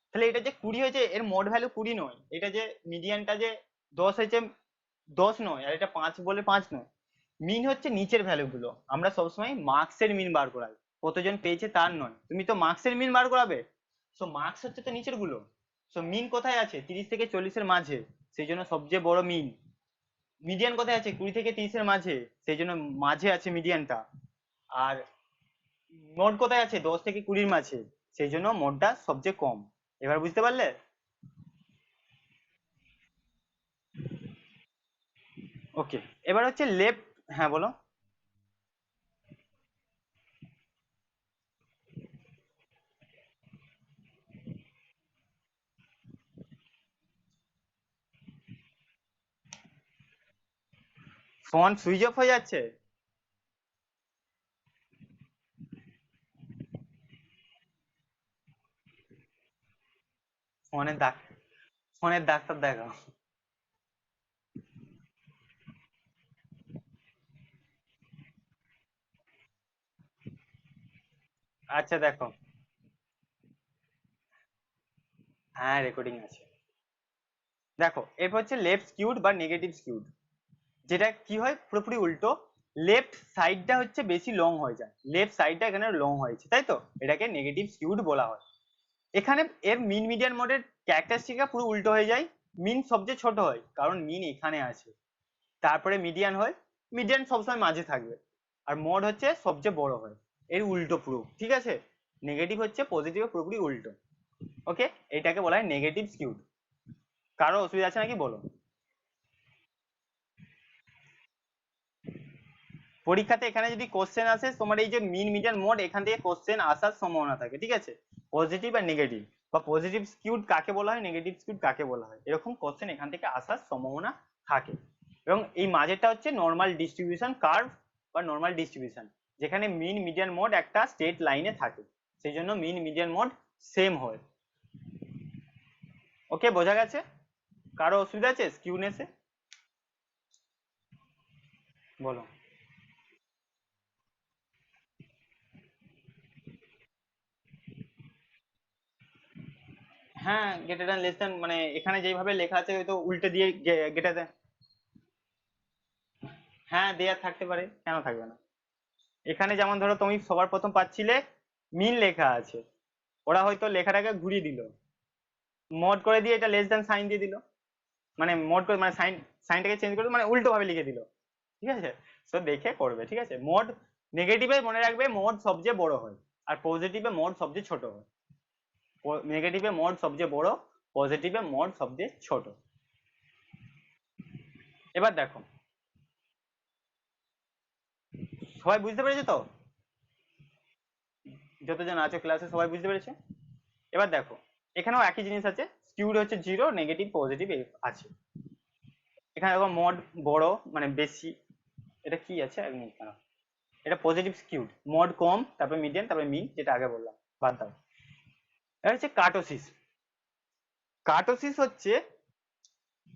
A: তাহলে এটা যে 20 হয়েছে এর মোড ভ্যালু 20 নয়। এটা যে মিডিয়ানটা যে 10 হয়েছে, 10 নয়। আর এটা 5 বলে 5 নয়। মিন হচ্ছে নিচের ভ্যালু গুলো, আমরা সবসময় মার্কসের মিন বার করাই, কতজন পেয়েছে তার নয়। তুমি তো মার্কসের মিন বার করাবে, সো মার্কস হচ্ছে তো নিচের গুলো। সো মিন কোথায় আছে, 30 থেকে 40-এর মাঝে, সেই জন্য সবচেয়ে বড় মিন। মিডিয়ান কোথায় আছে, 20 থেকে 30-এর মাঝে, সেই জন্য মাঝে আছে মিডিয়ানটা। আর মোড কোথায় আছে, 10 থেকে 20-এর মাঝে, সেই জন্য মোডটা সবচেয়ে কম। এবার বুঝতে পারলে? ওকে, এবার হচ্ছে লেফট, হ্যাঁ বলো। ফোন সুইচ অফ হয়ে যাচ্ছে? ফোনের ডাক, ফোনের ডাক্তার দেখাও। আচ্ছা দেখো, হ্যাঁ রেকর্ডিং আছে। দেখো এরপর হচ্ছে লেফট স্কিউড বা নেগেটিভ স্কিউড, যেটা কি হয় পুরোপুরি উল্টো। লেফট সাইডটা হচ্ছে বেশি লং হয়ে যায়, লেফট সাইডটা এখানে লং হয়েছে, তাই তো, এটাকে নেগেটিভ স্কিউড বলা হয়। এখানে এর মিন মিডিয়ান মোডের ক্যারেক্টারিস্টিকটা পুরো উল্টো হয়ে যায়। মিন সবচেয়ে ছোট হয় কারণ মিন এখানে আছে, তারপরে মিডিয়ান হয়, মিডিয়ান সবসময় মাঝে থাকবে, আর মোড হচ্ছে সবচেয়ে বড় হয়। এর উল্টো পুরো, ঠিক আছে। নেগেটিভ হচ্ছে পজিটিভ, পুরোপুরি উল্টো। ওকে, এটাকে বলা হয় নেগেটিভ স্কিউড। কারো অসুবিধা আছে নাকি বলো? পরীক্ষাতে এখানে যদি কোশ্চেন আসে তোমার এই যে মিন মিডিয়ান মোড এখান থেকে কোশ্চেন আসার সম্ভাবনা থাকে, ঠিক আছে, পজিটিভ আর নেগেটিভ, বা পজিটিভ স্কিউড কাকে বলা হয়, নেগেটিভ স্কিউড কাকে বলা হয়, এরকম কোশ্চেন এখান থেকে আসার সম্ভাবনা থাকে। এবং এই মাঝেরটা হচ্ছে নর্মাল ডিস্ট্রিবিউশন কার্ভ বা নর্মাল ডিস্ট্রিবিউশন, যেখানে মিন মিডিয়ান মোড একটা স্ট্রেট লাইনে থাকে, সেই জন্য মিন মিডিয়ান মোড সেম হয়। ওকে, বোঝা গেছে? কারো অসুবিধা আছে স্কিউনেসে? বলো। হ্যাঁ, গ্রেটার দ্যান লেস দ্যান মানে এখানে যেভাবে লেখা আছে হয়তো উল্টে দিয়ে গ্রেটার দ্যান, হ্যাঁ দেয়ার থাকতে পারে, কেন থাকবে না। এখানে যেমন ধরো তুমি সবার প্রথম পাচ্ছিলে মিন লেখা আছে, ওরা হয়তো লেখাটাকে ঘুরিয়ে দিল, মড করে দিয়ে এটা লেস দ্যান সাইন দিয়ে দিল, মানে মড করে মানে সাইনটাকে চেঞ্জ করে মানে উল্টো ভাবে লিখে দিল, ঠিক আছে। তো দেখে করবে, ঠিক আছে। মড নেগেটিভে মনে রাখবে মড সবচেয়ে বড় হয়, আর পজিটিভে মড সবচেয়ে ছোট হয়। নেগেটিভে মড সবচেয়ে বড়, পজিটিভে মড সবচেয়ে ছোট। এবার দেখো, সবাই বুঝতে পেরেছে তো? যতজন আছো ক্লাসে সবাই বুঝতে পেরেছে? এবার দেখো, এখানেও একই জিনিস আছে, স্কিউড হচ্ছে জিরো, নেগেটিভ পজিটিভ আছে। এখানে দেখো মড বড় মানে বেশি, এটা কি আছে এক মিনিট দাঁড়াও। এটা পজিটিভ স্কিউড, মড কম, তারপরে মিডিয়ান, তারপরে মিন, যেটা আগে বললাম, বাদ দাও। এটা হচ্ছে কার্টোসিস। কার্টোসিস হচ্ছে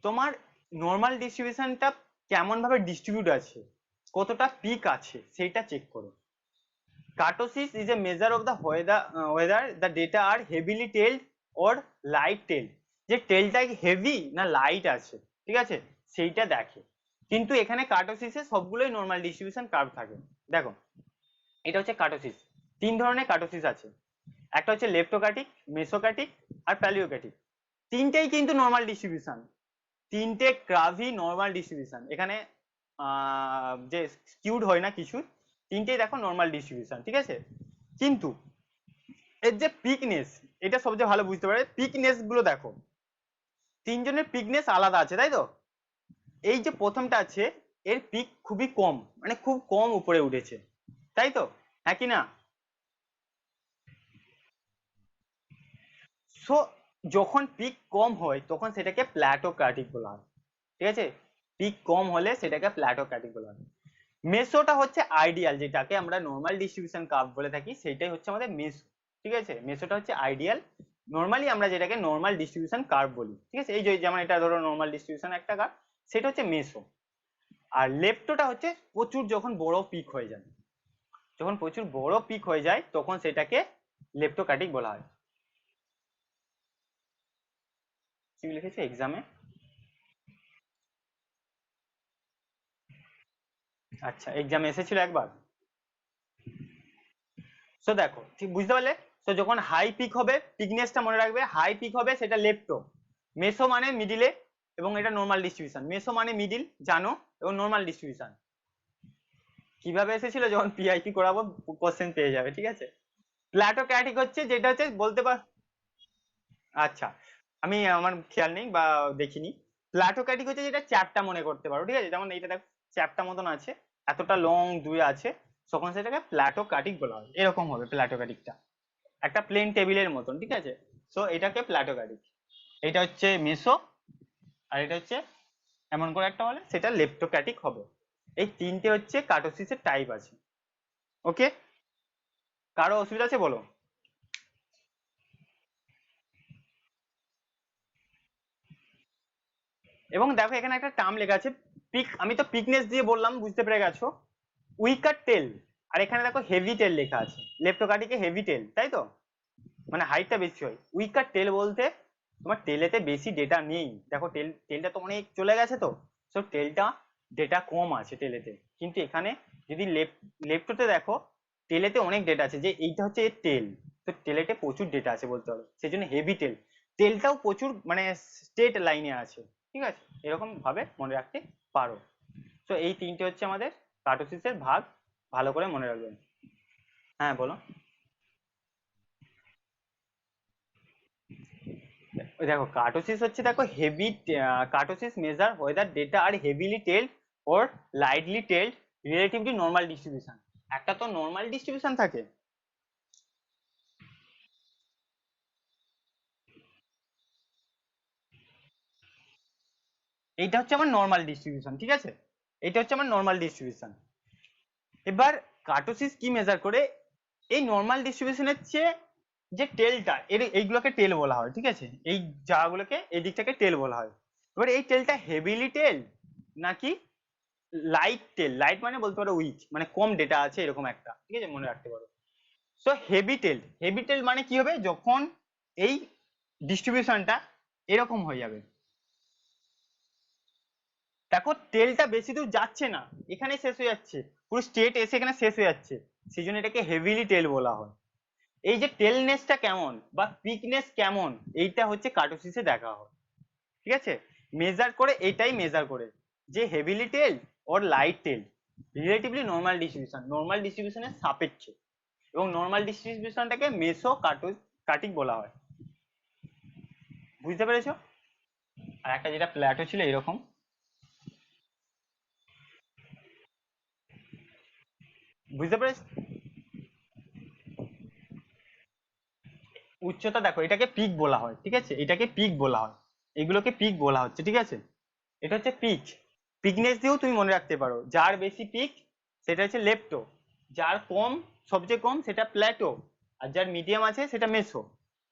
A: তোমার নর্মাল ডিস্ট্রিবিউশনটা কেমন ভাবে ডিস্ট্রিবিউট আছে, কতটা পিক আছে সেইটা চেক করো। Kurtosis is a measure of the whether the data are heavily tailed or light tailed, যে টেলটা হেভি না লাইট আছে, ঠিক আছে, সেইটা দেখে। কিন্তু এখানে কার্টোসিসে সবগুলোই নর্মাল ডিস্ট্রিবিউশন কার্ভ থাকে। দেখো, এটা হচ্ছে কার্টোসিস। তিন ধরনের কার্টোসিস আছে, একটা হচ্ছে লেপ্টোকার্টিক, মেসোকার্টিক আর প্যালিওকার্টিক। তিনটেই কিন্তু নর্মাল ডিস্ট্রিবিউশন, তিনটে গ্রাভি নর্মাল ডিস্ট্রিবিউশন, এখানে যে স্কিউড হয় না কিছু, তিনটেই দেখো নর্মাল ডিস্ট্রিবিউশন, ঠিক আছে। কিন্তু এর যে পিকনেস, এটা সবচেয়ে ভালো বুঝতে পারে, পিকনেস গুলো দেখো, তিনজনের পিকনেস আলাদা আছে, তাই তো। এই যে প্রথমটা আছে, এর পিক খুবই কম, মানে খুব কম উপরে উঠেছে, তাই তো, হ্যাঁ কি না? সো যখন পিক কম হয় তখন সেটাকে প্ল্যাটোক্রাটিক বলা হয়, ঠিক আছে। পিক কম হলে সেটাকে প্ল্যাটোক্রাটিক বলা হয়। মেসোটা হচ্ছে আইডিয়াল, যেটাকে আমরা নর্মাল ডিস্ট্রিবিউশন কার্ভ বলে থাকি, সেটাই হচ্ছে আমাদের মেসো, ঠিক আছে। মেসোটা হচ্ছে আইডিয়াল, নর্মালি আমরা যেটাকে নর্মাল ডিস্ট্রিবিউশন কার্ভ বলি, ঠিক আছে। এই যে যেমন এটা ধরো নর্মাল ডিস্ট্রিবিউশন একটা কার্ভ, সেটা হচ্ছে মেসো। আর লেপ্টোটা হচ্ছে প্রচুর যখন বড় পিক হয়ে যায়, যখন প্রচুর বড় পিক হয়ে যায় তখন সেটাকে লেপ্টোক্রাটিক বলা হয়। কি লিখেছে এক্সামে? আচ্ছা, এক্সামে এসেছিল একবার। সো দেখো, ঠিক বুঝতে পারলে? তো যখন হাই পিক হবে, পিকনেসটা মনে রাখবে, হাই পিক হবে সেটা লেপ্টো, মেসো মানে মিডিলে, এবং এটা নর্মাল ডিস্ট্রিবিউশন। মেসো মানে মিডিল জানো, এবং নর্মাল ডিস্ট্রিবিউশন। কিভাবে এসেছিল, যখন পিআইপি করাবো কোশ্চেন পেয়ে যাবে, ঠিক আছে। প্ল্যাটোক্র্যাটিক হচ্ছে যেটা হচ্ছে বলতে পার, আচ্ছা, আমি আমার খেয়াল নেই বা দেখিনি। প্ল্যাটোক্র্যাটিক হচ্ছে যেটা চ্যাপ্টা মনে করতে পারো, ঠিক আছে, যেমন এইটা দেখো চ্যাপ্টা মতন আছে, এতটা লং দূরে আছে, তখন সেটাকে প্ল্যাটোক্র্যাটিক বলা হয়, এরকম হবে প্ল্যাটোক্র্যাটিকটা, একটা প্লেন টেবিলের মতন, ঠিক আছে। সো এটাকে প্ল্যাটোক্র্যাটিক। এটা হচ্ছে মেসো, আর এটা হচ্ছে এমন করে একটা হলে সেটা লেপ্টোক্র্যাটিক হবে। এই তিনটে হচ্ছে কার্টোসিসের টাইপ আছে। ওকে, কারো অসুবিধা আছে বলো। এবং দেখো এখানে একটা টার্ম লেখা আছে, পিক, আমি তো পিকনেস দিয়ে বললাম, বুঝতে পেরে গেছো, উইকার টেল। আর এখানে দেখো হেভি টেল লেখা আছে, লেপ্টোকার্টিকে হেভি টেল, তাই তো, মানে হাইটটা বেশি হয়। উইকার টেল বলতে তোমার টেলেতে বেশি ডেটা নেই, দেখো টেলটা তো অনেক চলে গেছে, তো সো টেলটা ডেটা কম আছে টেলেতে। কিন্তু এখানে যদি লেফটোতে দেখো, টেলেতে অনেক ডেটা আছে, যে এইটা হচ্ছে এর টেল, তো টেলেতে প্রচুর ডেটা আছে বলতে হবে, সেই জন্য হেভি টেল। টেলটাও প্রচুর মানে স্ট্রেট লাইনে আছে, ঠিক আছে, এরকম ভাবে মনে রাখতে পারো। তো এই তিনটে হচ্ছে আমাদের কার্টোসিসের ভাগ, ভালো করে মনে রাখবেন। হ্যাঁ বলো। ওই দেখো কার্টোসিস হচ্ছে, দেখো heavy, kurtosis measure whether data are heavily tailed or lightly tailed relatively normal distribution. একটা তো নর্মাল ডিস্ট্রিবিউশন থাকে, এইটা হচ্ছে আমার নর্মাল ডিস্ট্রিবিউশন, ঠিক আছে, এটা হচ্ছে আমার নর্মাল ডিস্ট্রিবিউশন। এবার কার্টোসিস কি মেজার করে, এই নর্মাল ডিস্ট্রিবিউশনের চেয়ে যে টেলটা, এইগুলোকে টেল বলা হয়, ঠিক আছে, এই জায়গাগুলোকে এই দিকটাকে টেল বলা হয়। এবার এই টেলটা হেভিলি টেল নাকি লাইট টেল, লাইট মানে বলতে পারো উইক, মানে কম ডেটা আছে এরকম একটা, ঠিক আছে, মনে রাখতে পারো। সো হেভি টেল, হেভি টেল মানে কি হবে, যখন এই ডিস্ট্রিবিউশনটা এরকম হয়ে যাবে, দেখো টেলটা বেশি দূর যাচ্ছে না, এখানে শেষ হয়ে যাচ্ছে, পুরো স্টেট এসে এখানে শেষ হয়ে যাচ্ছে, সেই জন্য এটাকে হেভিলি টেল বলা হয়। এই যে টেলনেসটা কেমন বা পিকনেস কেমন, এইটা হচ্ছে কার্টোসিসে দেখা হয়, ঠিক আছে, মেজার করে, এটাই মেজার করে যে হেভিলি টেল ওর লাইট টেল রিলেটিভলি নর্মাল ডিস্ট্রিবিউশন, নর্মাল ডিস্ট্রিবিউশনের সাপেক্ষে, এবং নর্মাল ডিস্ট্রিবিউশনটাকে মেসো কাটিক বলা হয়। বুঝতে পেরেছো? আর একটা যেটা প্ল্যাটো ছিল এরকম, বুঝতে পেরেছ? উচ্চতা দেখো, এটাকে পিক বলা হয়, ঠিক আছে, এটাকে পিক বলা হয়, এগুলোকে পিক বলা হচ্ছে, ঠিক আছে, এটা হচ্ছে পিক। পিকনেস দিয়েও তুমি মনে রাখতে পারো, যার বেশি পিক সেটা হচ্ছে লেপ্টো, যার কম, সবচেয়ে কম সেটা প্ল্যাটো, আর যার মিডিয়াম আছে সেটা মেসো।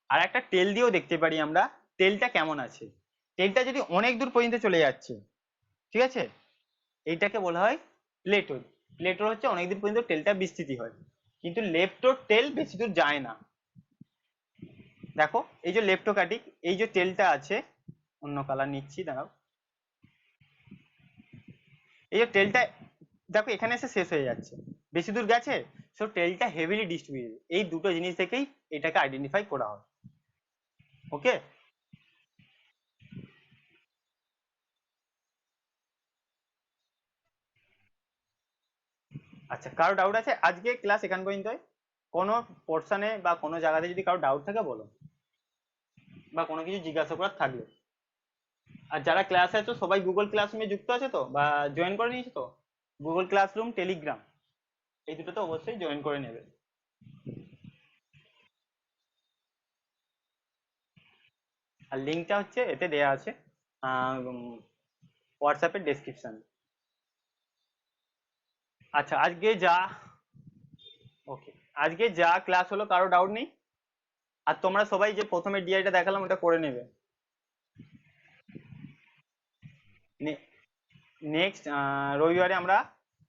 A: আর একটা টেল দিয়েও দেখতে পারি আমরা টেলটা কেমন আছে, টেলটা যদি অনেক দূর পর্যন্ত চলে যাচ্ছে, ঠিক আছে, এইটাকে বলা হয় প্লেটো। প্লেটোর হচ্ছে অনেক দূর পর্যন্ত টেলটা বিস্তৃতি হয়, কিন্তু লেপ্টোর টেল বেশি দূর যায় না। দেখো এই যে লেপ্টোকাটিক, এই যে টেলটা আছে, অন্য কালার নিচ্ছি দাঁড়াও, এই যে টেলটা দেখো এখানে এসে শেষ হয়ে যাচ্ছে, বেশি দূর গেছে, সো টেলটা হেভিলি ডিস্ট্রিবিউটেড, এই দুটো জিনিস থেকেই এটাকে আইডেন্টিফাই করা হয়। ওকে, আচ্ছা, কারো ডাউট আছে আজকে ক্লাস এখান পর্যন্ত? কোনো পোর্শনে বা কোনো জায়গাতে যদি কারো ডাউট থাকে বলো, বা কোনো কিছু জিজ্ঞাসা করার থাকলে। আর যারা ক্লাসে আছো সবাই গুগল ক্লাসরুমে যুক্ত আছে তো, বা জয়েন করে নিয়েছো তো? গুগল ক্লাসরুম, টেলিগ্রাম, এই দুটো তো অবশ্যই জয়েন করে নেবে। আর লিঙ্কটা হচ্ছে এতে দেয়া আছে, হোয়াটসঅ্যাপের ডেসক্রিপশন। আচ্ছা আজকে যা, ওকে, আজকে যা ক্লাস হলো কারো ডাউট নেই? আর তোমরা সবাই যে প্রথমে ডিআইটা দেখালাম ওটা করে নেবে। নেক্সট রবিবারে আমরা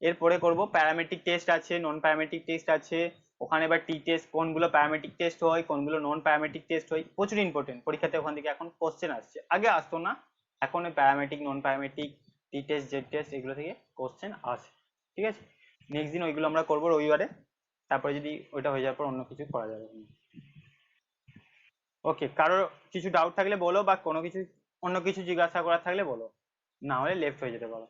A: এরপরে করব প্যারামেট্রিক টেস্ট আছে, নন প্যারামেট্রিক টেস্ট আছে, ওখানে এবার টি টেস্ট কোনগুলো প্যারামেট্রিক টেস্ট হয়, কোনগুলো নন প্যারামেট্রিক টেস্ট হয়, প্রচুর ইম্পর্টেন্ট, পরীক্ষাতে ওখান থেকে এখন কোশ্চেন আসছে, আগে আসতো না, এখন প্যারামেট্রিক, নন প্যারামেট্রিক, টি টেস্ট, জেড টেস্ট, এগুলো থেকে কোশ্চেন আসে, ঠিক আছে। নেক্সট দিন ওইগুলো আমরা করবো রবিবারে, তারপরে যদি ওইটা হয়ে যাওয়ার পর অন্য কিছু করা যাবে। ওকে, কারোর কিছু ডাউট থাকলে বলো, বা কোনো কিছু অন্য কিছু জিজ্ঞাসা করার থাকলে বলো, না হলে লেফট হয়ে যেতে পারো।